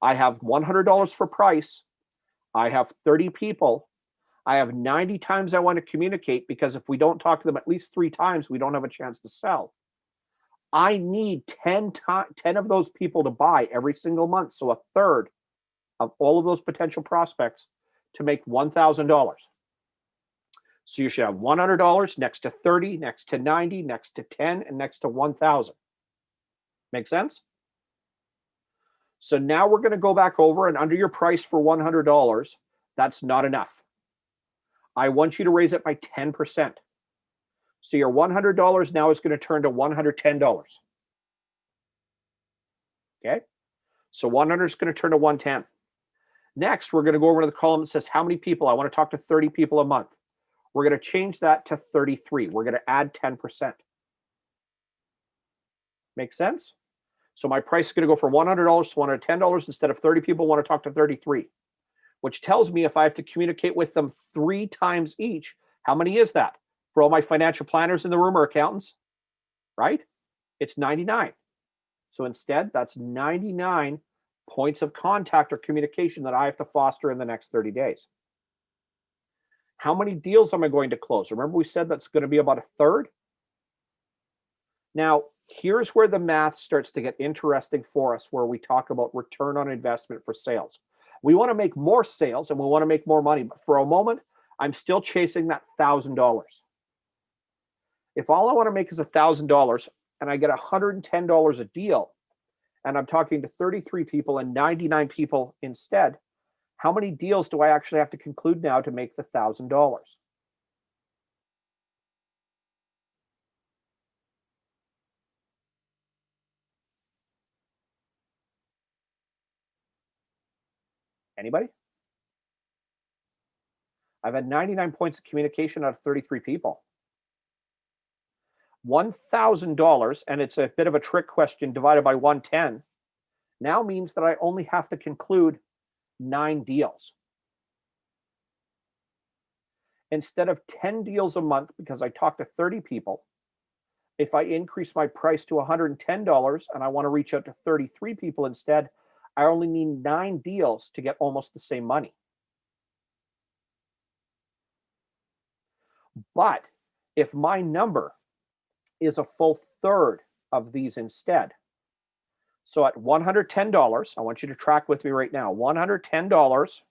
S2: I have $100 for price. I have 30 people. I have 90 times I want to communicate, because if we don't talk to them at least 3 times, we don't have a chance to sell. I need 10 of those people to buy every single month. So a third of all of those potential prospects to make $1,000. So you should have $100 next to 30, next to 90, next to 10, and next to 1,000. Make sense? So now we're going to go back over, and under your price for $100, that's not enough. I want you to raise it by 10%. So your $100 now is going to turn to $110. Okay? So 100 is going to turn to 110. Next, we're going to go over to the column that says how many people. I want to talk to 30 people a month. We're going to change that to 33. We're going to add 10%. Make sense? So my price is going to go from $100 to $110. Instead of 30 people, I want to talk to 33, which tells me if I have to communicate with them 3 times each, how many is that? For all my financial planners in the room or accountants, right? It's 99. So instead, that's 99 points of contact or communication that I have to foster in the next 30 days. How many deals am I going to close? Remember we said that's going to be about a third? Now, here's where the math starts to get interesting for us, where we talk about return on investment for sales. We want to make more sales and we want to make more money, but for a moment, I'm still chasing that $1,000. If all I want to make is $1,000 and I get $110 a deal, and I'm talking to 33 people and 99 people instead, how many deals do I actually have to conclude now to make the $1,000? Anybody? I've had 99 points of communication out of 33 people. $1,000, and it's a bit of a trick question, divided by 110, now means that I only have to conclude 9 deals. Instead of 10 deals a month, because I talk to 30 people, if I increase my price to $110 and I want to reach out to 33 people instead, I only need 9 deals to get almost the same money. But if my number is a full third of these instead, so at $110, I want you to track with me right now, $110,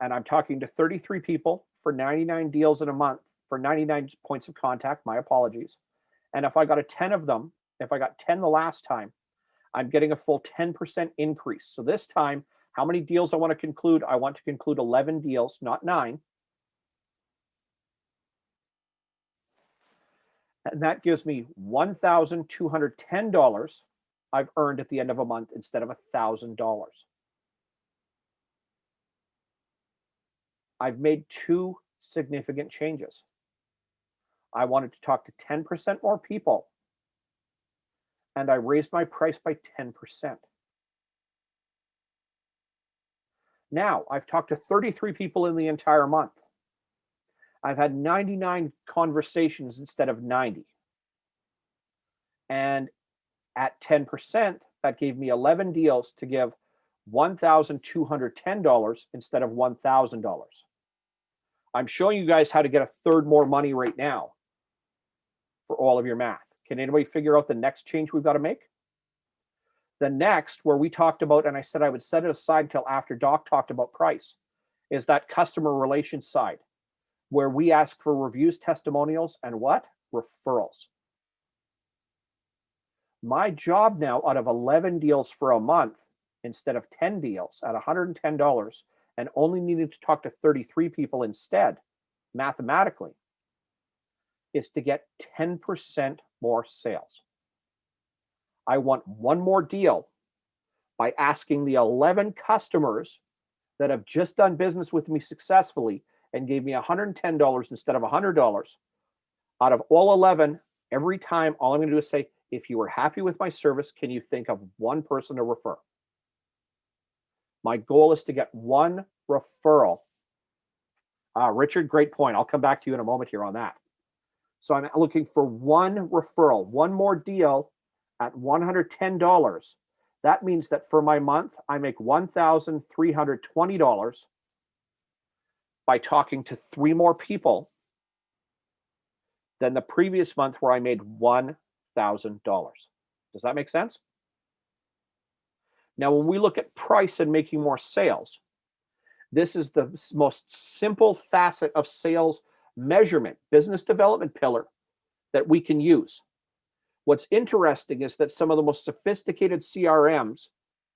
S2: and I'm talking to 33 people for 99 deals in a month, for 99 points of contact, my apologies. And if I got 10 of them, if I got 10 the last time, I'm getting a full 10% increase. So this time, how many deals I want to conclude? I want to conclude 11 deals, not 9. And that gives me $1,210 I've earned at the end of a month instead of $1,000. I've made 2 significant changes. I wanted to talk to 10% more people, and I raised my price by 10%. Now, I've talked to 33 people in the entire month. I've had 99 conversations instead of 90. And at 10%, that gave me 11 deals to give $1,210 instead of $1,000. I'm showing you guys how to get a third more money right now for all of your math. Can anybody figure out the next change we've got to make? The next, where we talked about, and I said I would set it aside until after Doc talked about price, is that customer relations side, where we ask for reviews, testimonials, and what? Referrals. My job now, out of 11 deals for a month, instead of 10 deals at $110, and only needed to talk to 33 people instead, mathematically, is to get 10% more sales. I want one more deal by asking the 11 customers that have just done business with me successfully and gave me $110 instead of $100, out of all 11, every time, all I'm going to do is say, if you were happy with my service, can you think of one person to refer? My goal is to get one referral. Richard, great point. I'll come back to you in a moment here on that. So I'm looking for one referral, one more deal at $110. That means that for my month, I make $1,320 by talking to 3 more people than the previous month where I made $1,000. Does that make sense? Now, when we look at price and making more sales, this is the most simple facet of sales measurement, business development pillar that we can use. What's interesting is that some of the most sophisticated CRMs,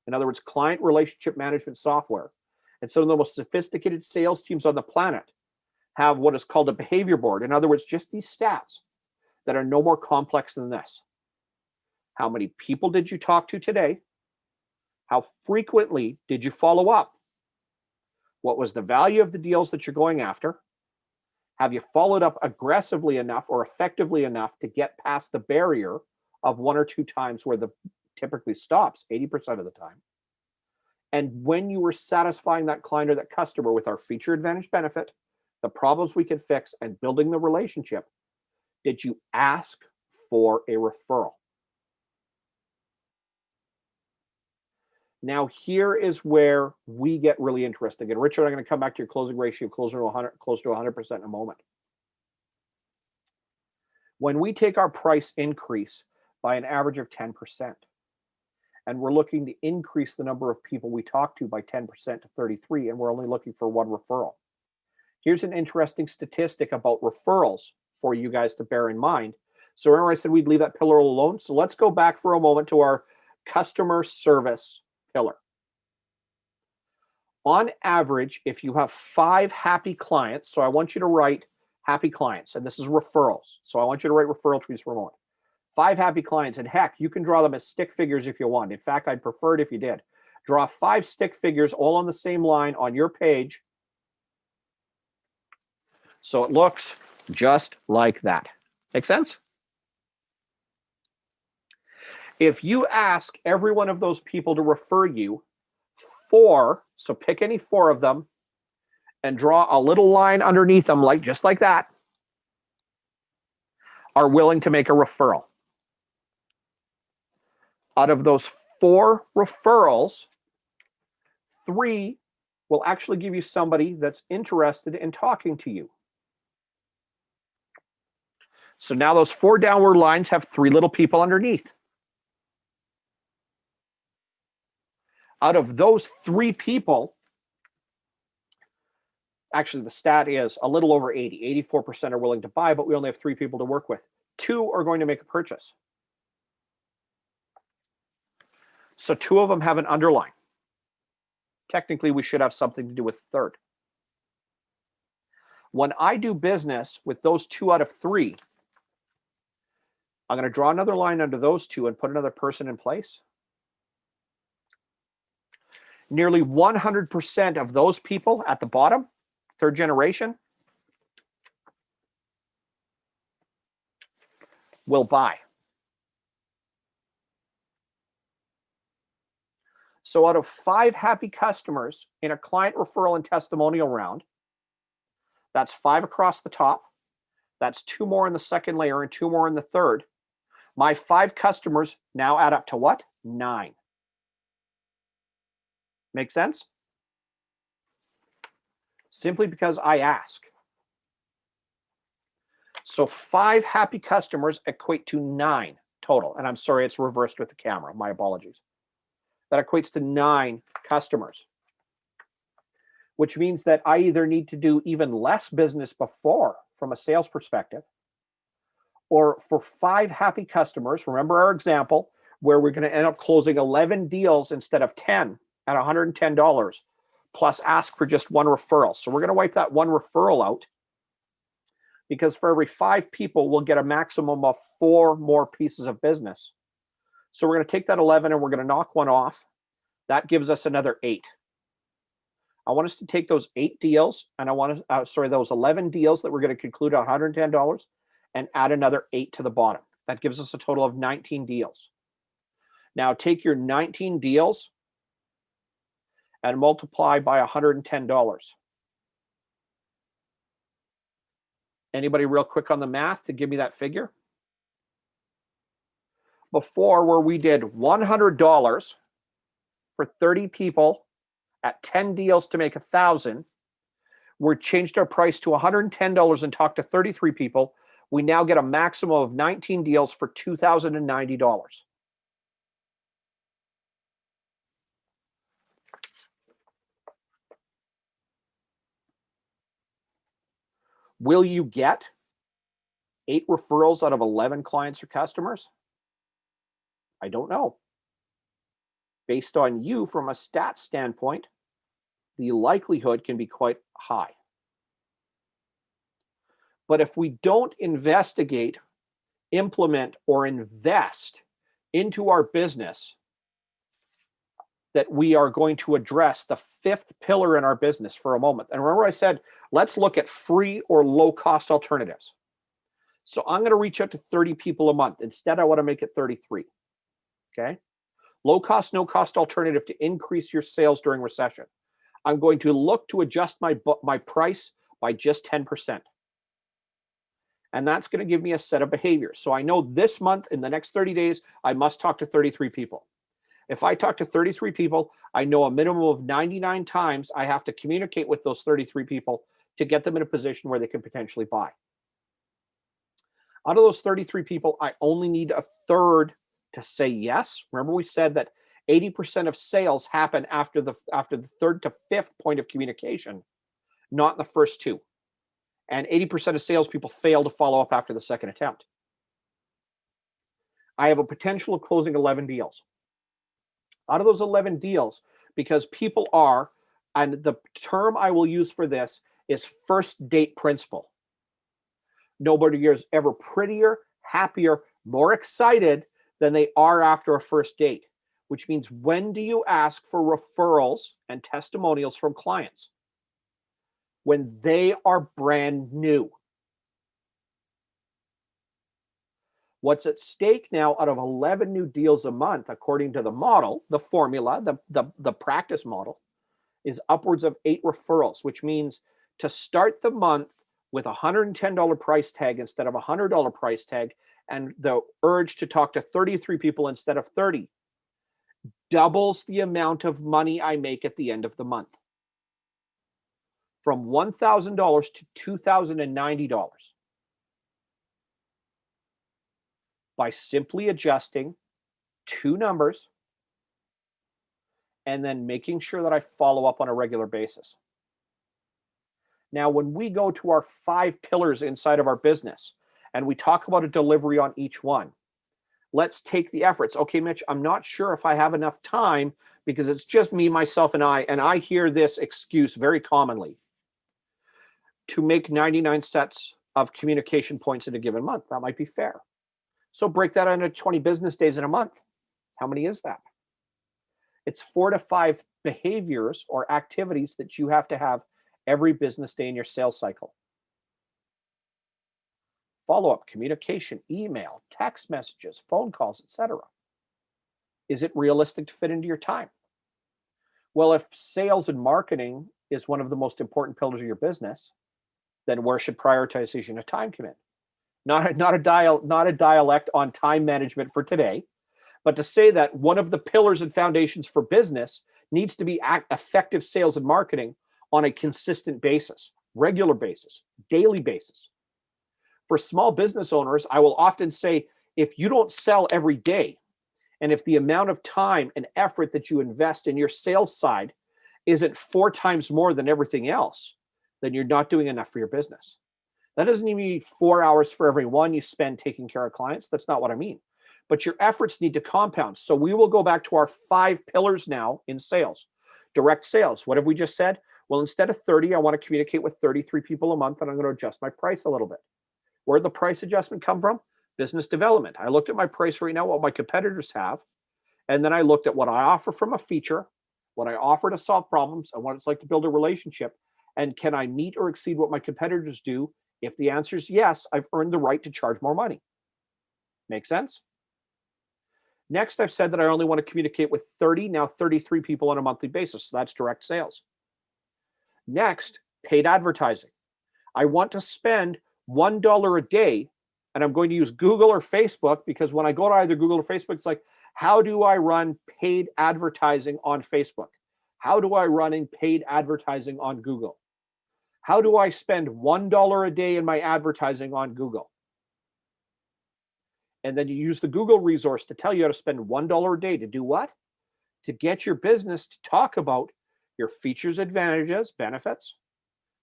S2: in other words, client relationship management software, and some of the most sophisticated sales teams on the planet have what is called a behavior board. In other words, just these stats that are no more complex than this. How many people did you talk to today? How frequently did you follow up? What was the value of the deals that you're going after? Have you followed up aggressively enough or effectively enough to get past the barrier of 1 or 2 times where the typically stops 80% of the time? And when you were satisfying that client or that customer with our feature advantage benefit, the problems we can fix, and building the relationship, did you ask for a referral? Now, here is where we get really interesting. And Richard, I'm going to come back to your closing ratio closer to 100% in a moment. When we take our price increase by an average of 10%, and we're looking to increase the number of people we talk to by 10% to 33, and we're only looking for 1 referral. Here's an interesting statistic about referrals for you guys to bear in mind. So remember I said we'd leave that pillar alone? So let's go back for a moment to our customer service pillar. On average, if you have 5 happy clients, so I want you to write happy clients, and this is referrals. So I want you to write referral trees for a moment. 5 happy clients, and heck, you can draw them as stick figures if you want. In fact, I'd prefer it if you did. Draw 5 stick figures all on the same line on your page. So it looks just like that. Make sense? If you ask every one of those people to refer you 4, so pick any 4 of them and draw a little line underneath them, like just like that, are willing to make a referral. Out of those 4 referrals, 3 will actually give you somebody that's interested in talking to you. So now those 4 downward lines have 3 little people underneath. Out of those 3 people, actually the stat is a little over 80. 84% are willing to buy, but we only have 3 people to work with. 2 are going to make a purchase. So 2 of them have an underline. Technically, we should have something to do with 3rd. When I do business with those 2 out of 3, I'm going to draw another line under those 2 and put another person in place. Nearly 100% of those people at the bottom, 3rd generation, will buy. So out of 5 happy customers in a client referral and testimonial round, that's 5 across the top. That's 2 more in the second layer and 2 more in the third. My 5 customers now add up to what? 9. Make sense? Simply because I ask. So 5 happy customers equate to 9 total. And I'm sorry, it's reversed with the camera. My apologies. That equates to 9 customers, which means that I either need to do even less business before from a sales perspective, or for 5 happy customers, remember our example where we're going to end up closing 11 deals instead of 10 at $110, plus ask for just 1 referral. So we're going to wipe that 1 referral out, because for every 5 people, we'll get a maximum of 4 more pieces of business. So we're going to take that 11 and we're going to knock 1 off. That gives us another 8. I want us to take those 8 deals, and I want to, those 11 deals that we're going to conclude at $110 and add another 8 to the bottom. That gives us a total of 19 deals. Now take your 19 deals and multiply by $110. Anybody real quick on the math to give me that figure? Before, where we did $100 for 30 people at 10 deals to make 1,000, we changed our price to $110 and talked to 33 people. We now get a maximum of 19 deals for $2,090. Will you get 8 referrals out of 11 clients or customers? I don't know. Based on you from a stats standpoint, the likelihood can be quite high. But if we don't investigate, implement, or invest into our business, that we are going to address the 5th pillar in our business for a moment. And remember I said, let's look at free or low cost alternatives. So I'm going to reach out to 30 people a month. Instead, I want to make it 33. Okay. Low cost, no cost alternative to increase your sales during recession. I'm going to look to adjust my price by just 10%. And that's going to give me a set of behaviors. So I know this month, in the next 30 days, I must talk to 33 people. If I talk to 33 people, I know a minimum of 99 times I have to communicate with those 33 people to get them in a position where they can potentially buy. Out of those 33 people, I only need a third to say yes. Remember we said that 80% of sales happen after the 3rd to 5th point of communication, not the first 2. And 80% of salespeople fail to follow up after the 2nd attempt. I have a potential of closing 11 deals. Out of those 11 deals, because people are, and the term I will use for this is first date principle. Nobody is ever prettier, happier, more excited than they are after a first date, which means when do you ask for referrals and testimonials from clients? When they are brand new. What's at stake now out of 11 new deals a month, according to the model, the formula, the practice model, is upwards of 8 referrals, which means to start the month with a $110 price tag instead of a $100 price tag, and the urge to talk to 33 people instead of 30, doubles the amount of money I make at the end of the month. From $1,000 to $2,090. By simply adjusting 2 numbers and then making sure that I follow up on a regular basis. Now, when we go to our 5 pillars inside of our business and we talk about a delivery on each one, let's take the efforts. Okay, Mitch, I'm not sure if I have enough time because it's just me, myself, and I hear this excuse very commonly to make 99 sets of communication points in a given month. That might be fair. So break that into 20 business days in a month. How many is that? It's 4 to 5 behaviors or activities that you have to have every business day in your sales cycle. Follow-up, communication, email, text messages, phone calls, etc. Is it realistic to fit into your time? Well, if sales and marketing is one of the most important pillars of your business, then where should prioritization of time come in? Not a dialect on time management for today, but to say that one of the pillars and foundations for business needs to be effective sales and marketing on a consistent basis, regular basis, daily basis. For small business owners, I will often say, if you don't sell every day, and if the amount of time and effort that you invest in your sales side isn't 4 times more than everything else, then you're not doing enough for your business. That doesn't even mean 4 hours for every one you spend taking care of clients. That's not what I mean. But your efforts need to compound. So we will go back to our 5 pillars now in sales. Direct sales. What have we just said? Well, instead of 30, I want to communicate with 33 people a month, and I'm going to adjust my price a little bit. Where'd the price adjustment come from? Business development. I looked at my price right now, what my competitors have, and then I looked at what I offer from a feature, what I offer to solve problems, and what it's like to build a relationship. And can I meet or exceed what my competitors do? If the answer is yes, I've earned the right to charge more money. Make sense? Next, I've said that I only want to communicate with 30, now 33 people on a monthly basis. So that's direct sales. Next, paid advertising. I want to spend $1 a day, and I'm going to use Google or Facebook, because when I go to either Google or Facebook, it's like, how do I run paid advertising on Facebook? How do I run in paid advertising on Google? How do I spend $1 a day in my advertising on Google? And then you use the Google resource to tell you how to spend $1 a day to do what? To get your business to talk about your features, advantages, benefits,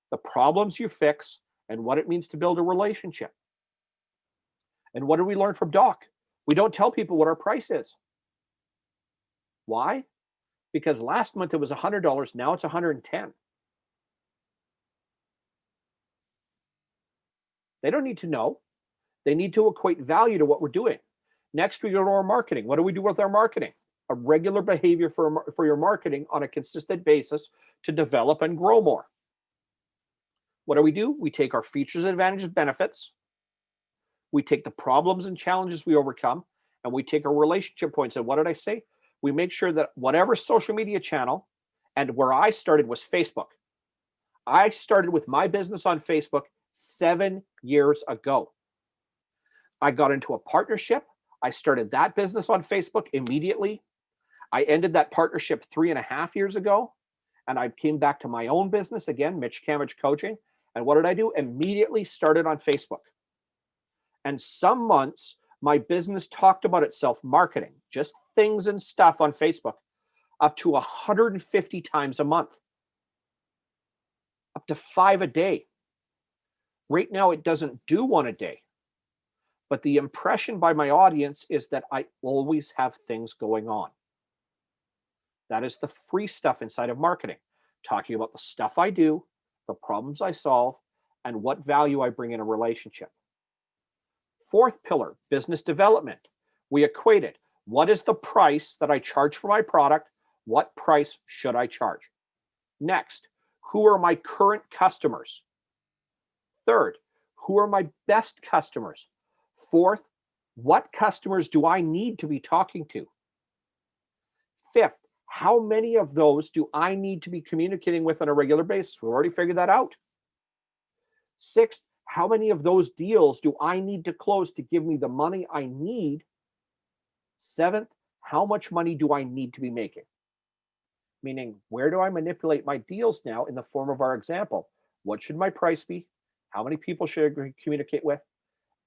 S2: the problems you fix, and what it means to build a relationship. And what do we learn from Doc? We don't tell people what our price is. Why? Because last month it was $100, now it's $110. They don't need to know. They need to equate value to what we're doing. Next, we go to our marketing. What do we do with our marketing? A regular behavior for your marketing on a consistent basis to develop and grow more. What do? We take our features, advantages, benefits. We take the problems and challenges we overcome, and we take our relationship points. And what did I say? We make sure that whatever social media channel, and where I started was Facebook. I started with my business on Facebook 7 years ago. I got into a partnership. I started that business on Facebook immediately. I ended that partnership 3.5 years ago, and I came back to my own business again, Mitch Kamich Coaching. And what did I do? Immediately started on Facebook. And some months, my business talked about itself marketing, just things and stuff on Facebook, up to 150 times a month, up to 5 a day. Right now, it doesn't do 1 a day. But the impression by my audience is that I always have things going on. That is the free stuff inside of marketing, talking about the stuff I do, the problems I solve, and what value I bring in a relationship. Fourth pillar, business development. We equated, what is the price that I charge for my product? What price should I charge? Next, who are my current customers? Third, who are my best customers? Fourth, what customers do I need to be talking to? Fifth, how many of those do I need to be communicating with on a regular basis? We've already figured that out. Sixth, how many of those deals do I need to close to give me the money I need? Seventh, how much money do I need to be making? Meaning, where do I manipulate my deals now in the form of our example? What should my price be? How many people should I communicate with?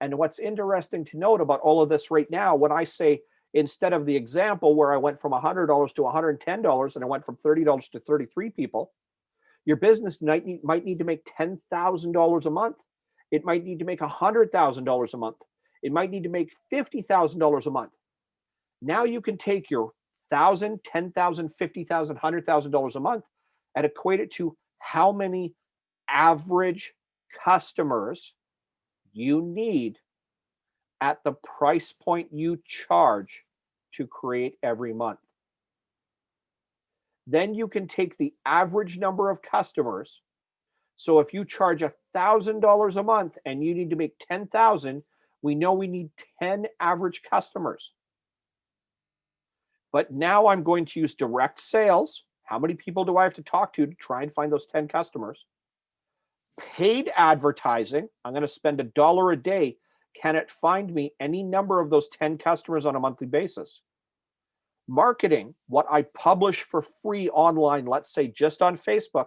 S2: And what's interesting to note about all of this right now, when I say, instead of the example where I went from $100 to $110 and I went from $30 to 33 people, your business might need to make $10,000 a month. It might need to make $100,000 a month. It might need to make $50,000 a month. Now you can take your $1,000, $10,000, $50,000, $100,000 a month and equate it to how many average customers you need at the price point you charge to create every month. Then you can take the average number of customers. So if you charge $1,000 a month and you need to make 10,000, we know we need 10 average customers. But now I'm going to use direct sales. How many people do I have to talk to try and find those 10 customers? Paid advertising, I'm going to spend $1 a day. Can it find me any number of those 10 customers on a monthly basis? Marketing, what I publish for free online, let's say just on Facebook,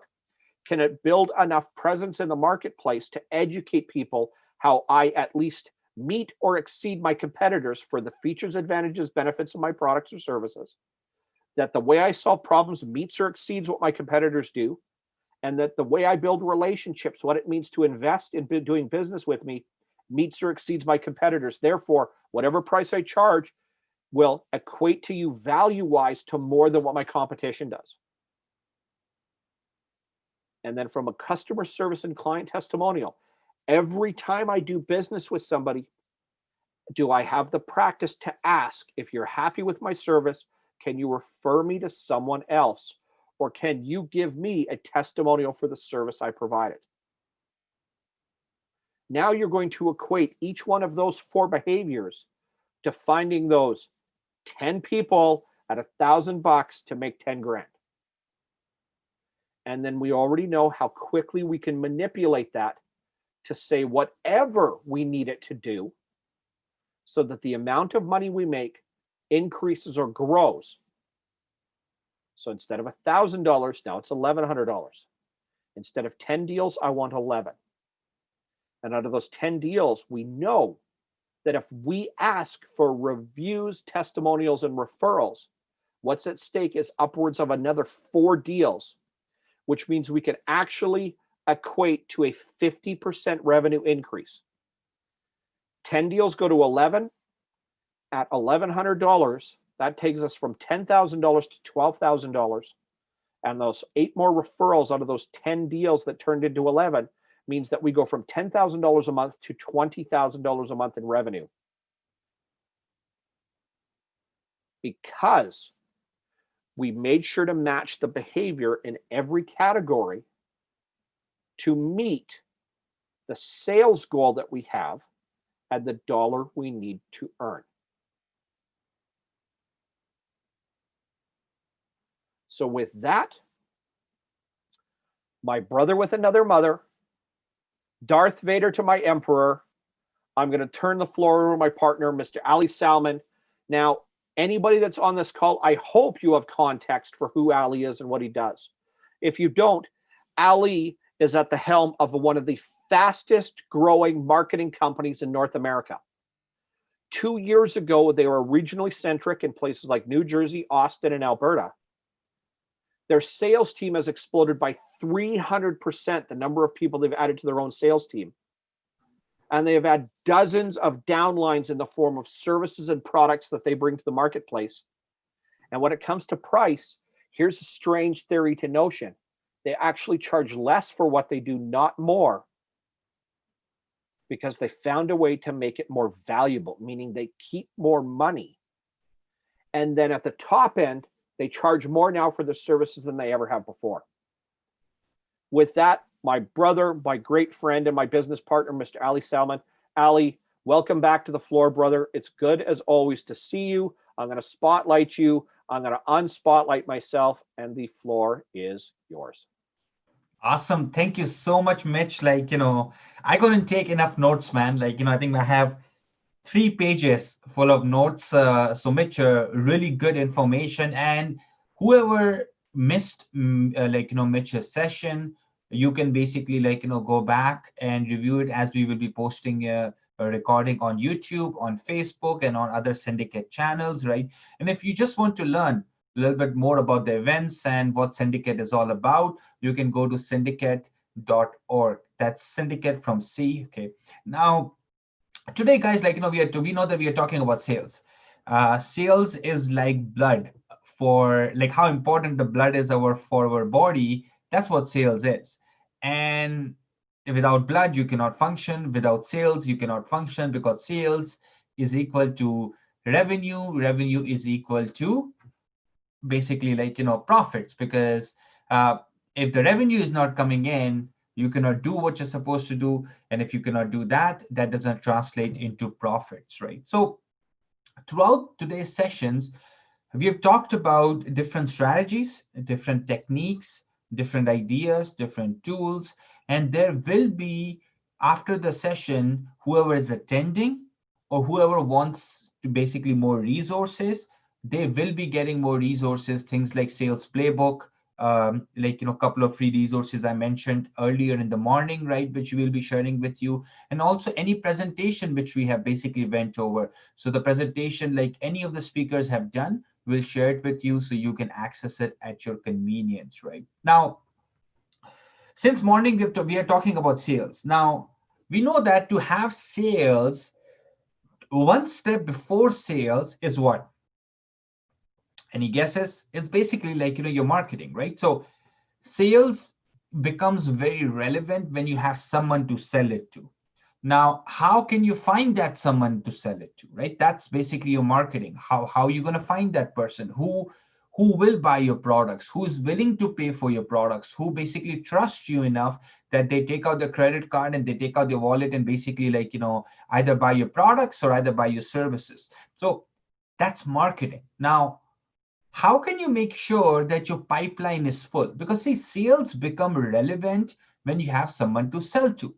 S2: can it build enough presence in the marketplace to educate people how I at least meet or exceed my competitors for the features, advantages, benefits of my products or services? That the way I solve problems meets or exceeds what my competitors do, and that the way I build relationships, what it means to invest in doing business with me, meets or exceeds my competitors. Therefore, whatever price I charge will equate to you value-wise to more than what my competition does. And then from a customer service and client testimonial, every time I do business with somebody, do I have the practice to ask, if you're happy with my service, can you refer me to someone else? or can you give me a testimonial for the service I provided? Now you're going to equate each one of those 4 behaviors to finding those 10 people at $1,000 to make 10 grand. And then we already know how quickly we can manipulate that to say whatever we need it to do so that the amount of money we make increases or grows. So instead of $1,000, now it's $1,100. Instead of 10 deals, I want 11. And out of those 10 deals, we know that if we ask for reviews, testimonials, and referrals, what's at stake is upwards of another 4 deals, which means we can actually equate to a 50% revenue increase. 10 deals go to 11 at $1,100. That takes us from $10,000 to $12,000. And those 8 more referrals out of those 10 deals that turned into 11 means that we go from $10,000 a month to $20,000 a month in revenue. Because we made sure to match the behavior in every category to meet the sales goal that we have and the dollar we need to earn. So with that, my brother with another mother, Darth Vader to my emperor, I'm going to turn the floor over to my partner, Mr. Ali Salman. Now, anybody that's on this call, I hope you have context for who Ali is and what he does. If you don't, Ali is at the helm of one of the fastest growing marketing companies in North America. 2 years ago, they were regionally centric in places like New Jersey, Austin, and Alberta. Their sales team has exploded by 300%, the number of people they've added to their own sales team. And they have had dozens of downlines in the form of services and products that they bring to the marketplace. And when it comes to price, here's a strange theory to notion. They actually charge less for what they do, not more, because they found a way to make it more valuable, meaning they keep more money. And then at the top end, they charge more now for the services than they ever have before. With that, my brother, my great friend, and my business partner, Mr. Ali Salman. Ali, welcome back to the floor, brother. It's good as always to see you. I'm going to spotlight you. I'm going to unspotlight myself, and the floor is yours.
S1: Awesome. Thank you so much, Mitch. I couldn't take enough notes, man. I think I have 3 pages full of notes. So Mitch, really good information. And whoever missed, Mitch's session, you can basically go back and review it, as we will be posting a recording on YouTube, on Facebook, and on other syndicate channels, right? And if you just want to learn a little bit more about the events and what syndicate is all about, you can go to syndicate.org. That's syndicate from C. Okay. Now, today, guys, we know that we are talking about sales. Sales is like blood. For how important the blood is for our body, that's what sales is. And without blood, you cannot function. Without sales, you cannot function, because sales is equal to revenue. Revenue is equal to basically profits, because if the revenue is not coming in, you cannot do what you're supposed to do. And if you cannot do that, that doesn't translate into profits, right? So throughout today's sessions, we have talked about different strategies, different techniques, different ideas, different tools. And there will be, after the session, whoever is attending or whoever wants to basically more resources, they will be getting more resources, things like sales playbook, a couple of free resources I mentioned earlier in the morning, right, which we will be sharing with you, and also any presentation which we have basically went over. So the presentation, like any of the speakers have done, we'll share it with you so you can access it at your convenience, right? Now, since morning we are talking about sales. Now, we know that to have sales, one step before sales is what? Any guesses? It's basically your marketing, right? So sales becomes very relevant when you have someone to sell it to. Now, how can you find that someone to sell it to, right? That's basically your marketing. How are you going to find that person? Who who will buy your products, who is willing to pay for your products, who basically trust you enough that they take out the credit card and they take out your wallet and basically like, either buy your products or either buy your services. So that's marketing. Now, how can you make sure that your pipeline is full? Because see, sales become relevant when you have someone to sell to.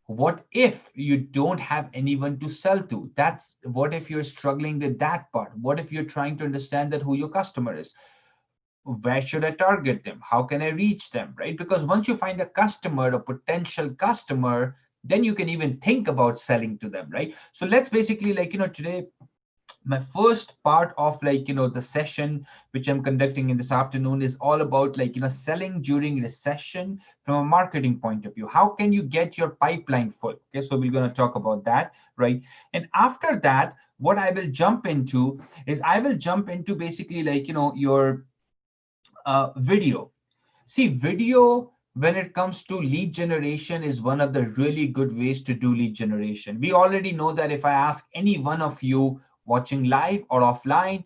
S1: What if you don't have anyone to sell to? That's what if you're struggling with that part? What if you're trying to understand that who your customer is? Where should I target them? How can I reach them, right? Because once you find a customer, a potential customer, then you can even think about selling to them, right? So let's basically like, today, my first part of like, the session which I'm conducting in this afternoon is all about like, selling during recession from a marketing point of view. How can you get your pipeline full? Okay, so we're going to talk about that, right? And after that, what I will jump into is I will jump into basically like, your video. See, video, when it comes to lead generation, is one of the really good ways to do lead generation. We already know that if I ask any one of you watching live or offline,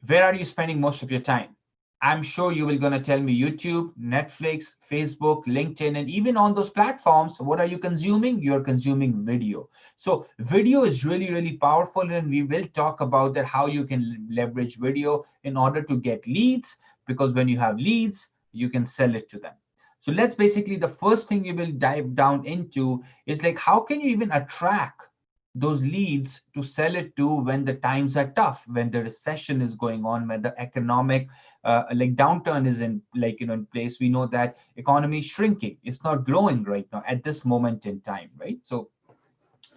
S1: where are you spending most of your time? I'm sure you will going to tell me YouTube, Netflix, Facebook, LinkedIn, and even on those platforms, what are you consuming? You're consuming video. So video is really, really powerful, and we will talk about that, how you can leverage video in order to get leads, because when you have leads, you can sell it to them. So let's basically, the first thing we will dive down into is like, how can you even attract those leads to sell it to when the times are tough, when the recession is going on, when the economic like downturn is in like, in place. We know that economy is shrinking. It's not growing right now at this moment in time, right? So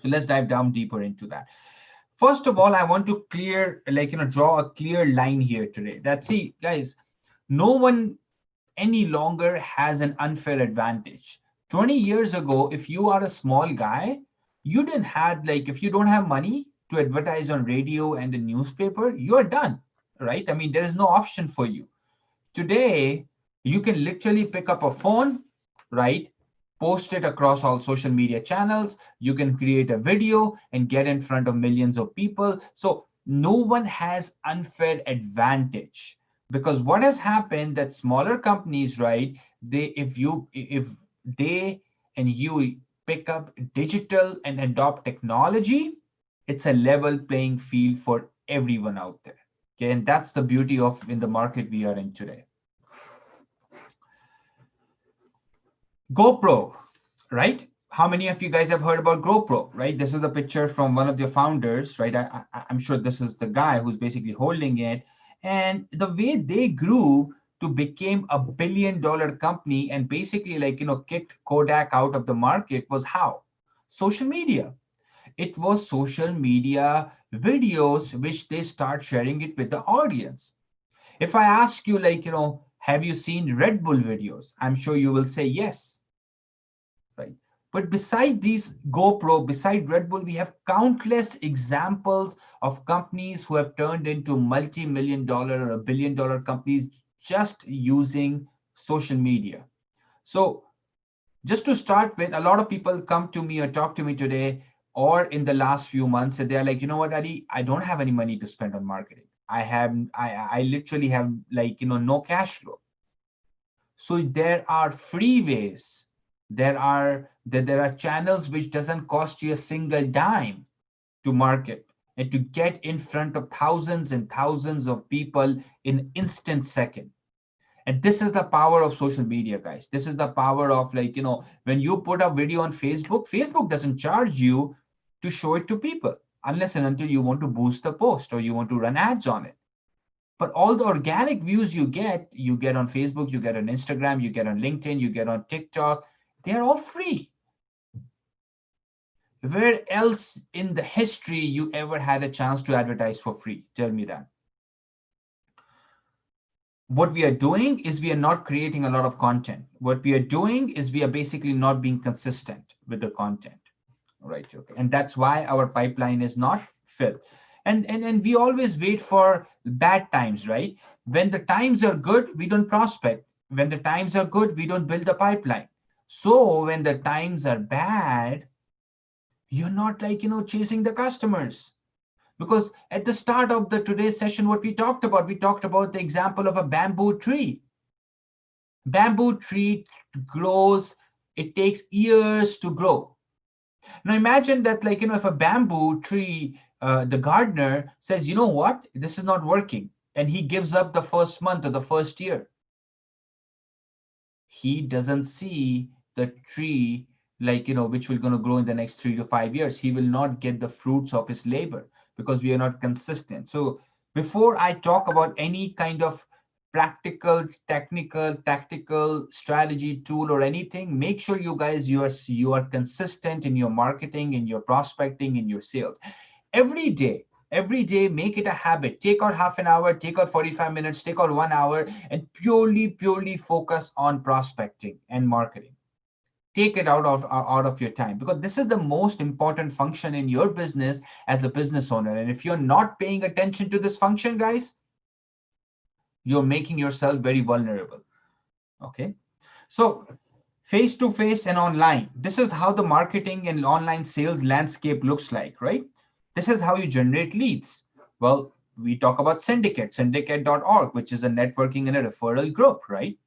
S1: let's dive down deeper into that. First of all, I want to clear, like, draw a clear line here today that, see, guys, no one any longer has an unfair advantage. 20 years ago, if you are a small guy, you didn't have, like, if you don't have money to advertise on radio and the newspaper, you're done, right? I mean, there is no option for you. Today, you can literally pick up a phone, right? Post it across all social media channels. You can create a video and get in front of millions of people. So no one has unfair advantage, because what has happened that smaller companies, right? If they and you pick up digital and adopt technology, it's a level playing field for everyone out there. Okay, and that's the beauty of in the market we are in today. GoPro, right? How many of you guys have heard about GoPro, right? This is a picture from one of the founders, right? I'm sure this is the guy who's basically holding it. And the way they grew to become $1 billion company and basically like, kicked Kodak out of the market was how? Social media. It was social media videos which they start sharing it with the audience. If I ask you, like, have you seen Red Bull videos? I'm sure you will say yes, right? But beside these GoPro, beside Red Bull, we have countless examples of companies who have turned into multi-million dollar or $1 billion companies just using social media. So just to start with, a lot of people come to me or talk to me today or in the last few months, and they're like, you know what, Adi, I don't have any money to spend on marketing. I literally have, like, no cash flow. So there are free ways. There are channels which doesn't cost you a single dime to market and to get in front of thousands and thousands of people in instant second. And this is the power of social media, guys. This is the power of, like, when you put a video on Facebook, Facebook doesn't charge you to show it to people unless and until you want to boost the post or you want to run ads on it. But all the organic views you get on Facebook, you get on Instagram, you get on LinkedIn, you get on TikTok. They're all free. Where else in the history you ever had a chance to advertise for free? Tell me that. What we are doing is we are not creating a lot of content. What we are doing is we are basically not being consistent with the content. Right. Okay. And that's why our pipeline is not filled. And we always wait for bad times, right? When the times are good, we don't prospect. When the times are good, we don't build the pipeline. So when the times are bad, you're not, like, chasing the customers. Because at the start of the today's session, what we talked about the example of a bamboo tree. Bamboo tree grows, it takes years to grow. Now imagine that, like, if a bamboo tree, the gardener says, you know what, this is not working, and he gives up the first month or the first year. He doesn't see the tree, like, which will going to grow in the next 3 to 5 years. He will not get the fruits of his labor because we are not consistent. So before I talk about any kind of practical, technical, tactical strategy tool or anything, make sure you guys, you are consistent in your marketing, in your prospecting, in your sales. Every day, make it a habit. Take out half an hour, take out 45 minutes, take out 1 hour, and purely focus on prospecting and marketing. Take it out of your time, because this is the most important function in your business as a business owner. And if you're not paying attention to this function, guys, you're making yourself very vulnerable. Okay. So face to face and online, this is how the marketing and online sales landscape looks like, right? This is how you generate leads. Well, we talk about syndicate.org, which is a networking and a referral group, right?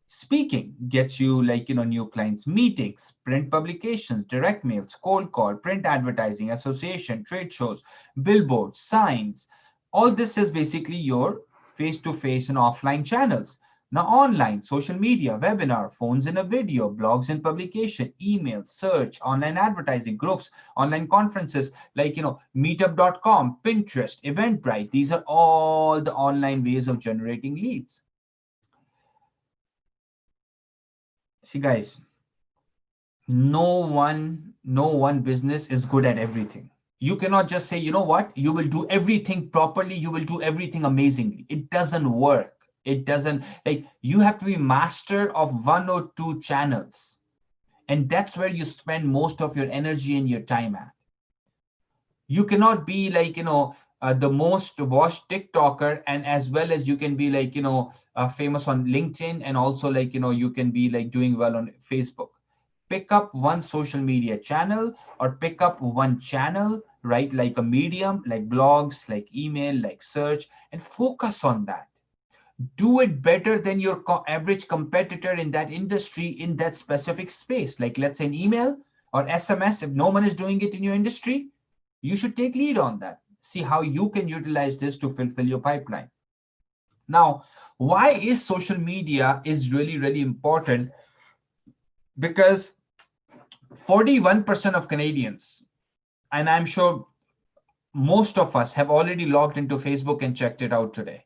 S1: Speaking gets you, like, new clients, meetings, print publications, direct mails, cold call, print advertising, association, trade shows, billboards, signs. All this is basically your face-to-face and offline channels. Now, online, social media, webinar, phones in a video, blogs and publication, email, search, online advertising, groups, online conferences, like, meetup.com, Pinterest, Eventbrite. These are all the online ways of generating leads. See, guys, no one business is good at everything. You cannot just say, you know what, you will do everything properly, you will do everything amazingly. It doesn't work. It doesn't, like, you have to be master of one or two channels. And that's where you spend most of your energy and your time at. You cannot be, like, the most watched TikToker, and as well as you can be, like, famous on LinkedIn, and also, like, you can be, like, doing well on Facebook. Pick up one social media channel, or pick up one channel, right? Like a medium, like blogs, like email, like search, and focus on that. Do it better than your average competitor in that industry, in that specific space. Like, let's say an email or SMS, if no one is doing it in your industry, you should take lead on that. See how you can utilize this to fulfill your pipeline. Now, why is social media is really important? Because 41% of Canadians, and I'm sure most of us, have already logged into Facebook and checked it out today.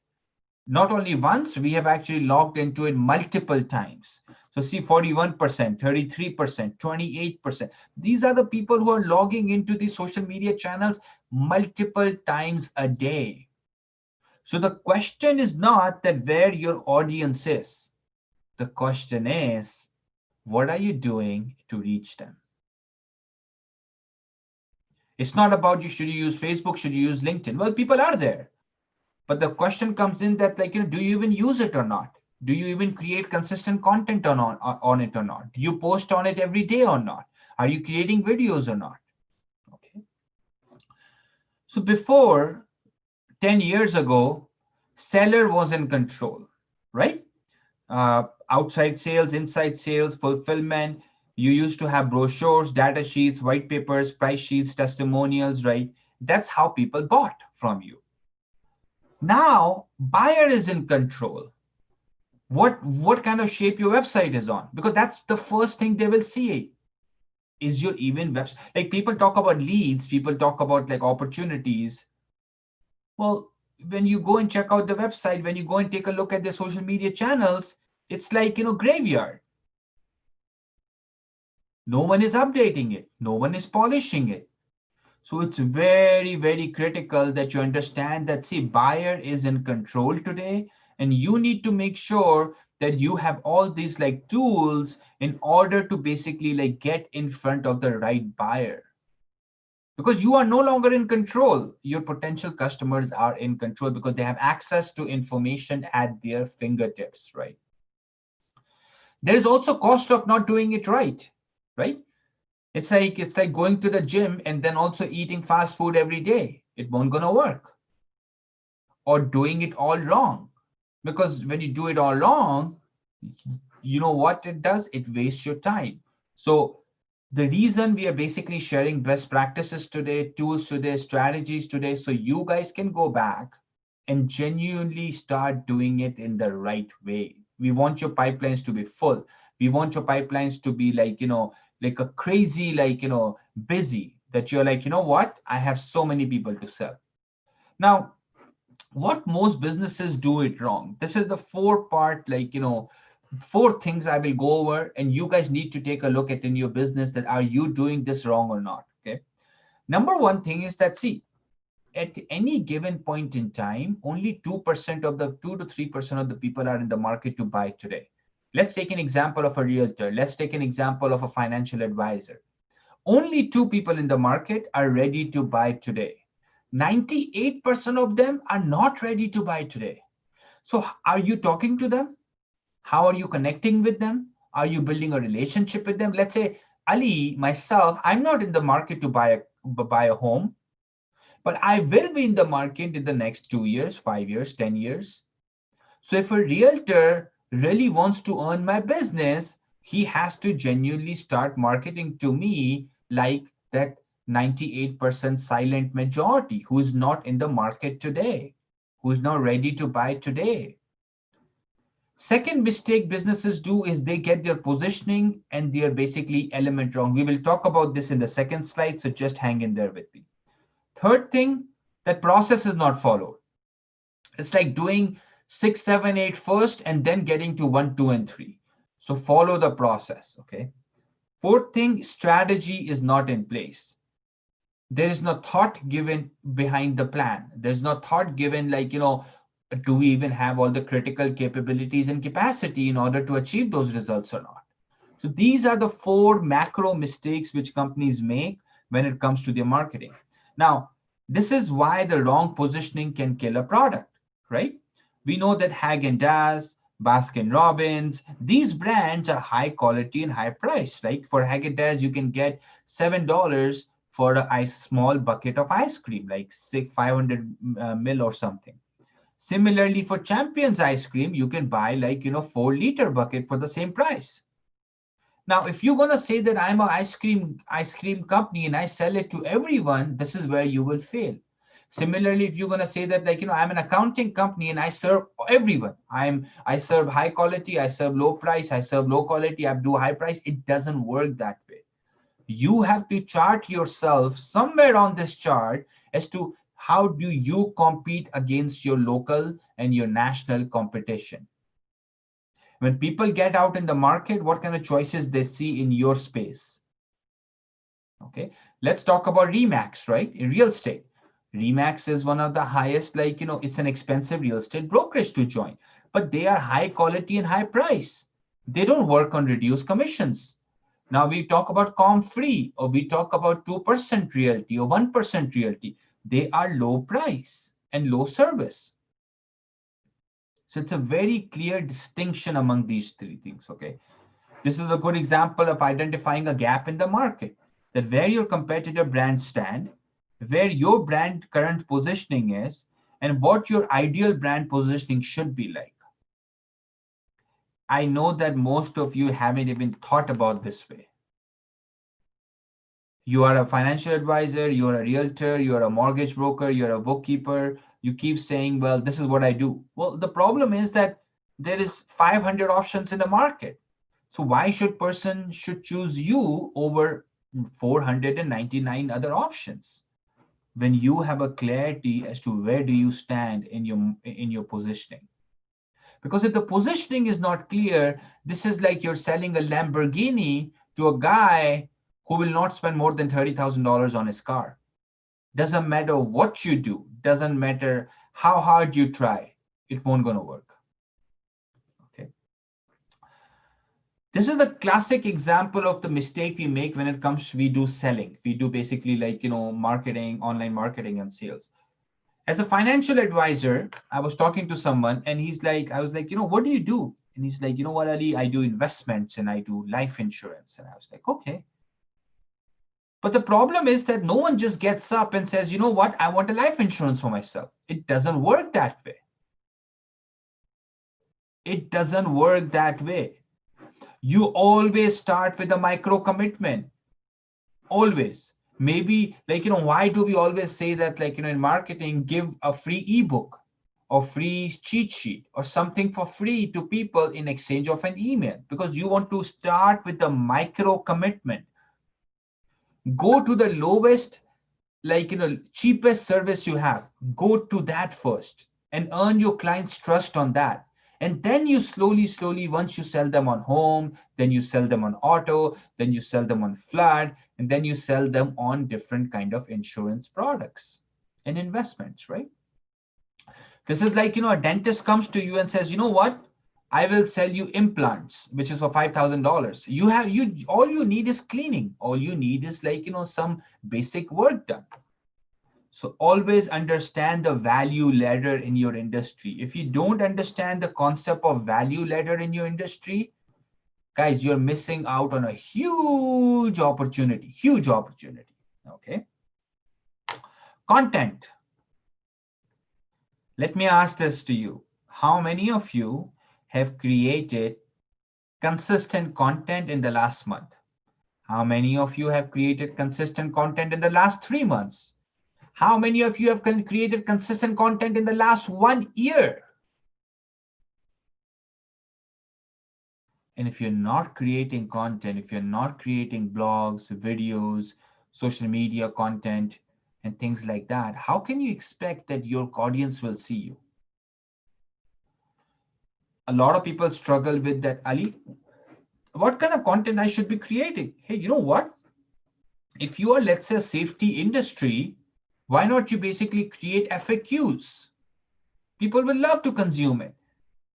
S1: Not only once, we have actually logged into it multiple times. So see, 41%, 33%, 28%. These are the people who are logging into the social media channels multiple times a day. So the question is not that where your audience is. The question is, what are you doing to reach them? It's not about should you use Facebook, should you use LinkedIn? Well, people are there. But the question comes in that, like, do you even use it or not? Do you even create consistent content on it or not? Do you post on it every day or not? Are you creating videos or not? Okay. So before 10 years ago, seller was in control, right? Outside sales, inside sales, fulfillment. You used to have brochures, data sheets, white papers, price sheets, testimonials, right? That's how people bought from you. Now, buyer is in control. What kind of shape your website is on, because that's the first thing they will see. Is your even website, like, people talk about leads, people talk about, like, opportunities. Well, when you go and check out the website, when you go and take a look at the social media channels, it's like, graveyard. No one is updating it, no one is polishing it. So it's very critical that you understand that, see, buyer is in control today, and you need to make sure that you have all these, like, tools in order to basically, like, get in front of the right buyer. Because you are no longer in control. Your potential customers are in control because they have access to information at their fingertips, right? There is also cost of not doing it right? It's like going to the gym and then also eating fast food every day. it won't gonna work. Or doing it all wrong. Because when you do it all wrong, you know what it does? It wastes your time. So the reason we are basically sharing best practices today, tools today, strategies today, so you guys can go back and genuinely start doing it in the right way. We want your pipelines to be full. We want your pipelines to be like, like a crazy, like, busy, that you're like, you know what? I have so many people to sell. Now, what most businesses do it wrong. This is the four part, like, four things I will go over, and you guys need to take a look at in your business that are you doing this wrong or not. Okay. Number one thing is that, see, at any given point in time, only 2% of the 2 to 3% of the people are in the market to buy today. Let's take an example of a realtor. Let's take an example of a financial advisor. Only two people in the market are ready to buy today. 98% of them are not ready to buy today. So are you talking to them? How are you connecting with them? Are you building a relationship with them? Let's say Ali, myself, I'm not in the market to buy a home, but I will be in the market in the next 2 years, 5 years, 10 years. So if a realtor really wants to earn my business, he has to genuinely start marketing to me like that 98% silent majority who is not in the market today, who is not ready to buy today. Second mistake businesses do is they get their positioning and their basically element wrong. We will talk about this in the second slide, so just hang in there with me. Third thing, that process is not followed. It's like doing 6, 7, 8 first and then getting to 1, 2, and 3. So follow the process, okay? Fourth thing, strategy is not in place. There is no thought given behind the plan. There's no thought given like, do we even have all the critical capabilities and capacity in order to achieve those results or not? So these are the 4 macro mistakes which companies make when it comes to their marketing. Now, this is why the wrong positioning can kill a product, right? We know that Haagen-Dazs, Baskin Robbins, these brands are high quality and high price. Like for Haagen-Dazs, you can get $7 for a small bucket of ice cream, like 500 mil or something. Similarly, for Champions ice cream, you can buy like, 4-liter bucket for the same price. Now, if you're going to say that I'm an ice cream company and I sell it to everyone, this is where you will fail. Similarly, if you're going to say that like, I'm an accounting company and I serve everyone, I serve high quality, I serve low price, I serve low quality, I do high price, it doesn't work that way. You have to chart yourself somewhere on this chart as to how do you compete against your local and your national competition. When people get out in the market, what kind of choices they see in your space? Okay, let's talk about Remax, right? In real estate, Remax is one of the highest, like, it's an expensive real estate brokerage to join, but they are high quality and high price. They don't work on reduced commissions. Now we talk about ComFree, or we talk about 2% realty or 1% realty. They are low price and low service. So it's a very clear distinction among these 3 things, okay? This is a good example of identifying a gap in the market, that where your competitor brands stand, where your brand current positioning is, and what your ideal brand positioning should be like. I know that most of you haven't even thought about this way. You are a financial advisor, you're a realtor, you're a mortgage broker, you're a bookkeeper. You keep saying, well, this is what I do. Well, the problem is that there is 500 options in the market. So why should person should choose you over 499 other options when you have a clarity as to where do you stand in your positioning? Because if the positioning is not clear, this is like you're selling a Lamborghini to a guy who will not spend more than $30,000 on his car. Doesn't matter what you do, doesn't matter how hard you try, it won't gonna work. Okay. This is the classic example of the mistake we make when it comes, we do selling. We do basically like, marketing, online marketing and sales. As a financial advisor, I was talking to someone and he's like, I was like, what do you do? And he's like, you know what, Ali, I do investments and I do life insurance. And I was like, okay. But the problem is that no one just gets up and says, you know what, I want a life insurance for myself. It doesn't work that way. It doesn't work that way. You always start with a micro commitment. Always. Maybe like, why do we always say that, like, in marketing, give a free ebook or free cheat sheet or something for free to people in exchange of an email? Because you want to start with the micro commitment. Go to the lowest, like, cheapest service you have. Go to that first and earn your clients' trust on that. And then you slowly, once you sell them on home, then you sell them on auto, then you sell them on flood, and then you sell them on different kind of insurance products and investments, right? This is like, a dentist comes to you and says, you know what? I will sell you implants, which is for $5,000. All you need is cleaning. All you need is like, some basic work done. So always understand the value ladder in your industry. If you don't understand the concept of value ladder in your industry, guys, you're missing out on a huge opportunity, okay? Content. Let me ask this to you. How many of you have created consistent content in the last month? How many of you have created consistent content in the last 3 months? How many of you have created consistent content in the last 1 year? And if you're not creating content, if you're not creating blogs, videos, social media content, and things like that, how can you expect that your audience will see you? A lot of people struggle with that. Ali, what kind of content I should be creating? Hey, you know what? If you are, let's say, a safety industry, why not you basically create FAQs? People will love to consume it.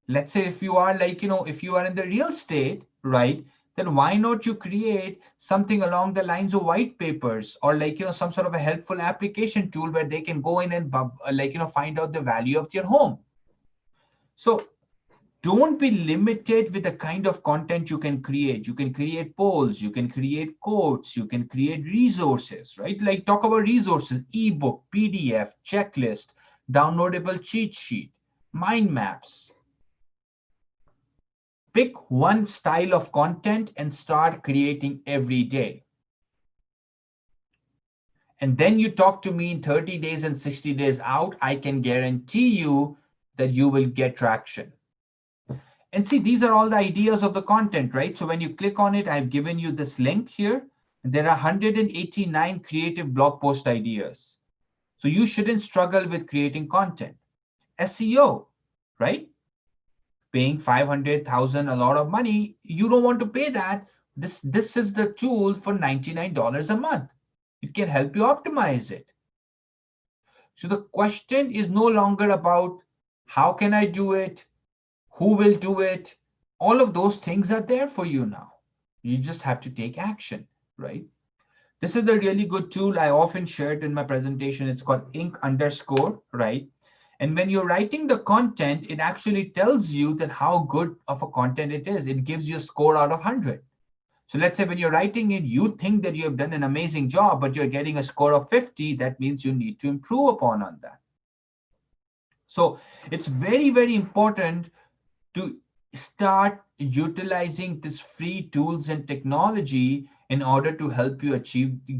S1: Let's say if you are like, if you are in the real estate, right, then why not you create something along the lines of white papers or like, some sort of a helpful application tool where they can go in and like, find out the value of your home. So don't be limited with the kind of content you can create. You can create polls, you can create quotes, you can create resources, right? Like talk about resources, ebook, PDF, checklist, downloadable cheat sheet, mind maps. Pick one style of content and start creating every day. And then you talk to me in 30 days and 60 days out, I can guarantee you that you will get traction. And see, these are all the ideas of the content, right? So when you click on it, I've given you this link here. There are 189 creative blog post ideas. So you shouldn't struggle with creating content. SEO, right? Paying 500,000, a lot of money. You don't want to pay that. This is the tool for $99 a month. It can help you optimize it. So the question is no longer about how can I do it? Who will do it? All of those things are there for you now. You just have to take action, right? This is a really good tool. I often share it in my presentation. It's called ink_, right? And when you're writing the content, it actually tells you that how good of a content it is. It gives you a score out of 100. So let's say when you're writing it, you think that you have done an amazing job, but you're getting a score of 50. That means you need to improve upon on that. So it's very, very important to start utilizing these free tools and technology in order to help you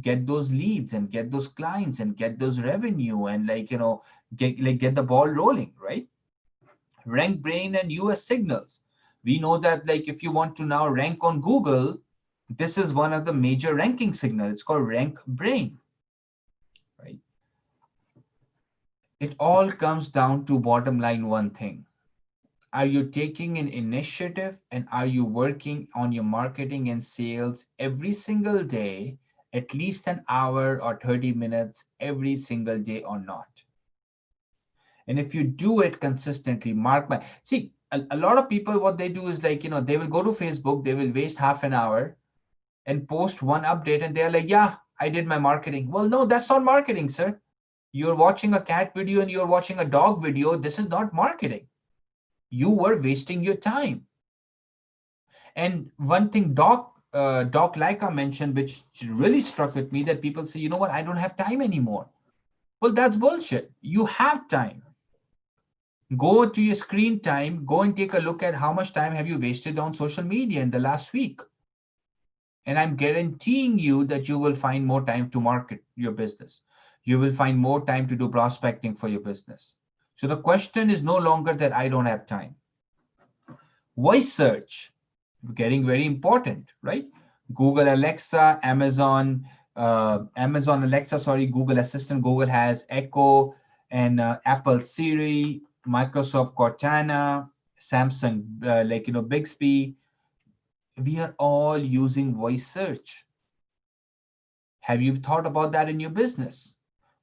S1: get those leads and get those clients and get those revenue and like, get the ball rolling, right? Rank Brain and US signals. We know that like if you want to now rank on Google, this is one of the major ranking signals. It's called Rank Brain, right? It all comes down to bottom line one thing. Are you taking an initiative and are you working on your marketing and sales every single day, at least an hour or 30 minutes every single day or not? And if you do it consistently, see, a lot of people, what they do is like, they will go to Facebook, they will waste half an hour and post one update and they're like, yeah, I did my marketing. Well, no, that's not marketing, sir. You're watching a cat video and you're watching a dog video. This is not marketing. You were wasting your time. And one thing Doc Laika mentioned, which really struck with me, that people say, you know what, I don't have time anymore. Well, that's bullshit. You have time. Go to your screen time, go and take a look at how much time have you wasted on social media in the last week. And I'm guaranteeing you that you will find more time to market your business. You will find more time to do prospecting for your business. So the question is no longer that I don't have time. Voice search, getting very important, right? Google Alexa, Amazon Alexa, sorry, Google Assistant, Google has Echo, and Apple Siri, Microsoft Cortana, Samsung, Bixby. We are all using voice search. Have you thought about that in your business?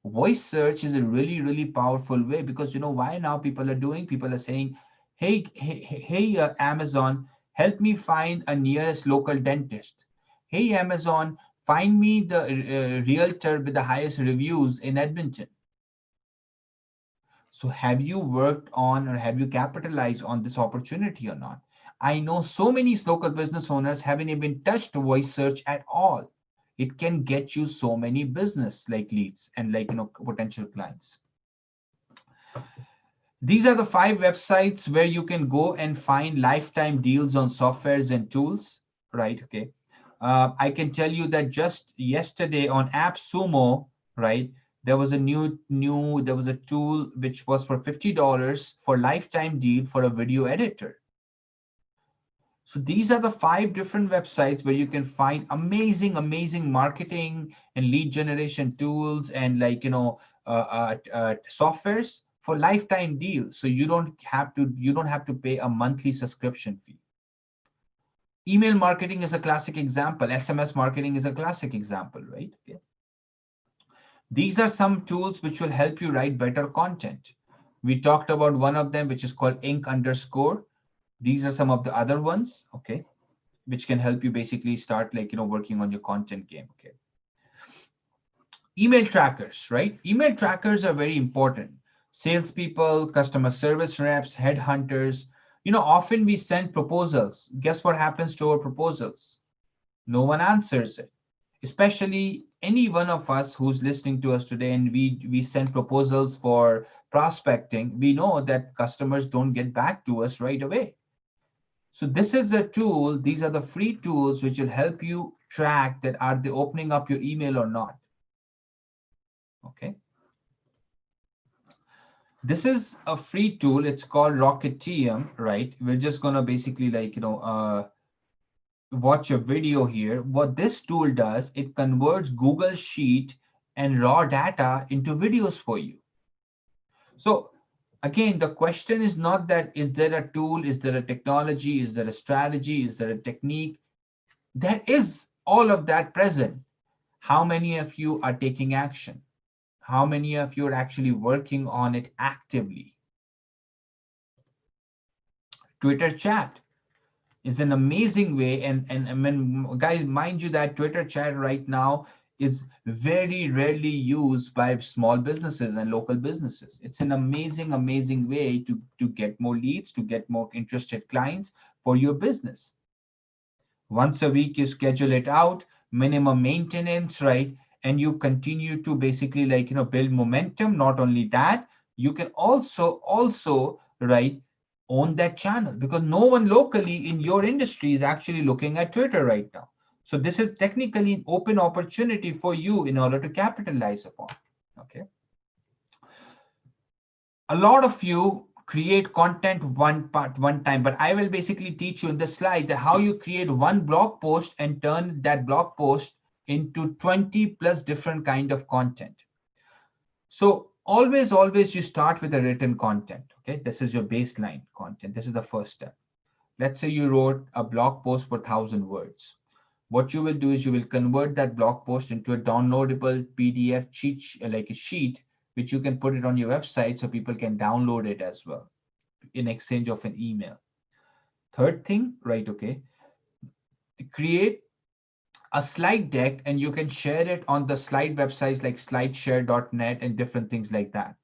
S1: Voice search is a really, really powerful way, because you know why now people are doing? People are saying, hey, Amazon, help me find a nearest local dentist. Hey, Amazon, find me the realtor with the highest reviews in Edmonton. So have you worked on, or have you capitalized on this opportunity or not? I know so many local business owners haven't even touched voice search at all. It can get you so many business like leads and potential clients. These are the 5 websites where you can go and find lifetime deals on softwares and tools, right? Okay. I can tell you that just yesterday on AppSumo, right? There was a tool which was for $50 for lifetime deal for a video editor. So these are the 5 different websites where you can find amazing, amazing marketing and lead generation tools and softwares for lifetime deals. So you don't have to pay a monthly subscription fee. Email marketing is a classic example. SMS marketing is a classic example, right? Okay. These are some tools which will help you write better content. We talked about one of them, which is called Ink_. These are some of the other ones, okay, which can help you basically start working on your content game, okay. Email trackers, right? Email trackers are very important. Salespeople, customer service reps, headhunters, often we send proposals. Guess what happens to our proposals? No one answers it. Especially any one of us who's listening to us today, and we send proposals for prospecting, we know that customers don't get back to us right away. So this is a tool. These are the free tools which will help you track that are they opening up your email or not. Okay. This is a free tool. It's called Rocketium, right? We're just going to basically watch a video here. What this tool does, it converts Google Sheet and raw data into videos for you. So again, the question is not that, is there a tool, is there a technology, is there a strategy, is there a technique? There is all of that present. How many of you are taking action? How many of you are actually working on it actively? Twitter chat is an amazing way. And I mean, guys, mind you that Twitter chat right now is very rarely used by small businesses and local businesses. It's an amazing, amazing way to get more leads, to get more interested clients for your business. Once a week, you schedule it out, minimum maintenance, right? And you continue to basically build momentum. Not only that, you can also, right, own that channel, because no one locally in your industry is actually looking at Twitter right now. So this is technically an open opportunity for you in order to capitalize upon. Okay. A lot of you create content one time, but I will basically teach you in the slide that how you create one blog post and turn that blog post into 20 plus different kind of content. So always you start with a written content. Okay, this is your baseline content. This is the first step. Let's say you wrote a blog post for 1,000 words. What you will do is you will convert that blog post into a downloadable PDF sheet, which you can put it on your website so people can download it as well in exchange of an email. Third thing, right? Okay, create a slide deck and you can share it on the slide websites like slideshare.net and different things like that.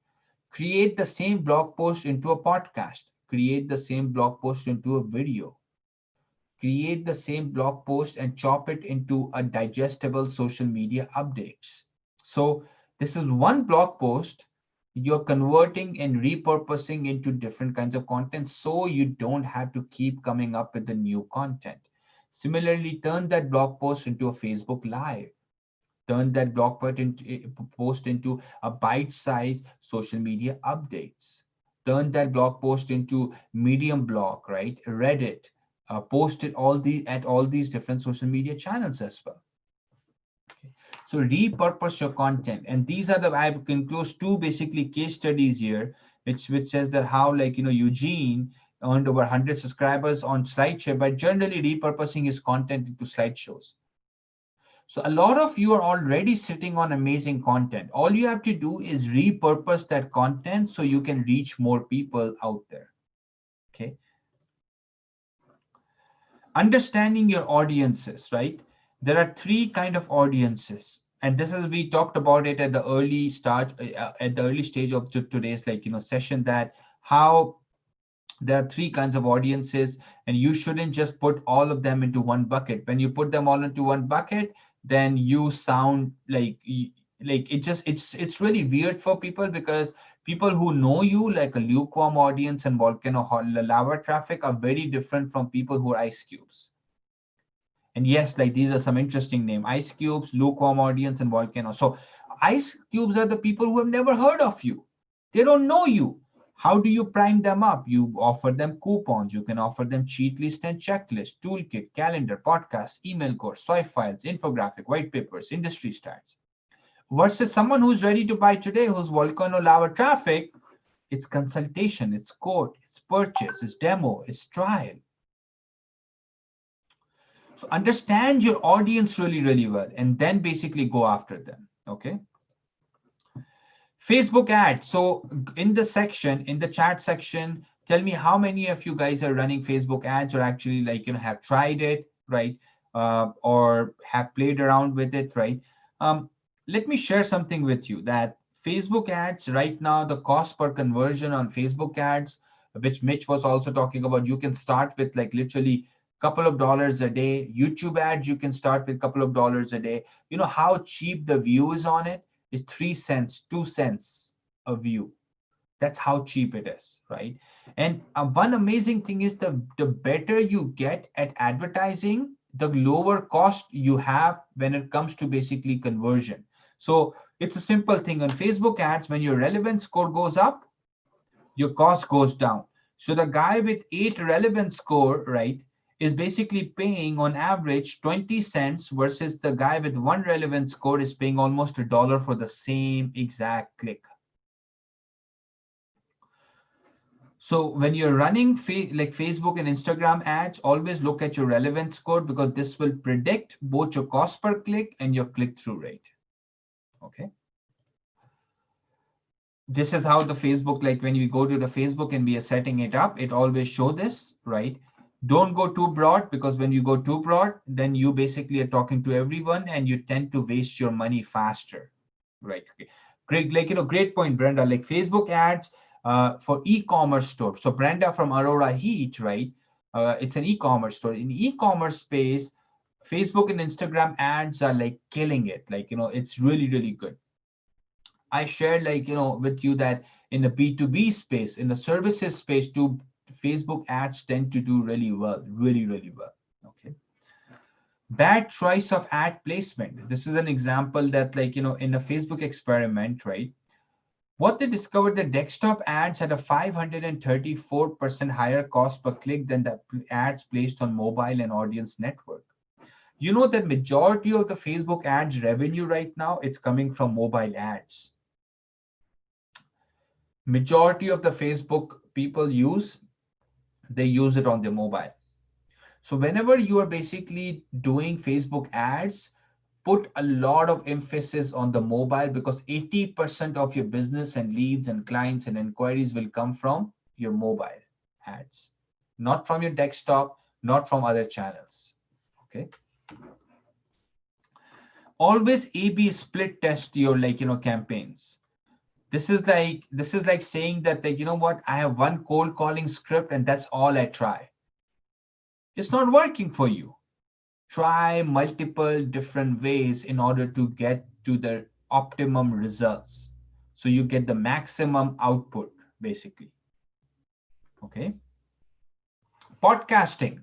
S1: Create the same blog post into a podcast. Create the same blog post into a video. create the same blog post and chop it into a digestible social media updates. So this is one blog post you're converting and repurposing into different kinds of content, so you don't have to keep coming up with the new content. Similarly, turn that blog post into a Facebook Live. Turn that post into a bite-sized social media updates. Turn that blog post into Medium blog, right? Reddit. Post it at all these different social media channels as well. Okay. So repurpose your content, and these are I've enclosed two basically case studies here, which says that how Eugene earned over 100 subscribers on SlideShare by generally repurposing his content into slideshows. So a lot of you are already sitting on amazing content. All you have to do is repurpose that content so you can reach more people out there. Okay. Understanding your audiences, right? There are three kind of audiences, and this is we talked about it at the early stage of today's session, that how there are three kinds of audiences, and you shouldn't just put all of them into one bucket. When you put them all into one bucket, then you sound like it's really weird for people, because people who know you like a lukewarm audience and volcano lava traffic are very different from people who are ice cubes. And yes, like these are some interesting names: ice cubes, lukewarm audience, and volcano. So ice cubes are the people who have never heard of you. They don't know you. How do you prime them up? You offer them coupons. You can offer them cheat list and checklist, toolkit, calendar, podcast, email course, swipe files, infographic, white papers, industry stats. Versus someone who's ready to buy today, who's volcano lava traffic, it's consultation, it's quote, it's purchase, it's demo, it's trial. So understand your audience really, really well, and then basically go after them. Okay. Facebook ads. So in the chat section, tell me how many of you guys are running Facebook ads, or actually have tried it, right? Or have played around with it, right? Let me share something with you that Facebook ads right now, the cost per conversion on Facebook ads, which Mitch was also talking about, you can start with literally couple of dollars a day. YouTube ads, you can start with a couple of dollars a day. You know how cheap the view is on it? Is 3 cents, 2 cents a view. That's how cheap it is, right? And one amazing thing is the better you get at advertising, the lower cost you have when it comes to basically conversion. So it's a simple thing on Facebook ads. When your relevance score goes up, your cost goes down. So the guy with 8 relevance score, right, is basically paying on average 20 cents, versus the guy with 1 relevance score is paying almost $1 for the same exact click. So when you're running Facebook and Instagram ads, always look at your relevance score, because this will predict both your cost per click and your click-through rate. Okay. This is how the Facebook, when we go to the Facebook and we are setting it up, it always show this, right? Don't go too broad, because when you go too broad, then you basically are talking to everyone and you tend to waste your money faster, right? Okay. Great, great point, Brenda. Like Facebook ads for e-commerce store. So Brenda from Aurora Heat, right? It's an e-commerce store. In e-commerce space, Facebook and Instagram ads are killing it. It's really, really good. I shared with you that in the B2B space, in the services space too, Facebook ads tend to do really well, really, really well. Okay. Bad choice of ad placement. This is an example that in a Facebook experiment, right? What they discovered, the desktop ads had a 534% higher cost per click than the ads placed on mobile and audience network. You know that majority of the Facebook ads revenue right now, it's coming from mobile ads. Majority of the Facebook people they use it on their mobile. So whenever you are basically doing Facebook ads, put a lot of emphasis on the mobile, because 80% of your business and leads and clients and inquiries will come from your mobile ads, not from your desktop, not from other channels. Okay. Always A/B split test your campaigns. This is like saying that you know what, I have one cold calling script and that's all I try. It's not working for you. Try multiple different ways in order to get to the optimum results. So you get the maximum output, basically. Okay. Podcasting.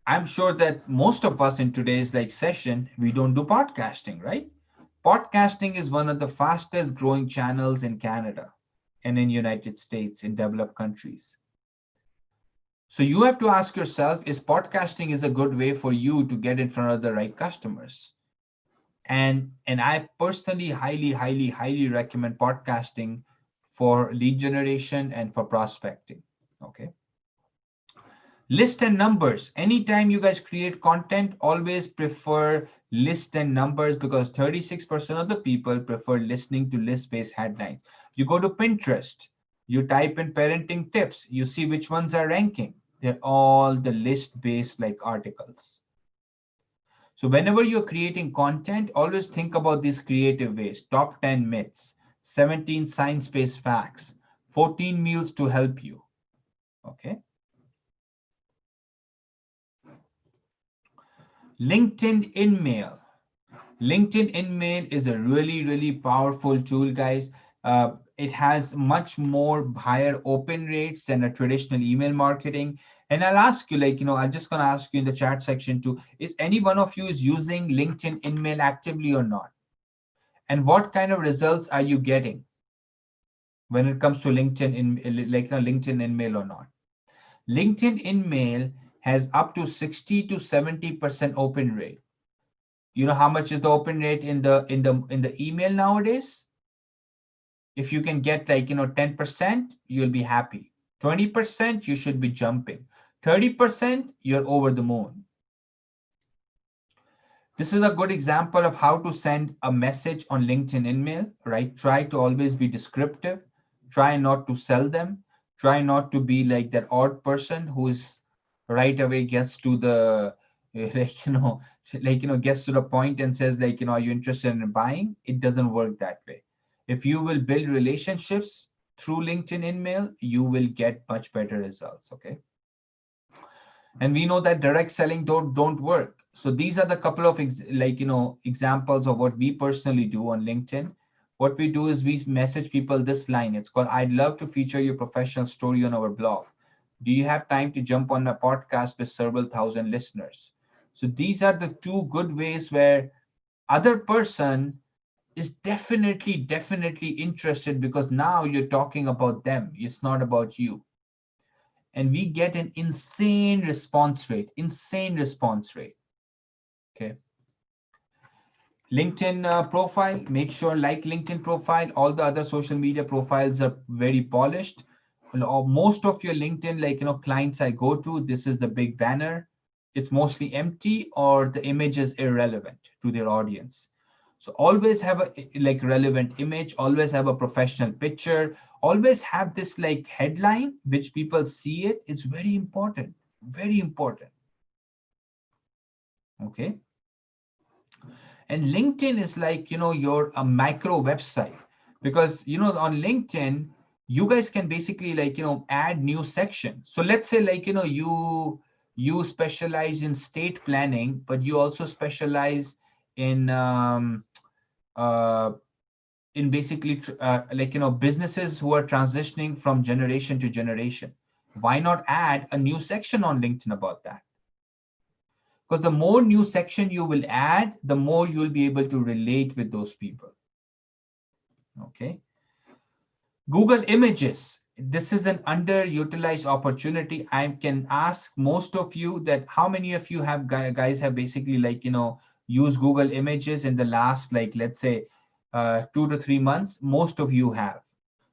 S1: I'm sure that most of us in today's session, we don't do podcasting, right? Podcasting is one of the fastest growing channels in Canada and in United States, in developed countries. So you have to ask yourself, is podcasting is a good way for you to get in front of the right customers? And I personally highly recommend podcasting for lead generation and for prospecting. Okay. List and numbers. Anytime you guys create content, always prefer list and numbers, because 36% of the people prefer listening to list-based headlines. You go to Pinterest, you type in parenting tips, you see which ones are ranking. They're all the list-based articles. So whenever you're creating content, always think about these creative ways. Top 10 myths, 17 science-based facts, 14 meals to help you. Okay. LinkedIn InMail. LinkedIn InMail is a really powerful tool, guys. It has much more higher open rates than a traditional email marketing. And I'll ask you, I'm just going to ask you in the chat section too, is any one of you is using LinkedIn InMail actively or not? And what kind of results are you getting when it comes to LinkedIn InMail or not? LinkedIn InMail has up to 60 to 70% open rate. You know how much is the open rate in the email nowadays? If you can get 10%, you'll be happy. 20%, you should be jumping. 30%, you're over the moon. This is a good example of how to send a message on LinkedIn InMail, right? Try to always be descriptive. Try not to sell them. Try not to be like that odd person who is right away gets to the, gets to the point and says are you interested in buying? It doesn't work that way. If you will build relationships through LinkedIn InMail, you will get much better results, okay? And we know that direct selling don't work. So these are the couple of examples of what we personally do on LinkedIn. What we do is we message people this line. It's called, I'd love to feature your professional story on our blog. Do you have time to jump on a podcast with several thousand listeners? So these are the two good ways where other person is definitely interested, because now you're talking about them. It's not about you. And we get an insane response rate. Okay. LinkedIn profile, make sure LinkedIn profile. All the other social media profiles are very polished. Most of your LinkedIn, clients I go to, this is the big banner. It's mostly empty, or the image is irrelevant to their audience. So always have a relevant image, always have a professional picture, always have this headline, which people see it. It's very important, very important. Okay. And LinkedIn is your a micro website, because on LinkedIn, you guys can basically add new section. So let's say you specialize in state planning, but you also specialize in basically businesses who are transitioning from generation to generation. Why not add a new section on LinkedIn about that? Because the more new section you will add, the more you'll be able to relate with those people. Okay. Google Images. This is an underutilized opportunity. I can ask most of you that how many of you have guys have basically used Google Images in the last let's say 2 to 3 months. Most of you have.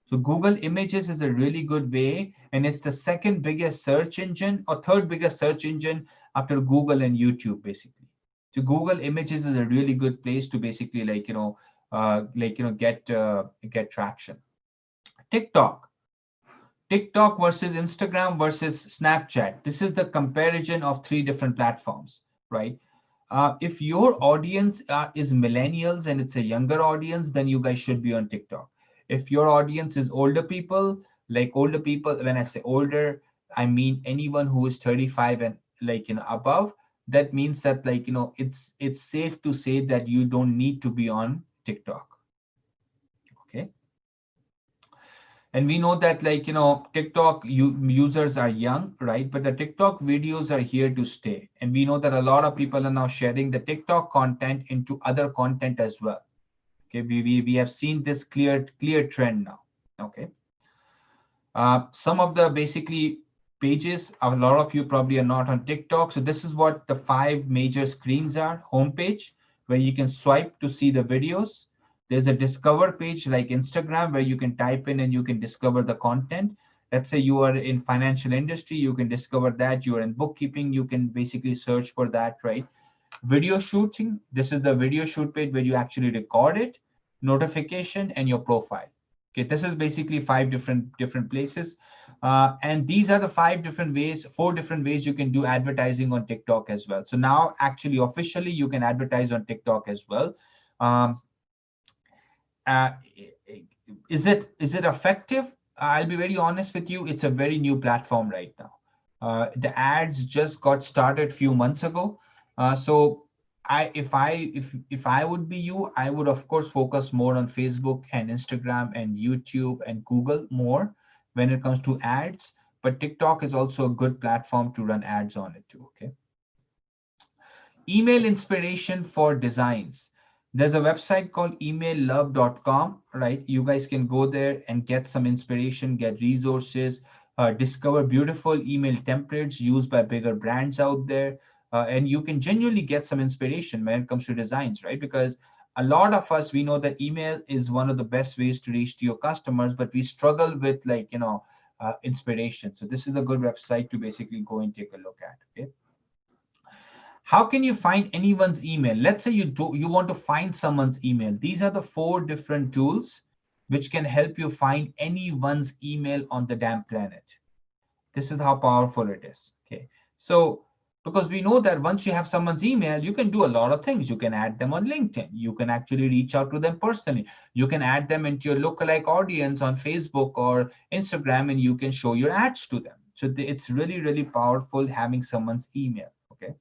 S1: So Google Images is a really good way, and it's the second biggest search engine or third biggest search engine after Google and YouTube, basically. So Google Images is a really good place to basically get traction. TikTok versus Instagram versus Snapchat. This is the comparison of 3 different platforms, right? If your audience is millennials and it's a younger audience, then you guys should be on TikTok. If your audience is older people, when I say older, I mean anyone who is 35 and above. That means that it's safe to say that you don't need to be on TikTok. Okay. And we know that TikTok users are young, right? But the TikTok videos are here to stay. And we know that a lot of people are now sharing the TikTok content into other content as well. Okay, we have seen this clear trend now. Okay. Some of the basically pages, a lot of you probably are not on TikTok. So this is what the 5 major screens are. Homepage, where you can swipe to see the videos. There's a discover page like Instagram, where you can type in and you can discover the content. Let's say you are in financial industry, you can discover that. You are in bookkeeping, you can basically search for that, right? Video shooting, this is the video shoot page where you actually record it, notification, and your profile. Okay, this is basically 5 different places, and these are the 4 different ways you can do advertising on TikTok as well. So now, actually, officially, you can advertise on TikTok as well. Um, uh, is it effective? I'll be very honest with you. It's a very new platform right now. The ads just got started a few months ago. So if I would be you, I would of course focus more on Facebook and Instagram and YouTube and Google more when it comes to ads. But TikTok is also a good platform to run ads on it too. Okay. Email inspiration for designs. There's a website called emaillove.com, right? You guys can go there and get some inspiration, get resources, discover beautiful email templates used by bigger brands out there. And you can genuinely get some inspiration when it comes to designs, right? Because a lot of us, we know that email is one of the best ways to reach to your customers, but we struggle with inspiration. So this is a good website to basically go and take a look at, okay? How can you find anyone's email? Let's say you want to find someone's email. These are the 4 different tools which can help you find anyone's email on the damn planet. This is how powerful it is. Okay. So because we know that once you have someone's email, you can do a lot of things. You can add them on LinkedIn. You can actually reach out to them personally. You can add them into your lookalike audience on Facebook or Instagram, and you can show your ads to them. So it's really, really powerful having someone's email. Okay.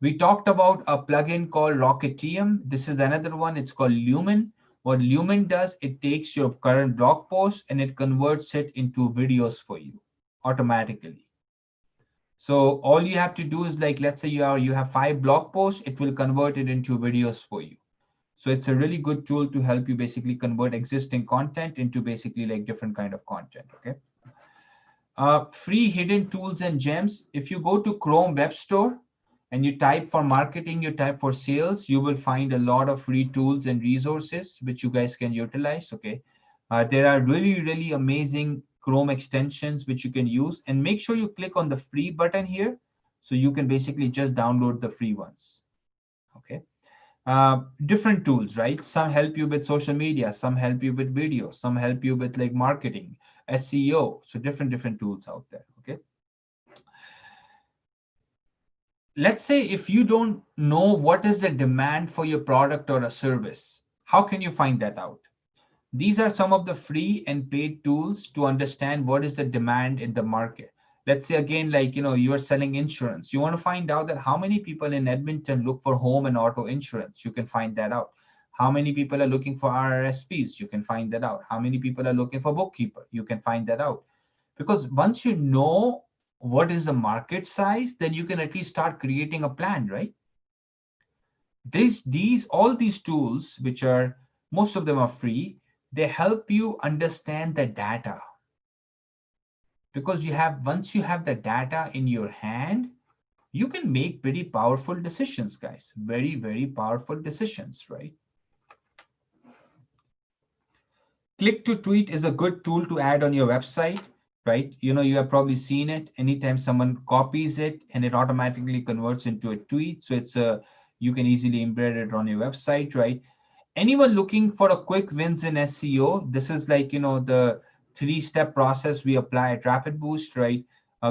S1: We talked about a plugin called Rocketium. This is another one. It's called Lumen. What Lumen does, it takes your current blog post and it converts it into videos for you automatically. So all you have to do is, like, let's say you have 5 blog posts, it will convert it into videos for you. So it's a really good tool to help you basically convert existing content into basically like different kind of content. Okay. Free hidden tools and gems. If you go to Chrome Web Store, and you type for marketing, you type for sales, you will find a lot of free tools and resources which you guys can utilize. Okay. There are really, really amazing Chrome extensions which you can use, and make sure you click on the free button here. So you can basically just download the free ones. Okay. Different tools, right? Some help you with social media, some help you with video, some help you with like marketing, SEO. So different tools out there. Okay. Let's say if you don't know what is the demand for your product or a service, how can you find that out? These are some of the free and paid tools to understand what is the demand in the market. Let's say again, you are selling insurance. You want to find out that how many people in Edmonton look for home and auto insurance. You can find that out. How many people are looking for RRSPs? You can find that out. How many people are looking for bookkeeper? You can find that out. Because once you know what is the market size, then you can at least start creating a plan, right? All these tools, which are, most of them are free, they help you understand the data. Because once you have the data in your hand, you can make pretty powerful decisions, guys. Very, very powerful decisions, right? Click to tweet is a good tool to add on your website, right? You have probably seen it. Anytime someone copies it and it automatically converts into a tweet. So you can easily embed it on your website, right? Anyone looking for a quick wins in SEO, this is the 3-step process we apply at Rapid Boost, right?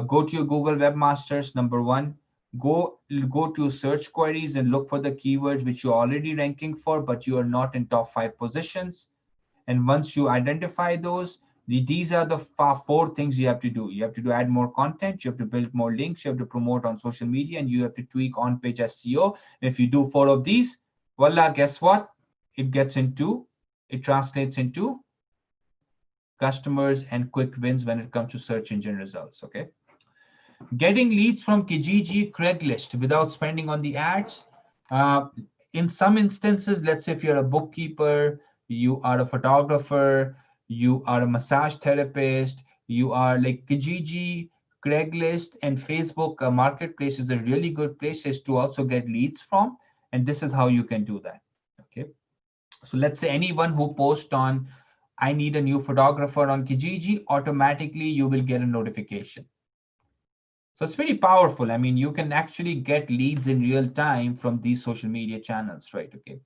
S1: Go to your Google Webmasters. Number 1, go to search queries and look for the keywords which you're already ranking for, but you are not in top 5 positions. And once you identify those, These are the four things you have to do. You have to add more content, you have to build more links, you have to promote on social media, and you have to tweak on-page SEO. If you do 4 of these, voila, guess what? It translates into customers and quick wins when it comes to search engine results, okay? Getting leads from Kijiji, Craigslist without spending on the ads. Uh, in some instances, let's say if you're a bookkeeper, you are a photographer, you are a massage therapist, you are like Kijiji, Craigslist, and Facebook marketplace is a really good places to also get leads from. And this is how you can do that, okay? So let's say anyone who posts on, I need a new photographer on Kijiji, automatically you will get a notification. So it's pretty powerful. I mean, you can actually get leads in real time from these social media channels, right? Okay.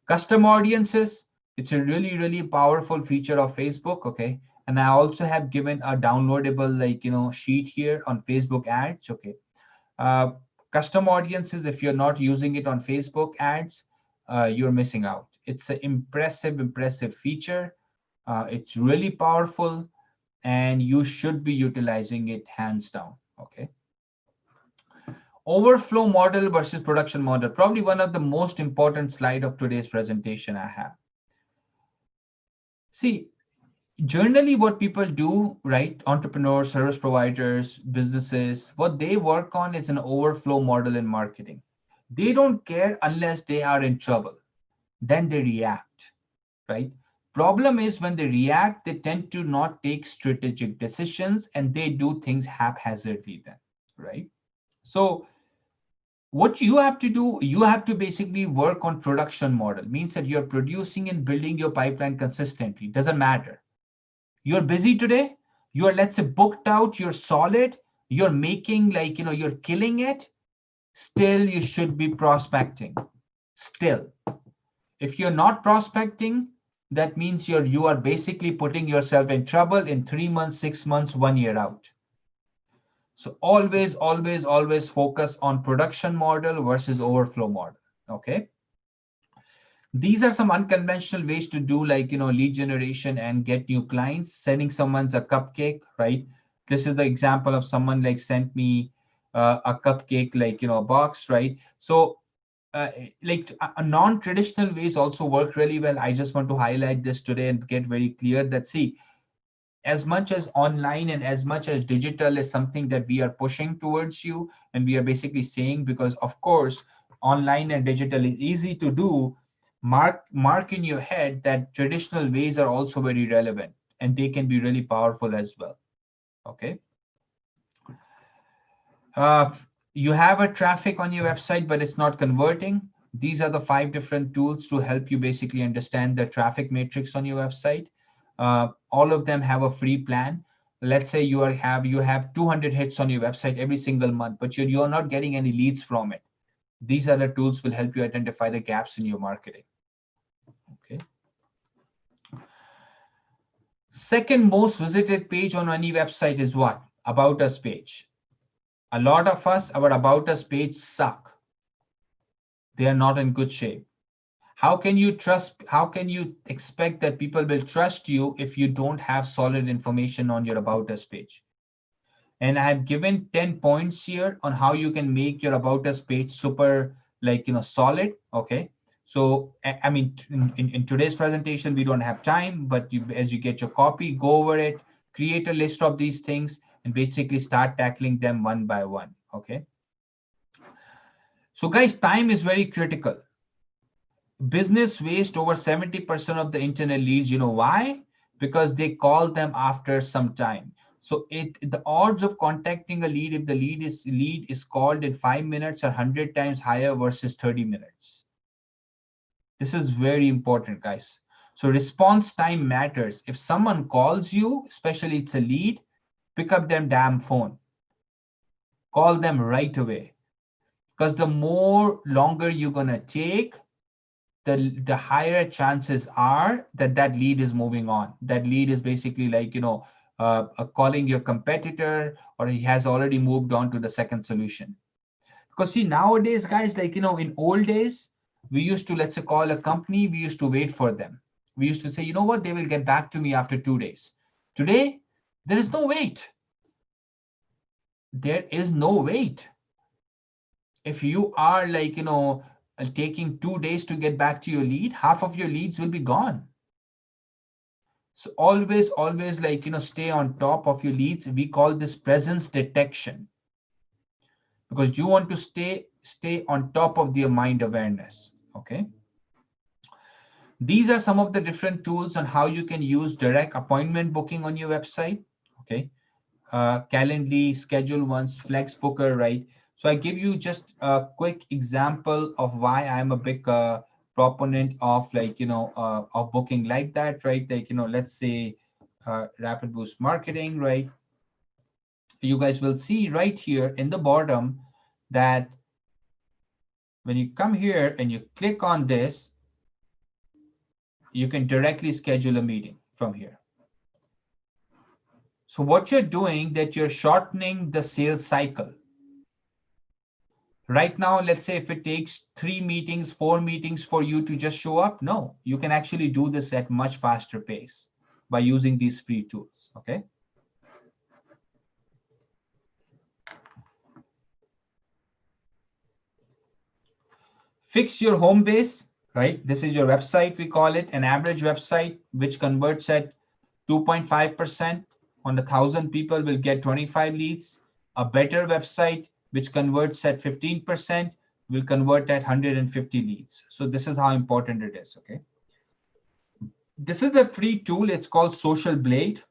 S1: Custom audiences, it's a really, really powerful feature of Facebook, okay? And I also have given a downloadable, like, sheet here on Facebook ads, okay? Uh, Custom audiences, if you're not using it on Facebook ads, you're missing out. It's an impressive feature. It's really powerful, and you should be utilizing it hands down, okay? Overflow model versus production model, probably one of the most important slide of today's presentation I have. See, generally what people do, right? Entrepreneurs, service providers, businesses, what they work on is an overflow model in marketing. They don't care unless they are in trouble. Then they react, right? Problem is when they react, they tend to not take strategic decisions and they do things haphazardly then, right? So what you have to do, you have to basically work on production model, means that you're producing and building your pipeline consistently. Doesn't matter. You're busy today, you're, let's say, booked out, you're solid, you're making like, you're killing it. Still, you should be prospecting. Still, if you're not prospecting, that means you are basically putting yourself in trouble in 3 months, 6 months, 1 year out. So always focus on production model versus overflow model, okay? These are some unconventional ways to do like, lead generation and get new clients. Sending someone's a cupcake, right? This is the example of someone like sent me a cupcake, like, a box, right? So like a non-traditional ways also work really well. I just want to highlight this today and get very clear that, see, as much as online and as much as digital is something that we are pushing towards you, and we are basically saying, because of course online and digital is easy to do, mark in your head that traditional ways are also very relevant and they can be really powerful as well, okay? uh, you have a traffic on your website but it's not converting. These are the 5 different tools to help you basically understand the traffic matrix on your website. All of them have a free plan. Let's say you have 200 hits on your website every single month, but you're not getting any leads from it. These are the tools will help you identify the gaps in your marketing, okay? Second most visited page on any website is what? About Us page. A lot of us, our About Us page suck. They are not in good shape. How can you expect that people will trust you if you don't have solid information on your About Us page? And I've given 10 points here on how you can make your About Us page super, like, solid, okay? So, I mean, in today's presentation, we don't have time, but as you get your copy, go over it, create a list of these things, and basically start tackling them one by one, okay? So guys, time is very critical. Business waste over 70% of the internet leads. You know why? Because they call them after some time. So the odds of contacting a lead if the lead is called in 5 minutes are 100 times higher versus 30 minutes. This is very important, guys. So response time matters. If someone calls you, especially it's a lead, pick up their damn phone. Call them right away. Because the more longer you're gonna take, the higher chances are that that lead is moving on. That lead is basically like, calling your competitor, or he has already moved on to the second solution. Because see, nowadays, guys, like, in old days, we used to, let's say, call a company, we used to wait for them. We used to say, you know what, they will get back to me after 2 days. Today, there is no wait. There is no wait. If you are like, taking 2 days to get back to your lead, half of your leads will be gone. So always like, stay on top of your leads. We call this presence detection, because you want to stay on top of their mind awareness. Okay. These are some of the different tools on how you can use direct appointment booking on your website. Okay. Calendly, Schedule Once, Flex Booker, right? So I give you just a quick example of why I'm a big proponent of like, of booking like that, right? Like, let's say Rapid Boost Marketing, right? You guys will see right here in the bottom that when you come here and you click on this, you can directly schedule a meeting from here. So what you're doing, that you're shortening the sales cycle. Right now, let's say if it takes 3 meetings, 4 meetings for you to just show up, no, you can actually do this at much faster pace by using these free tools, okay? Fix your home base, right? This is your website, we call it an average website, which converts at 2.5%. On 1,000 people will get 25 leads. A better website, which converts at 15%, will convert at 150 leads. So this is how important it is, okay? This is the free tool. It's called Social Blade.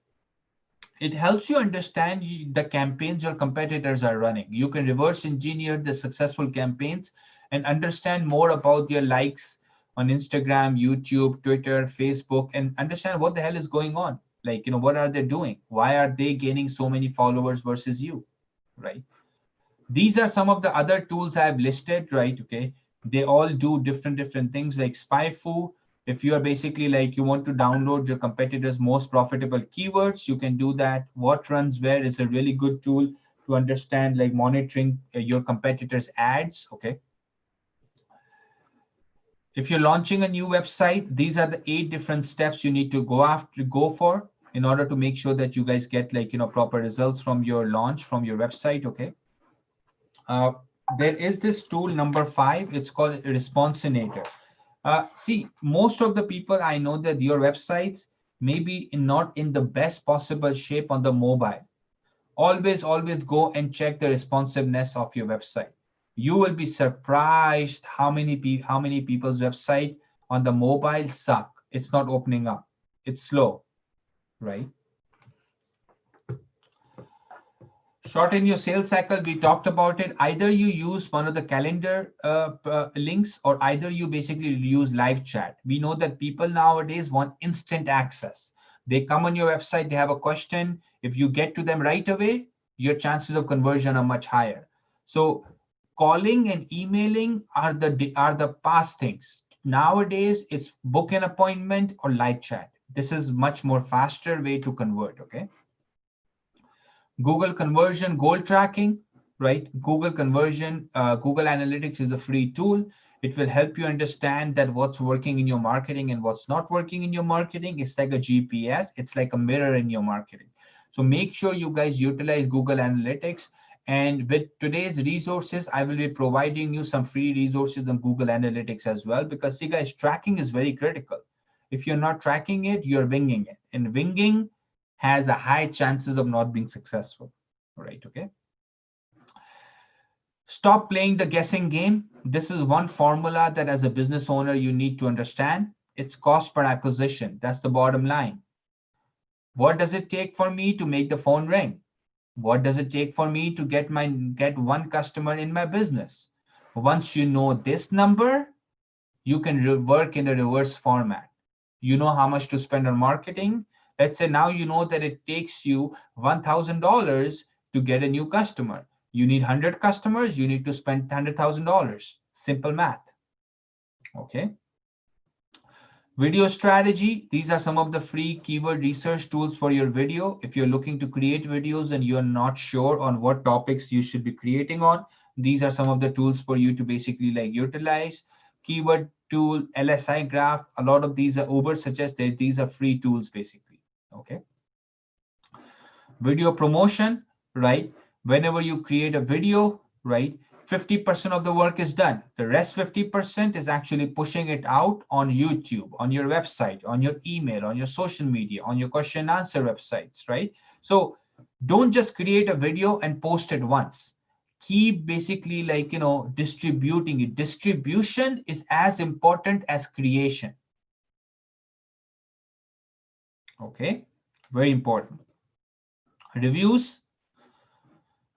S1: It helps you understand the campaigns your competitors are running. You can reverse engineer the successful campaigns and understand more about their likes on Instagram, YouTube, Twitter, Facebook, and understand what the hell is going on. Like, what are they doing? Why are they gaining so many followers versus you, right? These are some of the other tools I've listed, right? Okay. They all do different things, like SpyFu. If you are basically like, you want to download your competitors' most profitable keywords, you can do that. What Runs Where is a really good tool to understand, like monitoring your competitors' ads, okay? If you're launching a new website, these are the 8 different steps you need to go for in order to make sure that you guys get like, proper results from your launch, from your website, okay? There is this tool number 5. It's called Responsinator. See, most of the people I know that your websites may be not in the best possible shape on the mobile. Always go and check the responsiveness of your website. You will be surprised how many people's website on the mobile suck. It's not opening up. It's slow, right? Shorten your sales cycle. We talked about it. Either you use one of the calendar links, or either you basically use live chat. We know that people nowadays want instant access. They come on your website, they have a question. If you get to them right away, your chances of conversion are much higher. So calling and emailing are the past things. Nowadays, it's book an appointment or live chat. This is much more faster way to convert, okay? Google conversion goal tracking, right? Google conversion, Google Analytics is a free tool. It will help you understand that what's working in your marketing and what's not working in your marketing. It's like a GPS. It's like a mirror in your marketing. So make sure you guys utilize Google Analytics. And with today's resources, I will be providing you some free resources on Google Analytics as well, because see guys, tracking is very critical. If you're not tracking it, you're winging it. And winging has a high chances of not being successful. All right, okay. Stop playing the guessing game. This is one formula that as a business owner, you need to understand. It's cost per acquisition. That's the bottom line. What does it take for me to make the phone ring? What does it take for me to get one customer in my business? Once you know this number, you can work in a reverse format. You know how much to spend on marketing. Let's say now you know that it takes you $1,000 to get a new customer. You need 100 customers, you need to spend $100,000. Simple math, okay? Video strategy. These are some of the free keyword research tools for your video. If you're looking to create videos and you're not sure on what topics you should be creating on, these are some of the tools for you to basically like utilize. Keyword tool, LSI graph. A lot of these are Uber suggests that these are free tools basically, okay? Video promotion, right? Whenever you create a video, right, 50% of the work is done. The rest 50% is actually pushing it out on YouTube, on your website, on your email, on your social media, on your question and answer websites, right? So don't just create a video and post it once. Keep basically like, distributing it. Distribution is as important as creation. Okay, very important. Reviews.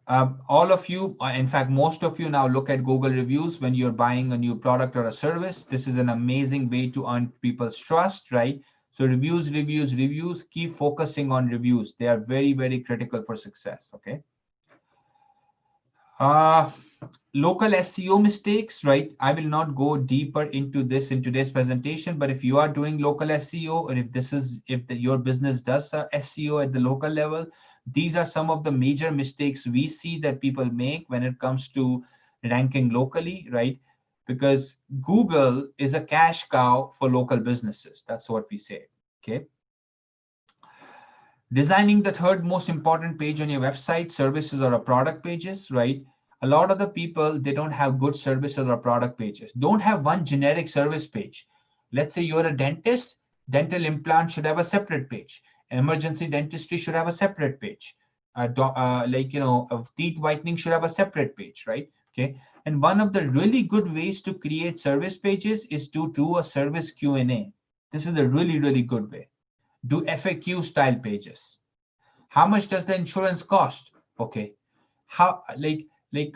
S1: All of you, in fact, most of you now look at Google reviews when you're buying a new product or a service. This is an amazing way to earn people's trust, right? So reviews, reviews, reviews, keep focusing on reviews. They are very, very critical for success, okay? Local SEO mistakes, right? I will not go deeper into this in today's presentation, but if you are doing local SEO, or if your business does SEO at the local level, these are some of the major mistakes we see that people make when it comes to ranking locally, right? Because Google is a cash cow for local businesses. That's what we say, okay? Designing the third most important page on your website, services or product pages, right? A lot of the people, they don't have good services or product pages. Don't have one generic service page. Let's say you're a dentist, dental implant should have a separate page. Emergency dentistry should have a separate page. Teeth whitening should have a separate page, right? Okay. And one of the really good ways to create service pages is to do a service Q&A. This is a really, really good way. Do FAQ style pages. How much does the insurance cost? Okay. How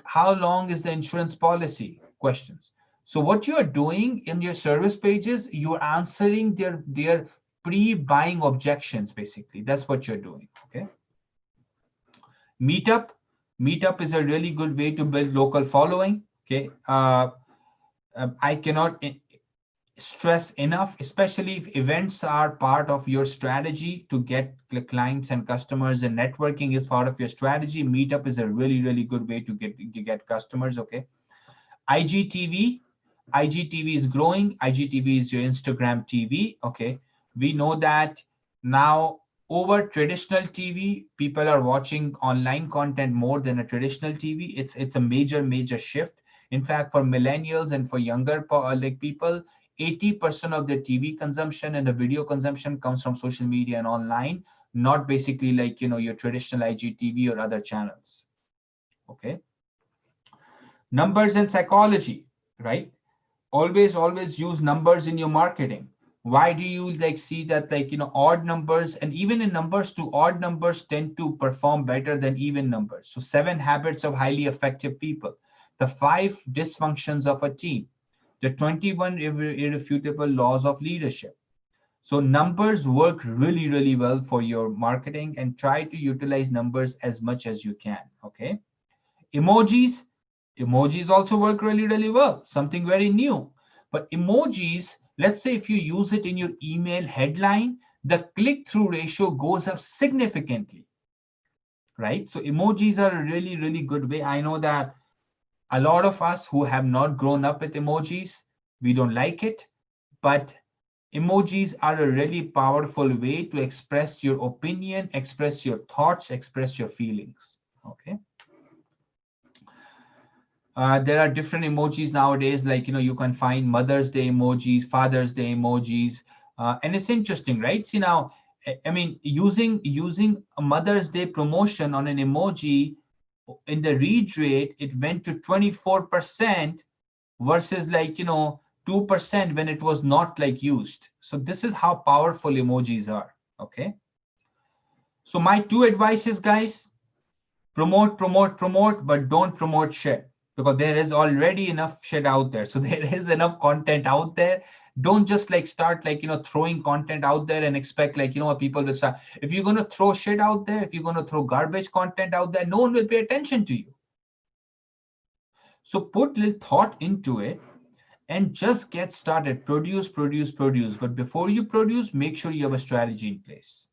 S1: how long is the insurance policy? Questions. So what you are doing in your service pages, you're answering their pre-buying objections, basically. That's what you're doing. Okay. Meetup. Meetup is a really good way to build local following. Okay. I cannot stress enough, especially if events are part of your strategy to get clients and customers, and networking is part of your strategy. Meetup is a really, really good way to get customers. Okay. IGTV. IGTV is growing. IGTV is your Instagram TV. Okay. We know that now over traditional TV, people are watching online content more than a traditional TV. It's a major shift. In fact, for millennials and for younger people, 80% of their TV consumption and the video consumption comes from social media and online, not basically like, your traditional IGTV or other channels. Okay. Numbers and psychology, right? Always use numbers in your marketing. Why do you see that odd numbers, and even in numbers too, odd numbers tend to perform better than even numbers? So 7 habits of highly effective people, the 5 dysfunctions of a team, the 21 irrefutable laws of leadership. So numbers work really, really well for your marketing, and try to utilize numbers as much as you can. Okay. Emojis. Emojis also work really, really well. Something very new. But emojis, let's say if you use it in your email headline, the click-through ratio goes up significantly, right? So emojis are a really, really good way. I know that a lot of us who have not grown up with emojis, we don't like it, but emojis are a really powerful way to express your opinion, express your thoughts, express your feelings. Okay. There are different emojis nowadays, like, you can find Mother's Day emojis, Father's Day emojis. And it's interesting, right? See now, I mean, using a Mother's Day promotion on an emoji, in the read rate, it went to 24% versus 2% when it was not used. So this is how powerful emojis are. Okay. So my 2 advices, guys: promote, but don't promote shit, because there is already enough shit out there. So there is enough content out there. Don't just start throwing content out there and expect what people will start. If you're going to throw shit out there, if you're going to throw garbage content out there, no one will pay attention to you. So put little thought into it and just get started. Produce. But before you produce, make sure you have a strategy in place.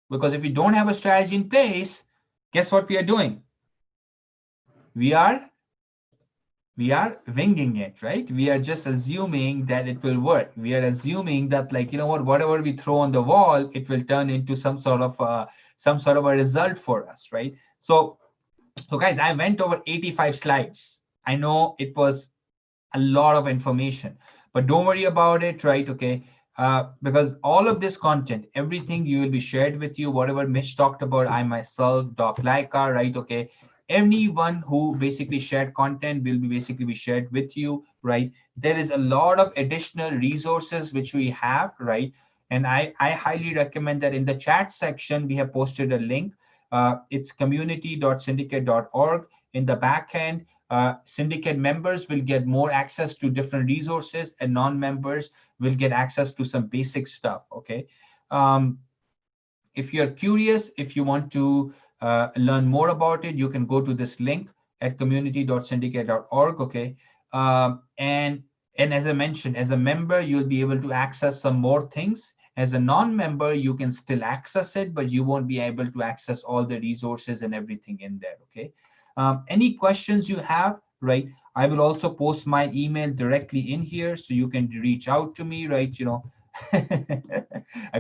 S1: Because if you don't have a strategy in place, guess what we are doing? We are We are winging it, right? We are just assuming that it will work. We are assuming that, like, you know what, whatever we throw on the wall, it will turn into some sort of a result for us, right? So guys, I went over 85 slides. I know it was a lot of information, but don't worry about it, right? Okay. Because all of this content, everything you will be shared with you, whatever Mitch talked about, I myself, Doc Laika, right? Okay. Anyone who basically shared content will be basically be shared with you, right? There is a lot of additional resources which we have, right? And I highly recommend that in the chat section, we have posted a link. It's community.syndicate.org. In the back end, syndicate members will get more access to different resources, and non-members will get access to some basic stuff. Okay. Um, if you're curious, if you want to learn more about it, you can go to this link at community.syndicate.org. Okay. And as I mentioned, as a member, you'll be able to access some more things. As a non-member, you can still access it, but you won't be able to access all the resources and everything in there. Okay. Any questions you have, right? I will also post my email directly in here, so you can reach out to me, right? You know,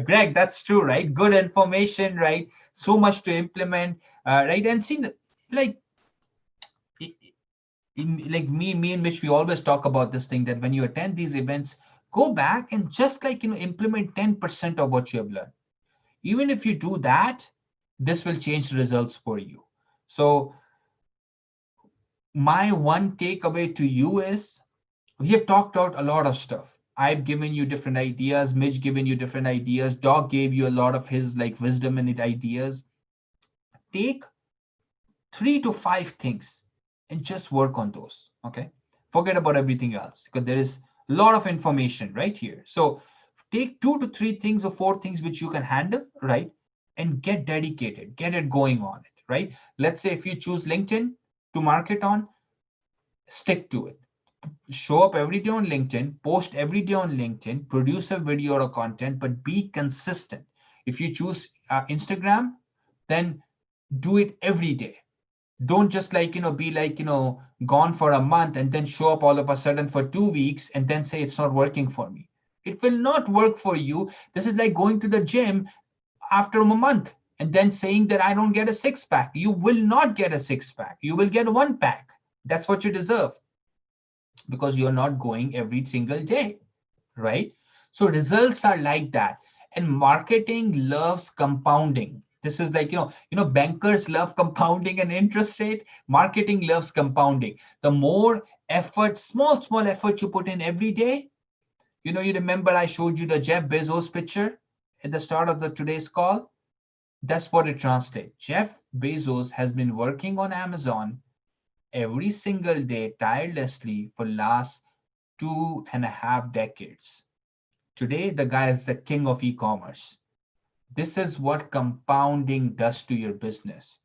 S1: Greg, that's true, right? Good information, right? So much to implement, right? And see, like, like me and Mitch, we always talk about this thing that when you attend these events, go back and just, like, you know, implement 10% of what you have learned. Even if you do that, this will change the results for you. So my one takeaway to you is, we have talked out a lot of stuff. I've given you different ideas. Mitch given you different ideas. Doc gave you a lot of his, like, wisdom and ideas. Take 3 to 5 things and just work on those. Okay. Forget about everything else, because there is a lot of information right here. So take 2 to 3 things or 4 things which you can handle, right? And get dedicated, get it going on it, right? Let's say if you choose LinkedIn to market on, stick to it. Show up every day on LinkedIn, post every day on LinkedIn, produce a video or a content, but be consistent. If you choose Instagram, then do it every day. Don't just, like, you know, be like, you know, gone for a month and then show up all of a sudden for 2 weeks and then say it's not working for me. It will not work for you. This is like going to the gym after a month and then saying that I don't get a six pack. You will not get a six pack. You will get one pack. That's what you deserve, because you're not going every single day, right? So results are like that. And marketing loves compounding. This is like, bankers love compounding and interest rate. Marketing loves compounding. The more effort, small effort you put in every day, you remember I showed you the Jeff Bezos picture at the start of the today's call. That's what it translates. Jeff Bezos has been working on Amazon every single day tirelessly for last 2.5 decades. Today, the guy is the king of e-commerce. This is what compounding does to your business.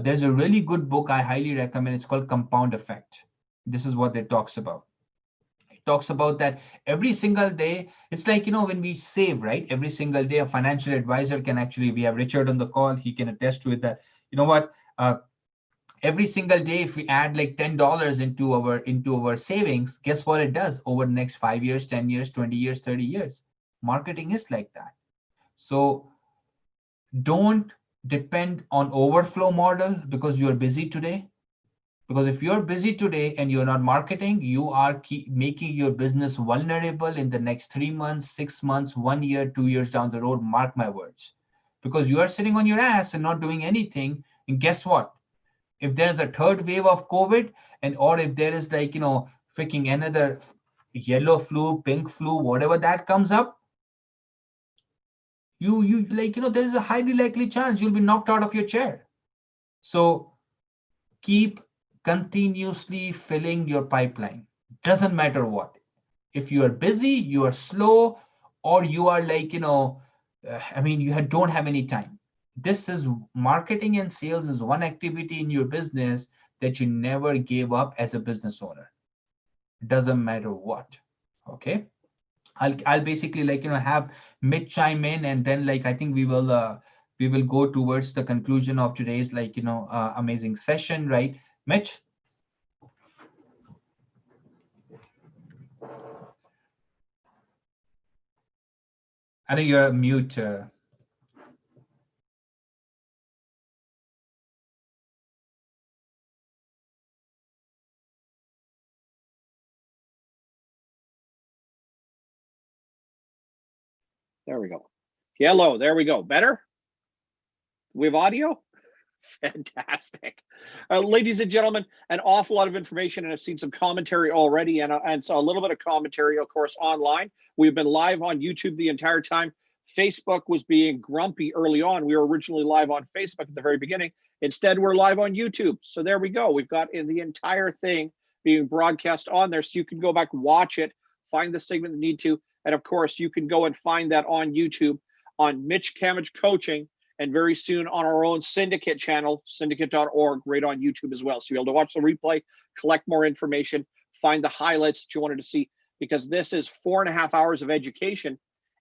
S1: There's a really good book I highly recommend. It's called Compound Effect. This is what it talks about. It talks about that every single day. It's like, when we save, right? Every single day, a financial advisor can actually, we have Richard on the call. He can attest to it that, you know what, every single day, if we add like $10 into our savings, guess what it does over the next 5 years, 10 years, 20 years, 30 years? Marketing is like that. So don't depend on overflow model because you're busy today. Because if you're busy today and you're not marketing, you are making your business vulnerable in the next 3 months, 6 months, 1 year, 2 years down the road. Mark my words. Because you are sitting on your ass and not doing anything. And guess what? If there's a third wave of COVID, or if there is like, freaking another yellow flu, pink flu, whatever that comes up, you like, there is a highly likely chance you'll be knocked out of your chair. So keep continuously filling your pipeline. Doesn't matter what. If you are busy, you are slow, or you are like, you don't have any time. This is marketing and sales is one activity in your business that you never gave up as a business owner. Doesn't matter what. Okay. I'll basically like, have Mitch chime in, and then like, I think we will go towards the conclusion of today's like, amazing session, right? Mitch? I think you're mute.
S2: There we go. Hello, there we go. Better? We have audio? Fantastic. Ladies and gentlemen, an awful lot of information, and I've seen some commentary already, and so a little bit of commentary, of course, online. We've been live on YouTube the entire time. Facebook was being grumpy early on. We were originally live on Facebook at the very beginning. Instead, we're live on YouTube. So there we go. We've got the entire thing being broadcast on there, so you can go back, watch it, find the segment you need to, and of course, you can go and find that on YouTube on Mitch Kamich Coaching, and very soon on our own syndicate channel, syndicate.org, right on YouTube as well. So you'll be able to watch the replay, collect more information, find the highlights that you wanted to see, because this is 4.5 hours of education,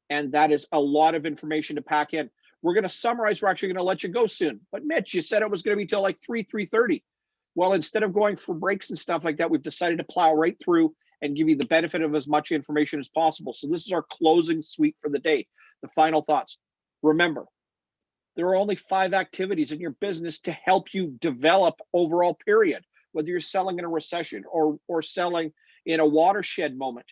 S2: and that is a lot of information to pack in. We're going to summarize. We're actually going to let you go soon. But Mitch, you said it was going to be till like 3:30. Well, instead of going for breaks and stuff like that, we've decided to plow right through and give you the benefit of as much information as possible. So this is our closing suite for the day. The final thoughts. Remember, there are only 5 activities in your business to help you develop overall, period. Whether you're selling in a recession or selling in a watershed moment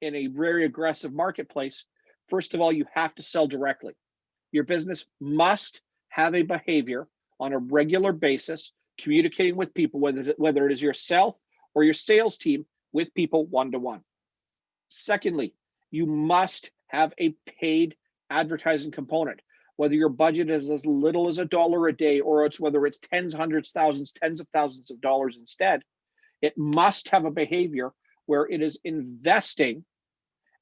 S2: in a very aggressive marketplace, first of all, you have to sell directly. Your business must have a behavior on a regular basis, communicating with people, whether it is yourself or your sales team, with people one-to-one. Secondly, you must have a paid advertising component. Whether your budget is as little as $1 a day, or it's whether it's tens, hundreds, thousands, tens of thousands of dollars instead, it must have a behavior where it is investing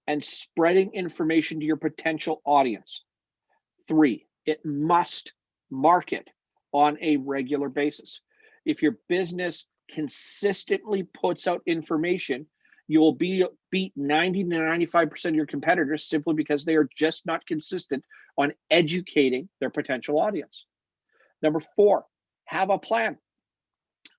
S2: and spreading information to your potential audience. 3, it must market on a regular basis. If your business consistently puts out information, you will beat 90 to 95% of your competitors simply because they are just not consistent on educating their potential audience. Number 4, have a plan.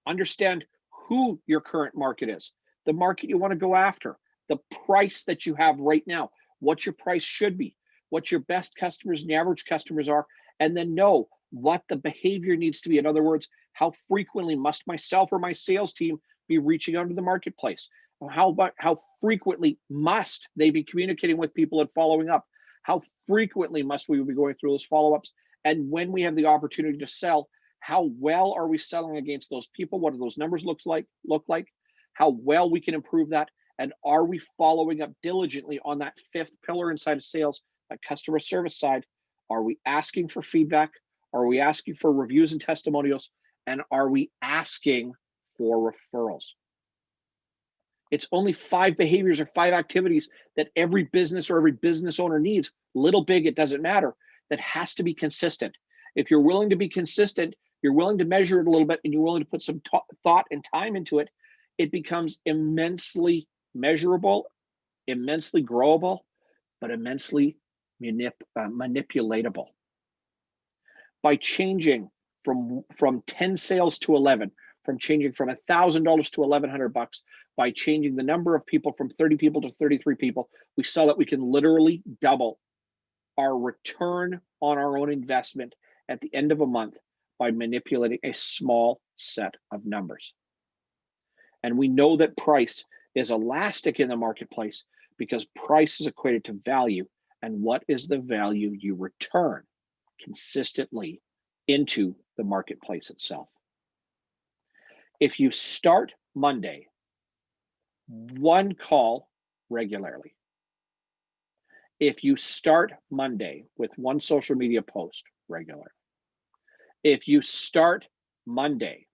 S2: Understand who your current market is, the market you want to go after, the price that you have right now, what your price should be, what your best customers and average customers are, and then know what the behavior needs to be. In other words, how frequently must myself or my sales team be reaching out to the marketplace? How frequently must they be communicating with people and following up? How frequently must we be going through those follow-ups? And when we have the opportunity to sell, how well are we selling against those people? What do those numbers look like? How well we can improve that? And are we following up diligently on that 5th pillar inside of sales, that customer service side? Are we asking for feedback? Are we asking for reviews and testimonials? And are we asking for referrals? It's only 5 behaviors or 5 activities that every business or every business owner needs. Little, big, it doesn't matter. That has to be consistent. If you're willing to be consistent, you're willing to measure it a little bit, and you're willing to put some thought and time into it, it becomes immensely measurable, immensely growable, but immensely manipulatable. By changing from 10 sales to 11, from changing from $1,000 to $1,100, by changing the number of people from 30 people to 33 people, we saw that we can literally double our return on our own investment at the end of a month by manipulating a small set of numbers. And we know that price is elastic in the marketplace because price is equated to value. And what is the value you return consistently into the marketplace itself? If you start Monday, 1 call regularly. If you start Monday with 1 social media post regularly. If you start Monday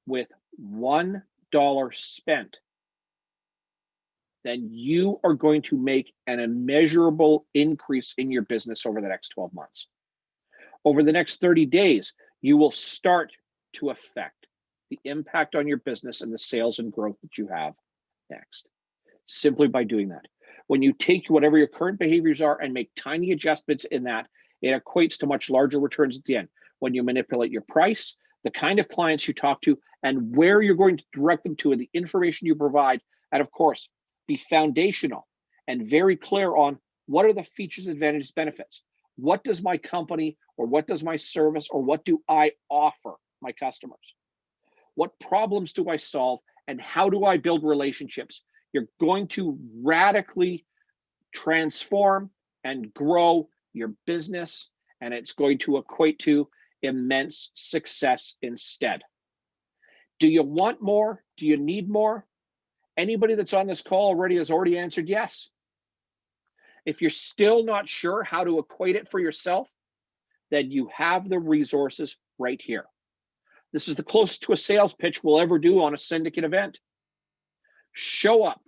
S2: with $1 spent, then you are going to make an immeasurable increase in your business over the next 12 months. Over the next 30 days, you will start to affect the impact on your business and the sales and growth that you have next, simply by doing that. When you take whatever your current behaviors are and make tiny adjustments in that, it equates to much larger returns at the end. When you manipulate your price, the kind of clients you talk to, and where you're going to direct them to, and the information you provide, and of course, be foundational and very clear on What are the features, advantages, benefits? What does my company, or what does my service, or what do I offer my customers? What problems do I solve, and how do I build relationships? You're going to radically transform and grow your business, and it's going to equate to immense success instead. Do you want more? Do you need more? Anybody that's on this call already has already answered yes. If you're still not sure how to equate it for yourself, then you have the resources right here. This is the closest to a sales pitch we'll ever do on a syndicate event. Show up,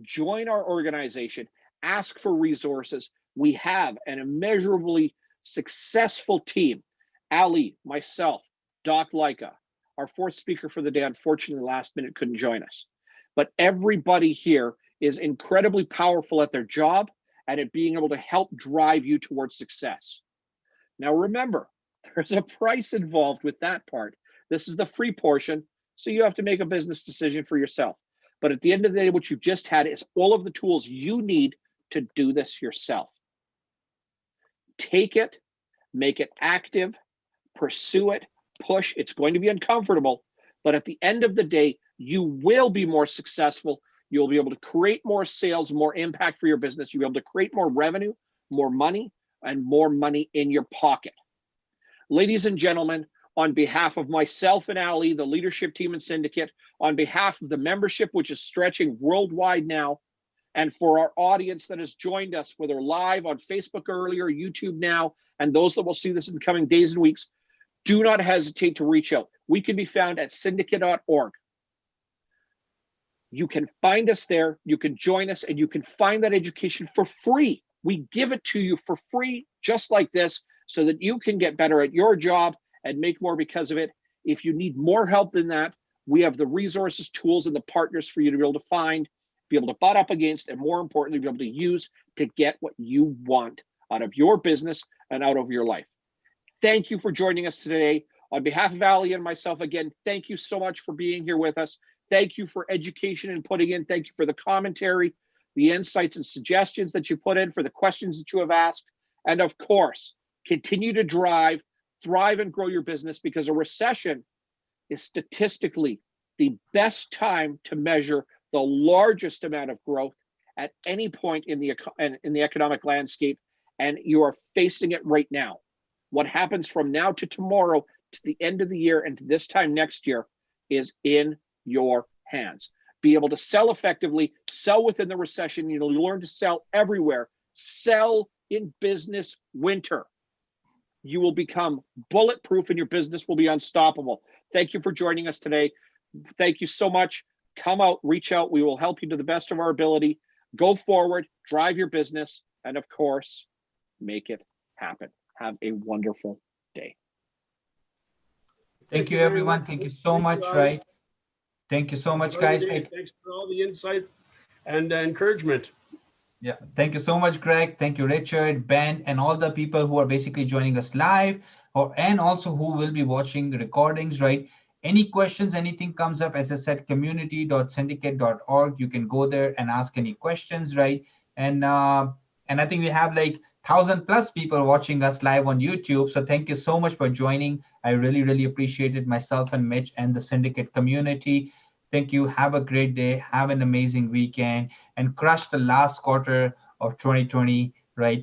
S2: join our organization, ask for resources. We have an immeasurably successful team. Ali, myself, Doc Leica, our fourth speaker for the day, unfortunately last minute couldn't join us. But everybody here is incredibly powerful at their job and at being able to help drive you towards success. Now remember, there's a price involved with that part. This is the free portion, so you have to make a business decision for yourself. But at the end of the day, what you've just had is all of the tools you need to do this yourself. Take it, make it active, pursue it, push. It's going to be uncomfortable, but at the end of the day, you will be more successful. You'll be able to create more sales, more impact for your business. You'll be able to create more revenue, more money, and more money in your pocket. Ladies and gentlemen, on behalf of myself and Ali, the leadership team and syndicate, on behalf of the membership, which is stretching worldwide now, and for our audience that has joined us, whether live on Facebook earlier, YouTube now, and those that will see this in the coming days and weeks, do not hesitate to reach out. We can be found at syndicate.org. You can find us there, you can join us, and you can find that education for free. We give it to you for free, just like this, so that you can get better at your job and make more because of it. If you need more help than that, we have the resources, tools, and the partners for you to be able to find, be able to butt up against, and more importantly, be able to use to get what you want out of your business and out of your life. Thank you for joining us today. On behalf of Ali and myself, again, thank you so much for being here with us. Thank you for education and putting in. Thank you for the commentary, the insights and suggestions that you put in, for the questions that you have asked. And of course, continue to drive, thrive, and grow your business, because a recession is statistically the best time to measure the largest amount of growth at any point in the economic landscape. And you are facing it right now. What happens from now to tomorrow, to the end of the year, and to this time next year is in your hands. Be able to sell effectively, sell within the recession. You learn to sell everywhere. Sell in business winter. You will become bulletproof and your business will be unstoppable. Thank you for joining us today. Thank you so much. Come out, reach out. We will help you to the best of our ability. Go forward, drive your business, and of course, make it happen. Have a wonderful day.
S1: Thank you, everyone. Thank you so much, right? Thank you so much, guys.
S4: Thanks for all the insight and encouragement.
S1: Yeah, thank you so much, Greg. Thank you, Richard, Ben, and all the people who are basically joining us live, and also who will be watching the recordings, right? Any questions, anything comes up, as I said, community.syndicate.org. You can go there and ask any questions, right? And I think we have like 1,000+ people watching us live on YouTube. So thank you so much for joining. I really, really appreciate it, myself and Mitch and the syndicate community. Thank you. Have a great day. Have an amazing weekend and crush the last quarter of 2020, right?